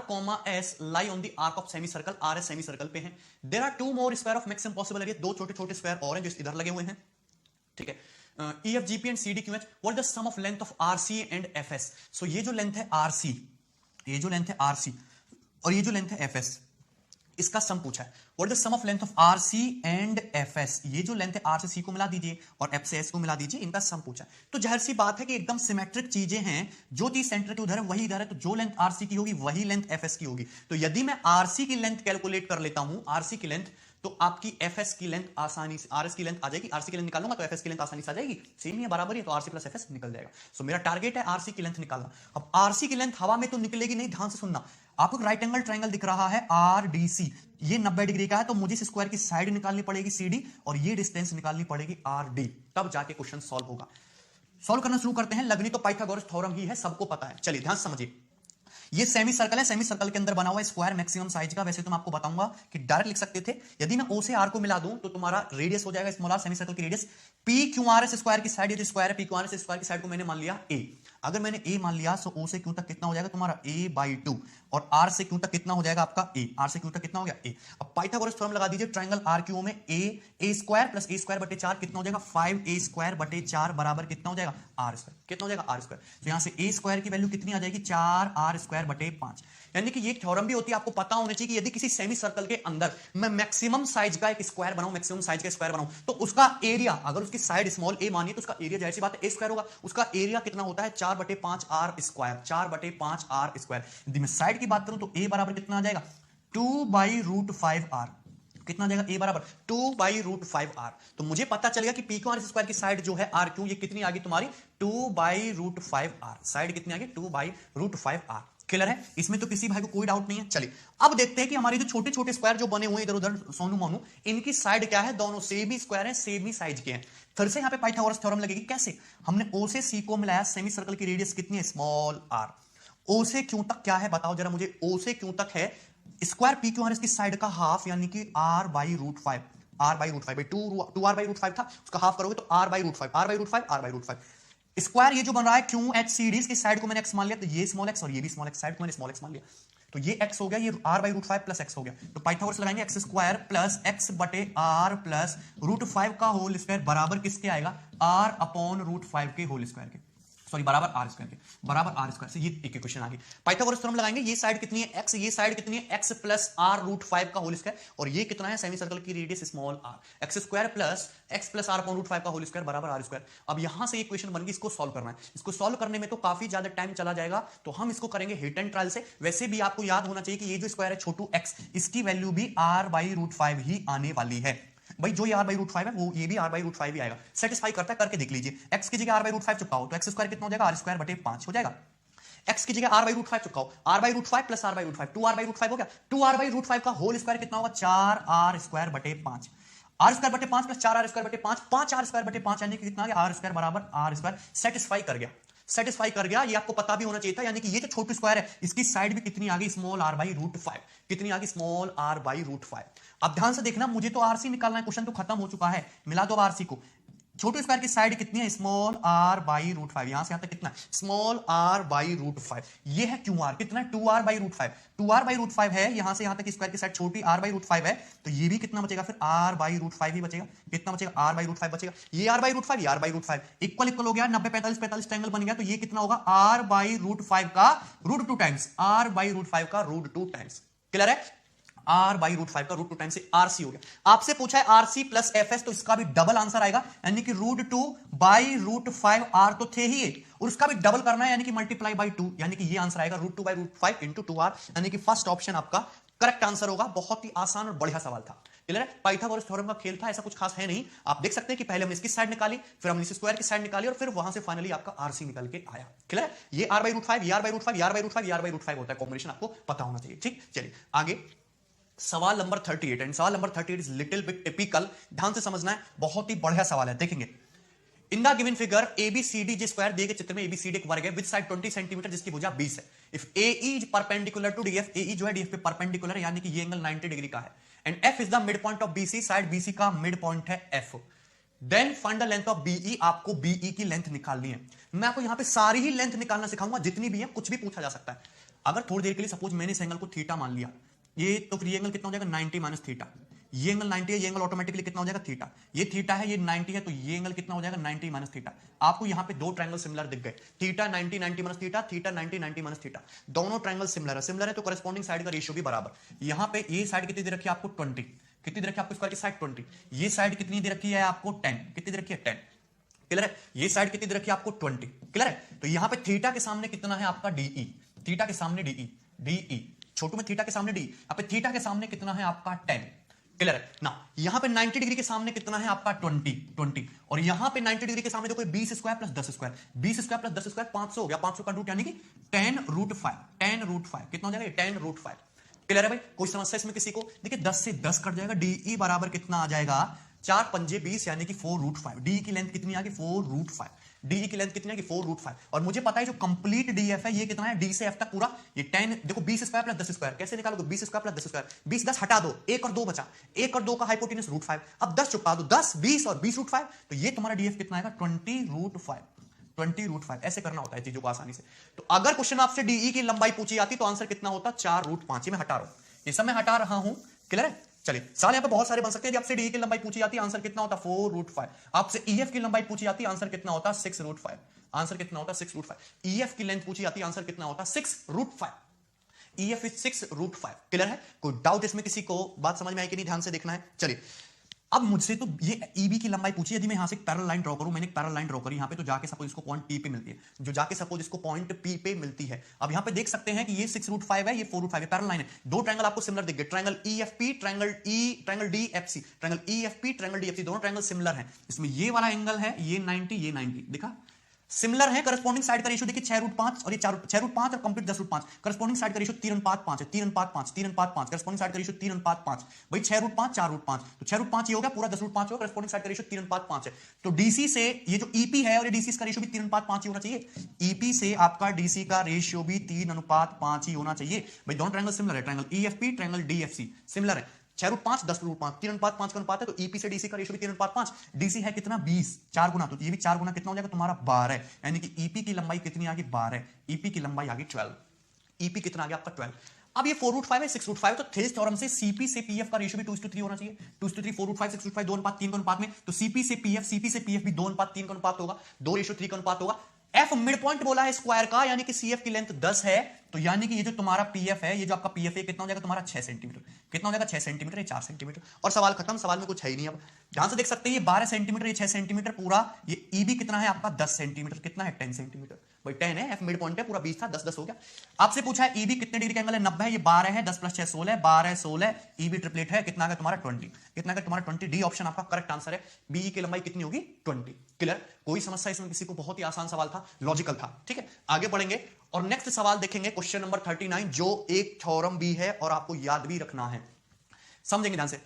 S lie on the arc of semicircle, RS semi circle पे है। There are 2 more square of maximum possible area, 2 छोटे छोटे square और हैं जो इधर लगे हुए हैं, ठीक है। EF, GP and CD, QH, what is the sum of length of RC and FS? So ये जो लेंथ है RC, ये जो लेंथ है RC और ये जो लेंथ है FS, इसका सम पूछा है। What is the sum of length of RC and FS? ये जो लेंथ है R से C को मिला दीजिए और F से S को मिला दीजिए, इनका सम पूछा है। तो जाहिर सी बात है कि एकदम सिमेट्रिक चीजें हैं, जो चीज सेंटर के उधर है वही इधर है, तो जो लेंथ RC की होगी वही लेंथ FS की होगी। तो यदि मैं RC की लेंथ कैलकुलेट कर लेता हूं, RC की लेंथ, तो आपकी FS की लेंथ आसानी से, RS की लेंथ आ जाएगी, RC की लेंथ निकालूंगा तो FS की लेंथ आसानी से आ जाएगी, सेम ही है, बराबर ही है, तो RC प्लस FS निकल जाएगा। सो मेरा टारगेट है RC की लेंथ निकालना। अब RC की लेंथ हवा में तो निकलेगी नहीं, ध्यान से सुनना। आपको राइट एंगल ट्रायंगल दिख रहा है RDC, ये 90 डिग्री का है, तो मुझे इस स्क्वायर की साइड निकालनी पड़ेगी CD और ये डिस्टेंस निकालनी पड़ेगी RD, तब जाके क्वेश्चन सॉल्व होगा। सॉल्व करना शुरू करते हैं। लगनी तो पाइथागोरस थ्योरम ही है, सबको पता है। चलिए ध्यान से समझिए, ये सेमी सर्कल है, सेमी सर्कल के अंदर बना हुआ स्क्वायर मैक्सिमम साइज का। वैसे तो मैं आपको बताऊंगा कि डायरेक्ट लिख सकते थे, यदि मैं O से R को मिला दूं तो तुम्हारा रेडियस हो जाएगा स्मॉल r, सेमी सर्कल की रेडियस। PQRS स्क्वायर की साइड, ये जो स्क्वायर है PQRS स्क्वायर की साइड को मैंने मान लिया A। अगर मैंने A मान लिया तो O से Q तक कितना हो जाएगा तुम्हारा A/2 और R से Q तक कितना हो जाएगा आपका A, R से Q तक कितना हो गया A। अब पाइथागोरस थ्योरम लगा दीजिए, ट्रायंगल RQ में A square plus A square बटे 4 कितना हो जाएगा, 5A स्क्वायर बटे 4 बराबर कितना हो जाएगा, R स्क्वायर। कितना हो जाएगा, R स्क्वायर। तो यहां से A स्क्वायर की वैल्यू कितनी आ जाएगी, 4R स्क्वायर बटे 5। यानी कि ये थ्योरम भी होती है, आपको पता होना चाहिए कि यदि किसी सेमी सर्कल के अंदर मैं मैक्सिमम साइज का एक स्क्वायर बनाऊं, मैक्सिमम साइज का स्क्वायर बनाऊं, तो उसका एरिया, अगर उसकी साइड स्मॉल a मानिए तो उसका एरिया जाहिर सी बात है a स्क्वायर होगा। उसका एरिया कितना होता है, 4/5R स्क्वायर, 4/5R स्क्वायर। यदि मैं साइड की बात करूं तो a बराबर कितना आ जाएगा, 2/√5R। कितना आ जाएगा, a बराबर 2/√5R। तो मुझे पता चलेगा कि PQR स्क्वायर की साइड जो है RQ, ये कितनी आ गई तुम्हारी, 2/√5R। साइड कितनी आ गई, 2/√5R। क्लियर है, इसमें तो किसी भाई को कोई डाउट नहीं है। चलिए अब देखते हैं कि हमारे जो छोटे छोटे स्क्वायर जो बने हुए हैं इधर उधर सोनू मोनू, इनकी साइड क्या है, दोनों सेम ही स्क्वायर है, सेम ही साइज के हैं। फिर से यहां पे पाइथागोरस थ्योरम लगेगी। कैसे, हमने O से C को मिलाया, सेमी सर्कल की रेडियस कितनी है, स्मॉल r। O से Q तक क्या है बताओ जरा मुझे, O से Q तक है स्क्वायर PQR की साइड का हाफ, यानी कि R/√5, R/√5 2R/√5 था, उसका हाफ करोगे तो R/√5, R/√5, R/√5। स्क्वायर ये जो बन रहा है QHCD, इसकी साइड को मैंने x मान लिया, तो ये स्मॉल x और ये भी स्मॉल x, साइड को मैंने स्मॉल x मान लिया, तो ये x हो गया, ये R/√5 प्लस x हो गया। तो पाइथागोरस लगाएंगे, x स्क्वायर प्लस x बटे r प्लस √5 का होल स्क्वायर बराबर किसके आएगा, R/√5 के होल स्क्वायर के। सॉरी बराबर आर स्क्वायर के, बराबर आर स्क्वायर से ये एक इक्वेशन आ गई। पाइथागोरस थ्योरम लगाएंगे, ये साइड कितनी है x, ये साइड कितनी है x प्लस आर रूट 5 का होल स्क्वायर, और ये कितना है सेमी सर्कल की radius small r, x square plus x plus r upon root 5 का होल स्क्वायर बराबर आर स्क्वायर। अब यहां से इक्वेशन बन गई, इसको सॉल्व करना है। इसको सॉल्व करने में तो काफी ज्यादा टाइम चला जाएगा, तो हम इसको करेंगे हिट एंड ट्रायल से। वैसे भी आपको याद होना चाहिए कि ये जो स्क्वायर है छोटू x, इसकी वैल्यू भी r बाई रूट 5 ही आने वाली है। भाई जो ये r बाई रूट 5 है वो ये भी r बाई रूट 5 ही आएगा, सेटिस्फाई करता है, करके देख लीजिए। x की जगह r बाई रूट 5 चुकाओ तो x स्क्वायर कितना हो जाएगा, r स्क्वायर बटे 5 हो जाएगा। x की जगह r बाई रूट 5 चुकाओ, r by root 5 plus r by root 5, 2r by root 5 हो गया। 2r बाई रूट 5 का होल स्क्वायर कितना होगा, 4r स्क्वायर बटे 5, r स्क्वायर बटे 5 प्लस 4r स्क्वायर बटे 5, 5r स्क्वायर बटे 5 यानी कि कितना आ गया, r स्क्वायर बराबर r स्क्वायर। सेटिस्फाई कर गया, सेटिस्फाई कर गया, ये आपको पता भी होना चाहिए था। यानी कि ये जो छोटी स्क्वायर है इसकी साइड भी कितनी आ गई, स्मॉल r बाई रूट 5, कितनी आ गई, स्मॉल r बाई रूट 5। अब ध्यान से देखना, मुझे तो आरसी निकालना है, क्वेश्चन तो खत्म हो चुका है, मिला दो आरसी को। छोटे स्क्वायर की साइड कितनी है, स्मॉल r बाई रूट 5, यहां से यहां तक कितना, स्मॉल r बाई रूट 5। ये है क्यू आर, कितना है 2r by root 5, 2r by root 5 है, यहां से यहां तक स्क्वायर की साइड छोटी r बाई रूट 5 है, तो ये भी कितना बचेगा फिर, r बाई रूट 5 ही बचेगा। कितना बचेगा, r बाई रूट 5 बचेगा। ये r बाई रूट 5, ये r by root 5 equal equal हो गया, 90 45 45 ट्रायंगल बन गया। तो ये कितना होगा, r बाई रूट 5 का root 2 times, r by root 5 का रूट 2 टाइम्स। क्लियर है, r बाई रूट 5 का रूट 2 टाइम से rc हो गया। आपसे पूछा है rc प्लस fs, तो इसका भी डबल आंसर आएगा, यानी कि रूट 2 बाई रूट 5, r तो थे ही एक, और उसका भी डबल करना है, यानी कि मल्टीप्लाई बाई 2, यानी कि ये आंसर आएगा root 2 by root 5 into 2r, यानी कि फर्स्ट ऑप्शन आपका करेक्ट आंसर होगा। बहुत ही आसान और बढ़िया सवाल था। क्लियर है, पाइथागोरस थ्योरम का खेल था, ऐसा कुछ खास है नहीं। आप देख सकते हैं कि पहले हमने इसकी साइड निकाली, फिर हमने इस स्क्वायर की साइड निकाली, और फिर वहां से फाइनली आपका आरसी निकल के आया। क्लियर है, ये r बाई रूट 5, ये r बाई रूट 5, ये r बाई रूट 5, ये r बाई रूट 5 होता है, कॉम्बिनेशन आपको पता होना चाहिए। ठीक, चलिए आगे सवाल नंबर 38, एंड सवाल number 38 is little bit typical, ध्यान से समझना है, बहुत ही बढ़िया सवाल है। देखेंगे, इन the given figure ABCD square दिए गए चित्र में ABCD एक वर्ग है विद साइड 20 सेंटीमीटर, जिसकी भुजा 20 है। If AE is perpendicular to DF, AE जो है DF पे परपेंडिकुलर है, यानी कि ये एंगल 90 डिग्री का है, and F is the mid point of BC, side BC का मिड पॉइंट है F, then find the length of BE, आपको BE की लेंथ निकालनी है। मैं आपको यहां पे सारी ही लेंथ निकालना सिखाऊंगा, जितनी भी है, कुछ भी पूछा जा सकता है। अगर थोड़ी देर के लिए सपोज मैंने इस एंगल को थीटा मान लिया, ये तो फिर ये एंगल कितना हो जाएगा, 90 माइनस थीटा, ये एंगल 90 है, ये एंगल ऑटोमेटिकली कितना हो जाएगा, थीटा, ये थीटा है, ये 90 है, तो ये एंगल कितना हो जाएगा, 90 माइनस थीटा। आपको यहां पे दो ट्रायंगल सिमिलर दिख गए, theta 90 90 minus theta, theta 90 90 minus theta, दोनों ट्रायंगल सिमिलर है, तो कॉरेस्पॉन्डिंग साइड का रेशियो भी बराबर। यहां पे ये साइड कितनी दे रखी है आपको, 20, कितनी दे रखी है आपको स्क्वायर की साइड 20, ये साइड कितनी दे रखी है आपको 10, कितनी दे रखी है 10। क्लियर है, ये साइड कितनी दे रखी है आपको 20। क्लियर है, तो यहां पे थीटा के सामने कितना है आपका DE, थीटा के सामने DE छोटू में थीटा के सामने D, यहाँ पे थीटा के सामने कितना है आपका 10। क्लियर है ना, यहाँ पे 90 डिग्री के सामने कितना है आपका 20, और यहाँ पे 90 डिग्री के सामने देखो 20 square plus 10 square, 20 square plus 10 square 500 हो गया, 500 का रूट यानी कि 10 रूट 5, 10 रूट 5 कितना हो जाएगा, 10 रूट 5। क्लियर है भाई, कोई समस्या इसमें किसी को? देखिए 10 से 10 कट जाएगा, DE बराबर कितना आ जाएगा, 4 पंजे 20 यानी कि 4 रूट 5। DE की लेंथ कितनी आ गई, 4 रूट 5। DE की लेंथ कितनी है कि 4 रूट 5, और मुझे पता है जो कंप्लीट DF है ये कितना है, D से F तक पूरा, ये 10 देखो 20 स्क्वायर प्लस 10 स्क्वायर, कैसे निकालोगे, 20 स्क्वायर प्लस 10 स्क्वायर, 20 10 हटा दो, 1 और 2 बचा, 1 और 2 का हाइपोटेनस रूट 5, अब 10 चुका दो, 10 20 और 20 रूट 5, तो ये तुम्हारा DF कितना आएगा, 20 रूट 5, 20 रूट 5। ऐसे करना होता है चीजों को आसानी से। तो अगर क्वेश्चन आपसे DE की लंबाई पूछी जाती तो आंसर कितना होता, 4 रूट 5। ये मैं हटा रहा हूं, ये सब मैं हटा रहा हूं। क्लियर है, चलिए सवाल यहां पे बहुत सारे बन सकते हैं। आपसे DE की लंबाई पूछी जाती है, आंसर कितना होता, 4 रूट 5। आपसे EF की लंबाई पूछी जाती है, आंसर कितना होता, 6 रूट 5। आंसर कितना होता, 6 रूट 5। EF की लेंथ पूछी जाती है, आंसर कितना होता, 6 root 5। EF is 6 root 5। Clear है, कोई डाउट इसमें किसी को, बात समझ में आई कि नहीं, ध्यान से देखना है। चलिए अब मुझसे तो ये EB की लंबाई पूछी, यदि मैं यहां से एक पैरेलल लाइन ड्रॉ करूं, मैंने एक पैरेलल लाइन ड्रॉ करी यहां पे, तो जाके सपोज इसको पॉइंट P पे मिलती है, जो जाके सपोज इसको पॉइंट P पे मिलती है। अब यहां पे देख सकते हैं कि ये 6 रूट 5 है, ये 4 रूट 5 है, पैरेलल लाइन है। दो ट्रायंगल आपको सिमिलर दिख गए, triangle EFP, triangle DFC, triangle EFP, triangle DFC, दोनों ट्रायंगल सिमिलर हैं। इसमें ये वाला एंगल है, ये 90, ये 90, देखा सिमिलर है। करस्पॉन्डिंग साइड का रेशियो देखिए 6 रूट 5 और ये 6 रूट 5 और कंप्लीट 10 रूट 5। करस्पॉन्डिंग साइड का रेशियो 3 अनुपात 5 है, 3 अनुपात 5, 3 अनुपात 5। करस्पॉन्डिंग साइड का रेशियो 3 अनुपात 5। भाई 6 रूट 5 4 रूट 5, तो 6 रूट 5 ये हो गया, पूरा 10 रूट 5 होगा। करस्पॉन्डिंग साइड का रेशियो 3 अनुपात 5 है, तो डीसी से ये जो ईपी है और ये डीसी का रेशियो भी 3 अनुपात 5 ही होना चाहिए। ईपी से आपका डीसी का रेशियो भी 3 अनुपात 5 ही होना चाहिए। भाई दोनों ट्रायंगल सिमिलर है, ट्रायंगल ईएफपी, ट्रायंगल डीएफसी सिमिलर है। 6 रूट 5 10 रूट 5, 3 अनुपात 5 का अनुपात है, तो ईपी से डीसी का रेशियो भी 3 अनुपात 5। डीसी है कितना 20, 4 गुना, तो ये भी 4 गुना कितना हो जाएगा तुम्हारा 12, यानी कि ईपी की लंबाई कितनी आ गई 12, ईपी की लंबाई आ गई 12। ईपी कितना आ गया आपका 12। अब ये 4 रूट 5 है, 6 रूट 5, तो थेल्स थ्योरम से सीपी से पीएफ का रेशियो भी 2:3 होना चाहिए। 2:3, 4 रूट 5 6 रूट 5 2 अनुपात 3 के अनुपात में, तो सीपी से पीएफ भी 2 अनुपात 3 का अनुपात होगा, 2:3 का अनुपात होगा। एफ मिड पॉइंट बोला है स्क्वायर का, यानी कि सी एफ की लेंथ 10 है, तो यानी कि ये जो तुम्हारा पीएफ है, ये जो आपका पीएफ है कितना हो जाएगा तुम्हारा 6 सेंटीमीटर। कितना हो जाएगा 6 सेंटीमीटर, ये 4 सेंटीमीटर, और सवाल खत्म। सवाल में कुछ है ही नहीं। अब ध्यान से देख सकते हैं, ये 12 सेंटीमीटर, ये 6 सेंटीमीटर पूरा, ये ईबी कितना है आपका 10 सेंटीमीटर, कितना है 10 सेंटीमीटर भाई, 10 है, एफ मिड पॉइंट है, पूरा 20 था, 10 10 हो गया। आपसे पूछा है ईबी कितने डिग्री का एंगल है, 90 है, ये 12 है, 10 प्लस 6 16, 12 16, ईबी ट्रिपलेट है, कितना का तुम्हारा 20, कितना का तुम्हारा 20, डी ऑप्शन आपका करेक्ट आंसर है। बी की लंबाई कितनी होगी 20। क्लियर, कोई समस्या इसमें किसी को, बहुत ही आसान सवाल था, लॉजिकल था। ठीक है, आगे बढ़ेंगे और नेक्स्ट सवाल देखेंगे, क्वेश्चन नंबर 39, जो एक थ्योरम भी है और आपको याद भी रखना है, समझेंगे ध्यान से।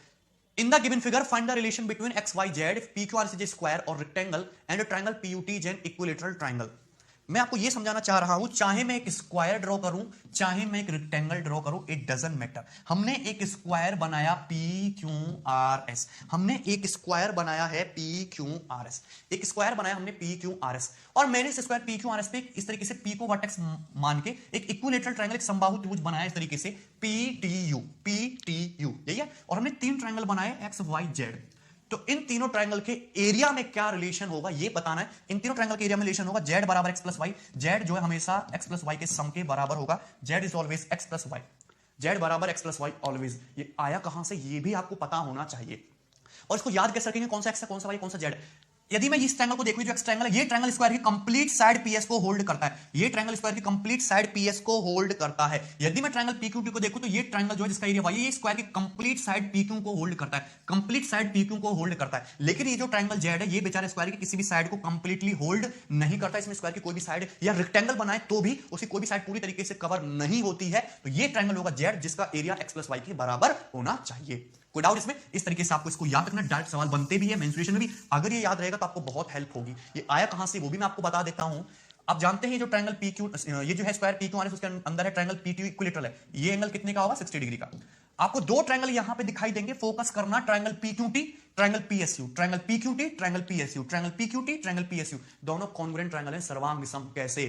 In the given figure, find the relation between x, y, z if PQR is a square or rectangle and a triangle PUT is an equilateral triangle. मैं आपको यह समझाना चाह रहा हूं, चाहे मैं एक स्क्वायर ड्रॉ करूं, चाहे मैं एक रेक्टेंगल ड्रॉ करूं, इट डजंट मैटर। हमने एक स्क्वायर बनाया PQRS, हमने एक स्क्वायर बनाया है PQRS, एक स्क्वायर बनाया हमने PQRS, और मैंने इस स्क्वायर PQRS पे इस तरीके से P को वर्टेक्स मान के एक इक्विलेटरल ट्रायंगल, एक समबाहु त्रिभुज बनाया इस तरीके से PTU, यही है। और हमने 3 ट्रायंगल बनाए X, Y, Z। तो इन तीनों ट्रायंगल के एरिया में क्या रिलेशन होगा ये बताना है। इन तीनों ट्रायंगल के एरिया में रिलेशन होगा z बराबर x प्लस वाई। z जो है हमेशा x प्लस वाई के सम के बराबर होगा। z is always x plus y, z बराबर x प्लस वाई ऑलवेज। ये आया कहां से ये भी आपको पता होना चाहिए, और इसको याद कैसे रखेंगे, कौन सा x है, कौन सा y, कौन सा z। यदि मैं इस ट्रायंगल को देखूं, जो एक्स ट्रायंगल है, ये ट्रायंगल स्क्वायर की कंप्लीट साइड पीएस को होल्ड करता है, ये ट्रायंगल स्क्वायर की कंप्लीट साइड पीएस को होल्ड करता है। यदि मैं ट्रायंगल पीक्यू को देखूं, तो ये ट्रायंगल जो है जिसका एरिया वाई, ये स्क्वायर की कंप्लीट साइड पीक्यू को होल्ड करता है, कंप्लीट साइड पीक्यू को होल्ड करता है। लेकिन ये जो ट्रायंगल जेड है, ये बेचारे स्क्वायर की किसी भी साइड को कंप्लीटली होल्ड नहीं करता। इसमें स्क्वायर की कोई भी साइड या रेक्टेंगल बनाए तो भी उसकी कोई भी साइड पूरी तरीके से कवर नहीं होती है। तो ये ट्रायंगल होगा जेड, जिसका एरिया एक्स प्लस वाई के बराबर होना चाहिए। कोई डाउट इसमें? इस तरीके से आपको इसको याद रखना, डायरेक्ट सवाल बनते भी है मेंसुरेशन में भी। अगर ये याद रहेगा तो आपको बहुत हेल्प होगी। ये आया कहां से वो भी मैं आपको बता देता हूं। आप जानते हैं जो ट्रायंगल पीक्यू, ये जो है स्क्वायर पीक्यू आर, उसके अंदर है ट्रायंगल पीक्यू इक्विलेटरल है। ये एंगल कितने का होगा, 60 डिग्री का। आपको दो ट्रायंगल यहां पे दिखाई देंगे, फोकस करना, triangle PQT, triangle PSU, triangle PQT, triangle PSU, triangle PQT, triangle PSU, दोनों कॉन्ग्रुएंट ट्रायंगल हैं, सर्वांग विषम। कैसे?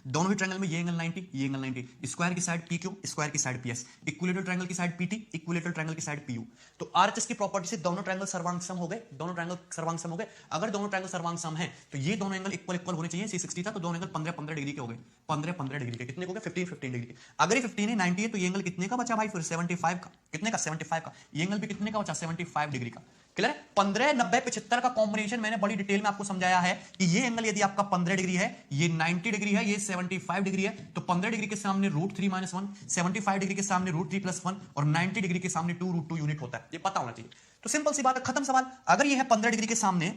दोनों ही ट्रायंगल में ये एंगल 90, ये एंगल 90, स्क्वायर की साइड PQ, स्क्वायर की साइड PS, इक्विलेटरल ट्रायंगल की साइड PT, इक्विलेटरल ट्रायंगल की साइड PU। तो RHS की प्रॉपर्टी से दोनों ट्रायंगल सर्वांग सम हो गए, दोनों ट्रायंगल सर्वांग सम हो गए। अगर दोनों ट्रायंगल सर्वांग सम है तो ये दोनों एंगल इक्वल इक्वल होने चाहिए। 60 था तो दोनों एंगल 15-15 डिग्री के हो गए, 15-15 डिग्री के। कितने हो गए? 15-15 डिग्री के। अगर ये 15 है, 90 है, तो ये एंगल कितने का बचा भाई? फिर 75 का। कितने का? 75 का। ये एंगल भी कितने का बचा? 75 डिग्री का। क्लियर है? 15, 90, 75 का कॉम्बिनेशन मैंने बड़ी डिटेल में आपको समझाया है कि ये एंगल यदि आपका 15 डिग्री है, ये 90 डिग्री है, ये 75 डिग्री है, तो 15 डिग्री के सामने √3 - 1, 75 डिग्री के सामने √3 + 1, और 90 डिग्री के सामने 2√2 यूनिट होता है। ये पता होना चाहिए। तो सिंपल सी बात है, खत्म सवाल। अगर ये है 15 डिग्री के सामने,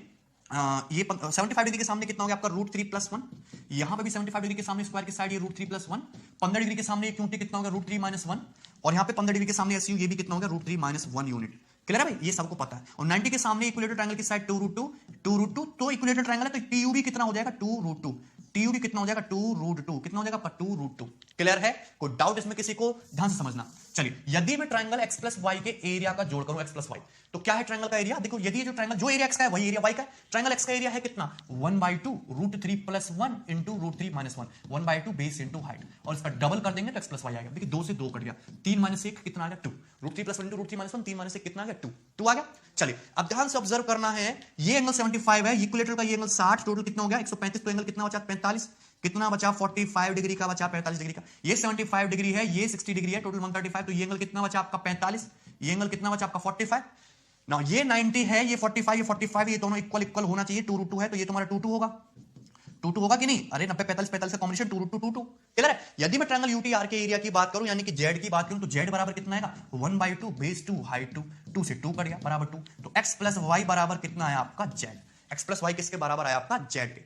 ये 75 डिग्री के सामने कितना हो गया आपका? √3 + 1। यहां पे भी 75 डिग्री के सामने स्क्वायर की साइड ये √3 + 1। 15 डिग्री के सामने क्यूटी कितना हो गया? √3 - 1। और यहां पे 15 डिग्री के सामने एसयू, ये भी कितना हो गया? √3 - 1 यूनिट। क्लियर है भाई? ये सबको पता है। और 90 के सामने इक्विलेटरल ट्रायंगल की साइड 2√2, तो इक्विलेटरल ट्रायंगल है, तो TU भी कितना हो जाएगा? 2√2। TU भी कितना हो जाएगा? 2√2। कितना हो जाएगा आपका? 2√2। क्लियर है? कोई डाउट इसमें किसी को? ध्यान से समझना। चलिए, यदि मैं ट्रायंगल x + y के एरिया का जोड़ करूं, x + y, तो क्या है ट्रायंगल का एरिया? देखो, यदि ये जो ट्रायंगल, जो एरिया x का है वही एरिया y का है। ट्रायंगल x का एरिया है कितना? 1/2 √3 + 1 × √3 - 1, 1/2 बेस इंटू हाइट, और इसका डबल कर देंगे तो x + y आएगा। देखिए 2 से 2 कट गया, 3 - 1 कितना आ गया? 2। √3 + 1 × √3 - 1, 3 - 1 कितना आ गया? 2 आ गया। चलिए, अब ध्यान से ऑब्जर्व करना है, ये एंगल 75 है, इक्विलेटरल का ये एंगल 60, टोटल कितना हो गया? 135। तो एंगल कितना बचा? 45। कितना बचा? 45 डिग्री का बचा, 45 डिग्री का। ये 75 डिग्री है, ये 60 डिग्री है, टोटल 135। तो ये एंगल कितना बचा आपका? 45। ये एंगल कितना बचा आपका? 45। नाउ ये 90 है, ये 45, ये 45, ये दोनों इक्वल इक्वल होना चाहिए। 2√2 है, तो ये तुम्हारा 2 होगा। 2 होगा कि नहीं? अरे 90, 45, 45 का कॉम्बिनेशन 2√2, 2। क्लियर है? यदि मैं ट्रायंगल UTR के एरिया की बात करूं, यानी कि जेड की बात करूं, तो जेड बराबर कितना आएगा? 1/2 बेस 2 हाइट 2, 2 से 2 कट गया, बराबर 2। तो x + y बराबर कितना है आपका? जेड। x + y किसके बराबर आया आपका? जेड के।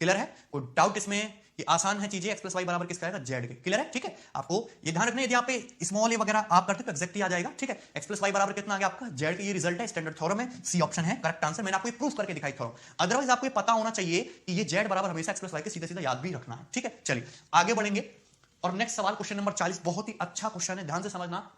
क्लियर है? कोई डाउट इसमें? ये आसान है चीजें। x + y बराबर किसका आएगा? जेड के। क्लियर है? ठीक है, आपको ये ध्यान रखना है। यदि आप पे स्मॉल ए वगैरह आप करते तो एग्जैक्ट ही आ जाएगा। ठीक है, x + y बराबर कितना आ गया आपका? जेड के। ये रिजल्ट है, स्टैंडर्ड थ्योरम है, सी ऑप्शन है करेक्ट आंसर। मैंने आपको प्रूफ करके दिखाई थ्योरम। अदरवाइज आपको ये पता होना चाहिए कि ये जेड बराबर हमेशा x + y के सीधा सीधा याद भी रखना है। ठीक है, चलिए आगे बढ़ेंगे और नेक्स्ट सवाल, क्वेश्चन नंबर 40, बहुत ही अच्छा क्वेश्चन है, ध्यान से समझना।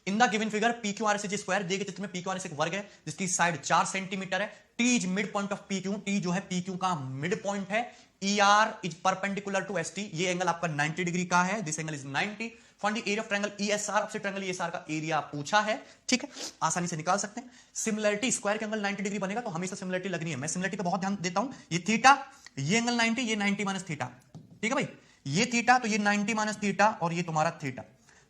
In the given figure PQRS is square, दिए गए चित्र में PQRS एक वर्ग है जिसकी साइड 4 सेंटीमीटर है। T is mid point of PQ, T जो है PQ का मिड पॉइंट है। ER is perpendicular to ST, ये एंगल आपका 90 डिग्री का है, this angle is 90। Find the area of triangle ESR, आपसे ट्रायंगल ESR का एरिया पूछा है। ठीक है, आसानी से निकाल सकते हैं। सिमिलरिटी, स्क्वायर के एंगल 90 डिग्री बनेगा तो हमेशा सिमिलरिटी लगनी है। मैं सिमिलरिटी पे बहुत ध्यान देता हूं। ये थीटा ये एंगल 90, ये 90 माइनस थीटा, ठीक है भाई, ये थीटा तो ये 90 माइनस थीटा और ये तुम्हारा थीटा।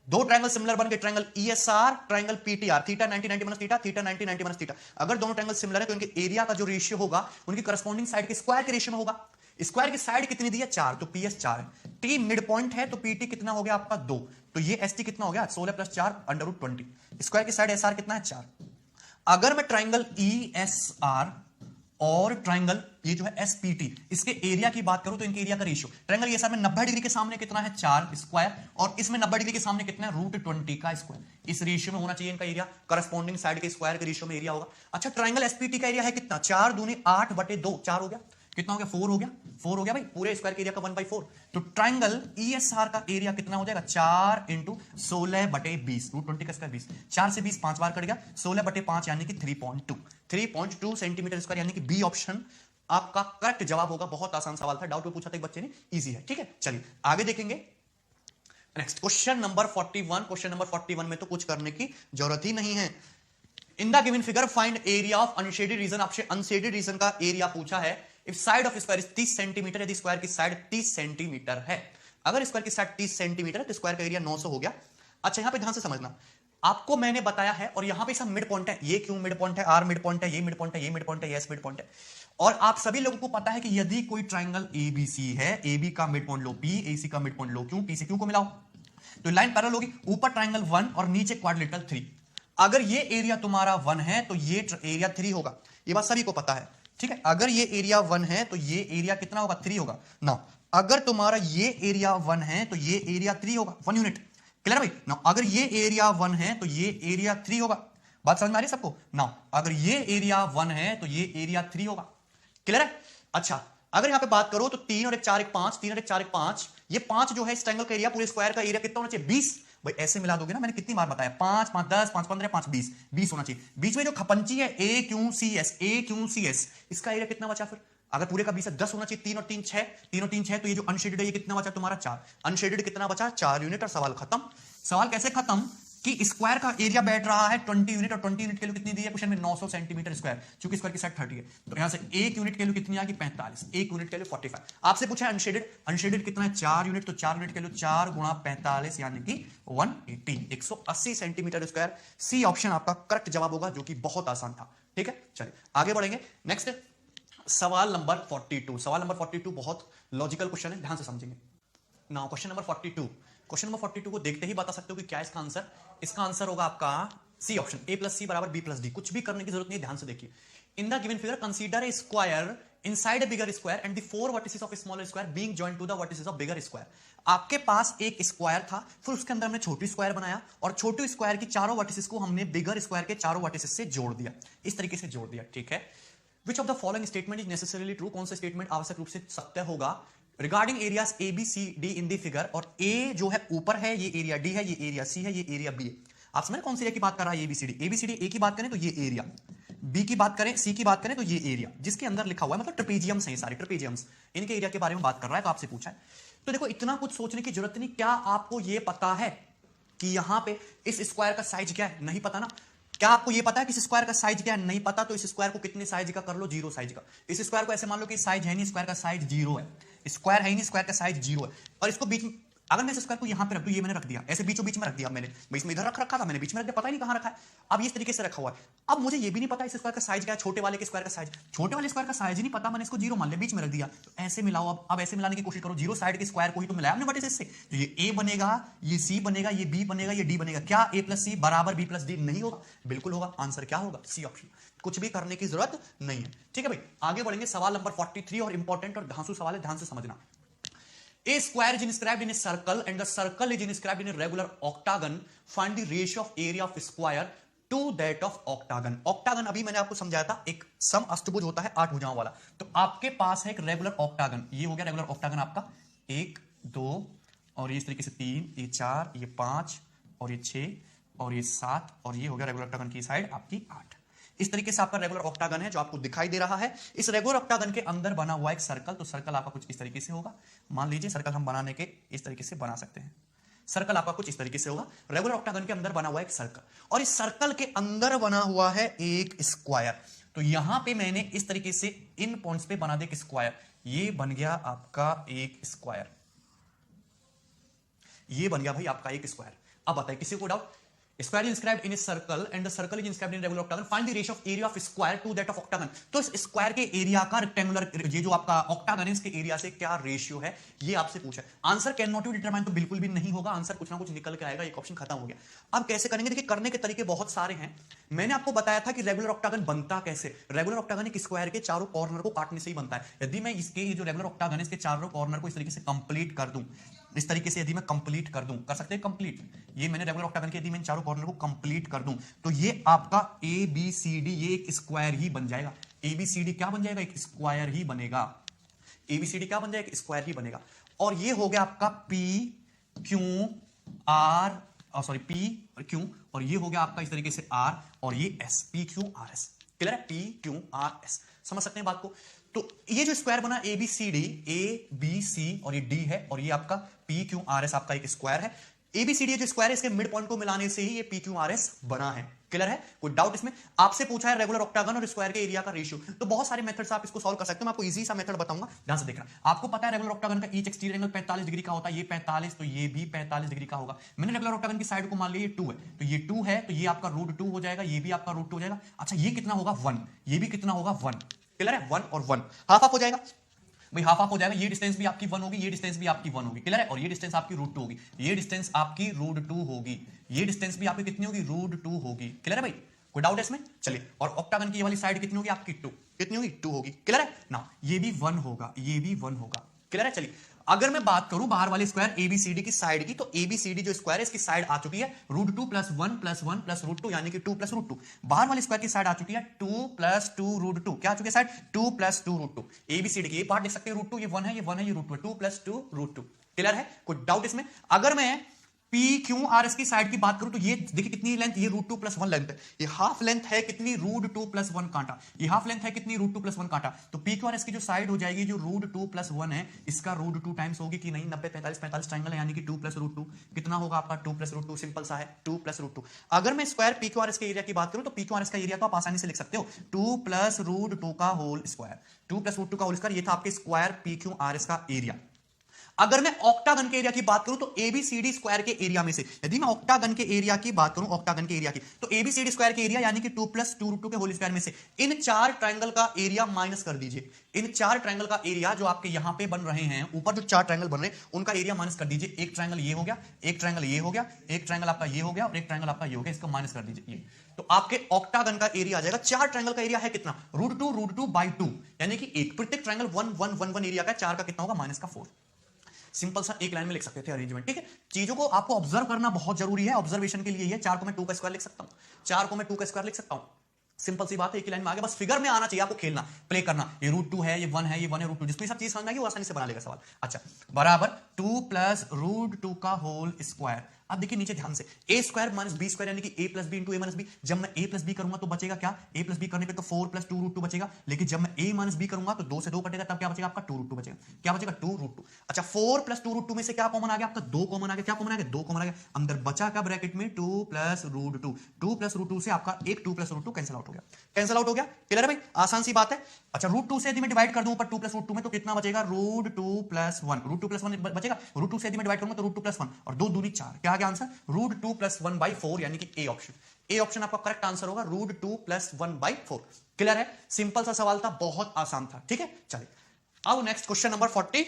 दो ट्रायंगल सिमिलर बन गए, triangle ESR, triangle PTR, theta 90 90 minus theta, theta 90 90 minus theta. अगर दोनों ट्रायंगल सिमिलर है तो इनके एरिया का जो रेशियो होगा उनकी करस्पॉन्डिंग साइड के स्क्वायर के रेशियो में होगा। स्क्वायर की साइड कितनी दी है 4, तो पीएस 4 है। टी मिड पॉइंट है तो पीटी कितना हो गया आपका 2, तो ये एसटी कितना हो गया 16 प्लस 4 अंडर रूट 20। स्क्वायर की साइड एसआर कितना है 4। अगर मैं ट्राइंगल ईएसआर और ट्राइंगल ये जो है एसपीटी इसके एरिया की बात करूं तो इनके एरिया का रेशियो, ट्राइंगल ईएसआर में 90 डिग्री के सामने कितना है 4 स्क्वायर और इसमें 90 डिग्री के सामने कितना है रूट 20 का स्क्वायर। इस रेशियो में होना चाहिए इनका एरिया, करस्पॉन्डिंग साइड के स्क्वायर के रेशियो में एरिया होगा। अच्छा ट्राइंगल एसपीटी का एरिया है कितना 4 दूनी 8 बटे 2, 4 हो गया, कितना हो गया 4 हो गया, 4 हो गया भाई, पूरे स्क्वायर के एरिया का 1/4। तो ट्राइंगल ईएसआर का एरिया कितना हो जाएगा 4 इंटू 16 बटे 20, रूट 20 का स्क्वायर 20, 4 से 20 5 बार कट गया, 16 बटे 5 यानी कि 3.2 सेंटीमीटर स्क्वायर, यानी कि बी ऑप्शन आपका करेक्ट जवाब होगा। बहुत आसान सवाल था, डाउट में पूछा था एक बच्चे ने, इजी है, ठीक है। चलिए आगे देखेंगे next question number 41। Question number 41 में तो कुछ करने की जरूरत ही नहीं है। In the given figure find area of unshaded region, आपसे अनशेडेड रीजन का एरिया पूछा है। If side of square is 30 centimetre, यदि स्क्वायर की साइड 30 सेंटीमीटर है, अगर स्क्वायर की साइड 30 सेंटीमीटर है तो स्क्वायर का एरिया 900 हो गया। अच्छा यहां पे ध्यान से समझना, आपको मैंने बताया है और यहां पे सब मिड पॉइंट है, ये क्यों मिड पॉइंट है, आर मिड पॉइंट है, ये मिड पॉइंट है, ये मिड पॉइंट है, यस मिड पॉइंट है। और आप सभी लोगों को पता है कि यदि कोई ट्राइंगल एबीसी है, एबी का मिड पॉइंट लो पी, एसी का मिड पॉइंट लो क्यू, पी से क्यू को मिलाओ तो लाइन पैरेलल होगी, ऊपर ट्राइंगल 1 और नीचे क्वाड्रिलेटरल 3। अगर ये एरिया तुम्हारा 1 है तो ये एरिया 3 होगा, ये बात सभी को पता है, ठीक है। अगर ये एरिया 1 है तो ये एरिया कितना होगा 3 होगा ना। अगर तुम्हारा ये एरिया 1 है तो ये एरिया 3 होगा, 1 यूनिट, क्लियर भाई ना। अगर ये एरिया 1 है तो ये एरिया 3 होगा, बात समझ में आ रही है सबको ना। अगर ये एरिया 1 है तो ये एरिया 3 होगा, क्लियर है। अच्छा अगर यहां पे बात करो तो 3 और 1 4 1 5, 3 और 1 4 1 5, ये 5 जो है इस ट्रायंगल का एरिया, पूरे स्क्वायर का एरिया कितना होना चाहिए 20। भाई ऐसे मिला दोगे ना, मैंने कितनी बार बताया 5 5 10 5 15 5 20, 20 होना चाहिए। बीच में जो खपंची है ए क्यू सी एस, ए क्यू सी एस, इसका एरिया कितना बचा फिर, अगर पूरे का 20 है 10 होना चाहिए, 3 और 3 6, 3 और 3 6, तो ये जो अनशेडेड है ये कितना बचा तुम्हारा 4, अनशेडेड कितना बचा 4 यूनिट और सवाल खत्म। सवाल कैसे खत्म कि स्क्वायर का एरिया बैठ रहा है 20 यूनिट और 20 यूनिट के लिए कितनी दी है क्वेश्चन में 900 सेंटीमीटर स्क्वायर, क्योंकि स्क्वायर की साइड 30 है, तो यहां से 1 यूनिट के लिए कितनी आ गई 45, 1 यूनिट के लिए 45। आपसे पूछा है अनशेडेड, अनशेडेड कितना है 4 यूनिट, तो 4 यूनिट के लिए 4 गुणा 45 यानी कि 180, 180 सेंटीमीटर स्क्वायर। सी ऑप्शन आपका करेक्ट जवाब होगा, जो कि बहुत आसान था, ठीक है। चलिए आगे बढ़ेंगे नेक्स्ट सवाल नंबर 42। सवाल नंबर 42 बहुत लॉजिकल क्वेश्चन है, ध्यान से समझेंगे ना। क्वेश्चन नंबर 42, क्वेश्चन नंबर 42 को देखते ही बता सकते हो कि क्या इसका आंसर, इसका आंसर होगा आपका सी ऑप्शन, ए प्लस सी बराबर बी प्लस डी। कुछ भी करने की जरूरत नहीं है, ध्यान से देखिए। In the given figure consider a square inside a bigger square and the 4 vertices of smaller square being joint to the vertices of bigger square. आपके पास एक स्क्वायर था, फिर उसके अंदर हमने छोटी स्क्वायर बनाया और छोटी स्क्वायर की चारों वर्टिसेस को हमने बिगर स्क्वायर के चारों वर्टिसेस से जोड़ दिया, इस तरीके से जोड़ दिया, ठीक है। Which of the following statement is necessarily true, कौन सा स्टेटमेंट आवश्यक रूप से सत्य होगा regarding areas A B C D in the figure. और ए जो है ऊपर है, ये एरिया डी है, ये एरिया सी है, ये एरिया बी है। आप समझ कौन सी एरिया की बात कर रहा है, एबीसीडी ए की बात करें तो ये एरिया, बी की बात करें सी की बात करें तो ये एरिया, जिसके अंदर लिखा हुआ है मतलब ट्रेपेजियम्स हैं सारे, ट्रेपेजियम्स, इनके एरिया के बारे में बात कर रहा है, तो आपसे पूछा है। तो देखो इतना कुछ सोचने की जरूरत नहीं, क्या आपको ये पता है कि यहां पे इस स्क्वायर का साइज क्या है, नहीं पता ना। क्या आपको ये पता है कि इस स्क्वायर का साइज क्या है, नहीं पता, तो इस स्क्वायर को कितने साइज का कर लो 0 साइज का। इस स्क्वायर को ऐसे मान लो कि साइज है नहीं, स्क्वायर का साइज 0 है, स्क्वायर है नहीं, स्क्वायर का साइज 0 है। और इसको बीच में, अगर मैं इस स्क्वायर को यहां पे रख दूं, ये मैंने रख दिया ऐसे बीचों बीच में रख दिया मैंने, बीच में इधर रखा था मैंने, बीच में रख दिया, पता ही नहीं कहां रखा है। अब इस तरीके से रखा हुआ है, अब मुझे ये भी नहीं पता इस स्क्वायर का साइज क्या है, छोटे वाले के स्क्वायर का साइज, छोटे वाले स्क्वायर का साइज ही नहीं पता, मैंने इसको 0 मान लिया, बीच में रख दिया। तो ऐसे मिलाओ, अब ऐसे मिलाने की कोशिश करो, 0 साइड के स्क्वायर को ही तो मिलाया हमने वर्टिसेस से, तो ये ए बनेगा, ये सी बनेगा, ये बी बनेगा, ये डी बनेगा। क्या ए प्लस सी बराबर बी प्लस डी नहीं होगा, बिल्कुल होगा। आंसर क्या होगा, सी ऑप्शन, कुछ भी करने की जरूरत नहीं है, ठीक है भाई। आगे बढ़ेंगे सवाल नंबर 43 और इंपॉर्टेंट और धांसू सवाल है, ध्यान से समझना। A square is inscribed in a circle and the circle is inscribed in a regular octagon. Find the ratio of area of square to that of octagon. Octagon अभी मैंने आपको समझाया था, एक सम अष्टभुज होता है 8 भुजाओं वाला। तो आपके पास है एक रेगुलर ऑक्टागन, ये हो गया रेगुलर ऑक्टागन आपका 1 2 और ये इस तरीके से 3, ये 4, ये 5 और ये 6 और ये 7 और ये हो गया रेगुलर ऑक्टागन की साइड आपकी 8। इस तरीके से आपका रेगुलर ऑक्टागन है जो आपको दिखाई दे रहा है। इस रेगुलर ऑक्टागन के अंदर बना हुआ एक सर्कल, तो सर्कल आपका कुछ इस तरीके से होगा। मान लीजिए सर्कल हम बनाने के इस तरीके से बना सकते हैं, सर्कल आपका कुछ इस तरीके से होगा। रेगुलर ऑक्टागन के अंदर बना हुआ एक सर्कल और इस सर्कल के अंदर बना हुआ है एक स्क्वायर। तो यहां पे मैंने इस तरीके से इन पॉइंट्स पे बना दे एक स्क्वायर, ये बन गया आपका एक स्क्वायर, ये बन गया भाई आपका एक स्क्वायर। अब बताइए किसी को doubt? Square is inscribed in a circle and the circle is inscribed in regular octagon, find the ratio of area of square to that of octagon. तो इस स्क्वायर के एरिया का रेक्टेंगुलर, ये जो आपका ऑक्टागन है, इसके एरिया से क्या रेशियो है, ये आपसे पूछा है। Answer can not be determine, तो बिल्कुल भी नहीं होगा, आंसर कुछ ना कुछ निकल के आएगा, एक ऑप्शन खत्म हो गया। अब कैसे करेंगे? देखिए करने के तरीके बहुत सारे हैं। मैंने आपको बताया था कि रेगुलर ऑक्टागन बनता कैसे। रेगुलर ऑक्टागन एक स्क्वायर के चारों कॉर्नर को काटने से ही बनता है। यदि मैं इसके ये जो रेगुलर ऑक्टागन है, इसके चारों कॉर्नर को इस तरीके से कंप्लीट कर दूं, इस तरीके से यदि मैं कंप्लीट कर दूं, कर सकते हैं कंप्लीट, ये मैंने रेगुलर ऑक्टागन के यदि मैं चारों कॉर्नर को कंप्लीट कर दूं, तो ये आपका ए बी सी डी, ये एक स्क्वायर ही बन जाएगा। ए बी सी डी क्या बन जाएगा? एक स्क्वायर ही बनेगा। ए बी सी डी क्या बन जाएगा? एक स्क्वायर ही बनेगा। और ये हो गया आपका P Q R, sorry P और क्यू, और ये हो गया आपका इस तरीके से आर, और ये S, P Q R S. Clear है? पी क्यू आर एस, समझ सकते हैं बात को? तो ये जो स्क्वायर बना A B C D, A B C और ये डी है, और ये आपका पी क्यू आर एस आपका एक स्क्वायर है। ए बी सी डी जो स्क्वायर है, इसके मिड पॉइंट को मिलाने से ही ये पी क्यू आर एस बना है। क्लियर है? कोई डाउट इसमें? आपसे पूछा है रेगुलर ऑक्टागन और स्क्वायर के एरिया का रेशियो, तो बहुत सारे मेथड्स आप इसको सॉल्व कर सकते हो। मैं आपको इजी सा मेथड बताऊंगा, ध्यान से देखना। आपको पता है रेगुलर ऑक्टागन का ईच एक्सटीरियर एंगल 45 डिग्री का होता है, ये 45, तो ये भी 45 डिग्री का होगा। मैंने रेगुलर ऑक्टागन की साइड को मान लिया ये 2 है, तो ये 2 है, तो ये आपका √2 हो जाएगा, ये भी आपका √2 हो जाएगा। अच्छा ये कितना होगा? 1, ये भी कितना होगा? 1। क्लियर है? 1 और 1 हाफ हाफ हो जाएगा भाई, हाफ हाफ हो जाएगा। ये डिस्टेंस भी आपकी 1 होगी, ये डिस्टेंस भी आपकी 1 होगी। क्लियर है? और ये डिस्टेंस आपकी √2 होगी, ये डिस्टेंस आपकी √2 होगी, ये डिस्टेंस भी आपकी कितनी होगी? √2 होगी। क्लियर है भाई? कोई डाउट है इसमें? चलिए, और ऑक्टागन की ये वाली साइड कितनी होगी आपकी? 2। कितनी होगी? 2 होगी। क्लियर है ना? ये भी 1 होगा, ये भी 1 होगा। क्लियर है? चलिए, अगर मैं बात करूं बाहर वाले स्क्वायर एबीसीडी की साइड की, तो एबीसीडी जो स्क्वायर है इसकी साइड आ चुकी है √2 + 1 + 1 + √2, यानी कि 2 + √2। बाहर वाले स्क्वायर की साइड आ चुकी है 2 + 2 √2। क्या आ चुकी है साइड? 2 + 2 √2। एबीसीडी की ये पार्ट देख सकते हैं, √2, ये 1 है, ये 1 है, ये √2 है, 2 + 2 √2। क्लियर है? कोई डाउट इसमें? अगर मैं पी क्यू आर एस की साइड की बात करूं, तो ये देखिए कितनी लेंथ, ये √2 + 1 लेंथ है, ये हाफ लेंथ है कितनी? √2 + 1 कांटा। ये हाफ लेंथ है कितनी? √2 + 1 कांटा। तो पी क्यू आर एस की जो साइड हो जाएगी, जो √2 + 1 है, इसका √2 टाइम्स होगी कि नहीं? 90 45 45 ट्रायंगल है, यानी कि 2 + √2 कितना होगा आपका? 2 + √2। सिंपल सा है, 2 + √2। अगर मैं square P Q R S के एरिया की बात करूं, तो पी क्यू आर एस का एरिया तो आप आसानी से लिख सकते हो, 2 + √2 का होल स्क्वायर। 2 + √2 का होल स्क्वायर, ये था आपके square P Q R S का एरिया। अगर मैं ऑक्टागन के एरिया की बात करूं, तो एबीसीडी स्क्वायर के एरिया में से, यदि मैं ऑक्टागन के एरिया की बात करूं, ऑक्टागन के एरिया की, तो एबीसीडी स्क्वायर के एरिया यानी कि 2 + 2 √2 के होल स्क्वायर में से इन 4 ट्रायंगल का एरिया माइनस कर दीजिए। इन 4 ट्रायंगल का एरिया जो आपके यहां पे बन रहे हैं, ऊपर जो 4 ट्रायंगल बन रहे हैं, उनका एरिया माइनस कर दीजिए। एक ट्रायंगल ये हो गया, एक ट्रायंगल ये हो गया, एक ट्रायंगल आपका ये हो गया, और एक ट्रायंगल आपका ये हो गया, इसको माइनस कर दीजिए ये। तो आपके ऑक्टागन का एरिया आ जाएगा, 4 ट्रायंगल का एरिया है कितना? √2 यानी कि एक, प्रत्येक ट्रायंगल 1 1 1 1 एरिया का, 4 का कितना होगा? -4। सिंपल सा एक लाइन में लिख सकते थे अरेंजमेंट। ठीक है, चीजों को आपको ऑब्जर्व करना बहुत जरूरी है, ऑब्जर्वेशन के लिए ये 4 को मैं 2 का स्क्वायर लिख सकता हूं, 4 को मैं 2 का स्क्वायर लिख सकता हूं। सिंपल सी बात है, एक ही लाइन में आगे, बस फिगर में आना चाहिए आपको, खेलना, प्ले करना। ये √2 है, ये 1 है, ये 1 है, √2, जिसको ये सब चीज समझ में आएगी वो आसानी से बना लेगा सवाल। अच्छा, बराबर 2 + √2 का होल स्क्वायर। अब देखिए नीचे ध्यान से, a² - b² यानी कि a + b × a - b। जब मैं a + b करूंगा तो बचेगा क्या? a + b करने पे तो 4 + 2 √2 बचेगा, लेकिन जब मैं a - b करूंगा तो 2 से 2 कटेगा, तब क्या बचेगा आपका? 2 √2 बचेगा। क्या बचेगा? 2 √2। अच्छा, 4 + 2 √2 में से क्या कॉमन आ गया आपका? 2 कॉमन आ गया। क्या कॉमन आ गया? 2 कॉमन आ गया। अंदर बचा क्या ब्रैकेट में? 2 + √2। 2 + √2 से आपका एक 2 + √2 कैंसिल आउट हो गया, कैंसिल आउट हो गया। क्लियर है भाई? आसान सी बात है। अच्छा, √2 से यदि मैं डिवाइड कर दूं ऊपर 2 + √2 में, तो कितना बचेगा? √2 + 1। √2 + 1 बचेगा। √2 से यदि मैं डिवाइड करूंगा तो √2 + 1, और 2 दूनी 4। क्या आ गया आंसर? √2 + 1/4, यानी कि ए ऑप्शन। ए ऑप्शन आपका करेक्ट आंसर होगा, √2 + 1/4। क्लियर है? सिंपल सा सवाल था, बहुत आसान था। ठीक है, चलिए अब नेक्स्ट क्वेश्चन नंबर 44।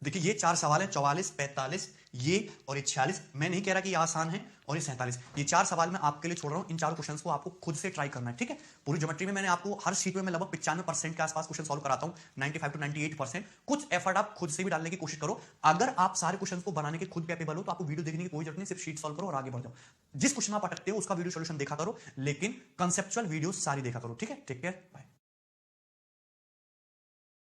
देखिए ये 4 सवाल है, 44 45 ये और ये 46। मैं नहीं कह रहा कि ये आसान है, और ये 47। ये 4 सवाल मैं आपके लिए छोड़ रहा हूं। इन 4 क्वेश्चंस को आपको खुद से ट्राई करना है। ठीक है, पूरी ज्योमेट्री में मैंने आपको हर शीट में मैं लगभग 95% के आसपास क्वेश्चन सॉल्व कराता हूं, 95 to 98%। कुछ एफर्ट आप खुद से भी डालने की कोशिश करो। अगर आप सारे क्वेश्चंस को बनाने के खुद कैपेबल हो, तो आपको वीडियो देखने की कोई जरूरत नहीं, सिर्फ शीट सॉल्व करो और आगे बढ़ जाओ। जिस क्वेश्चन आप अटकते हो उसका वीडियो सोल्यूशन देखा करो, लेकिन कंसेप्चुअल वीडियो सारी देखा करो। ठीक है, टेक केयर, बाय।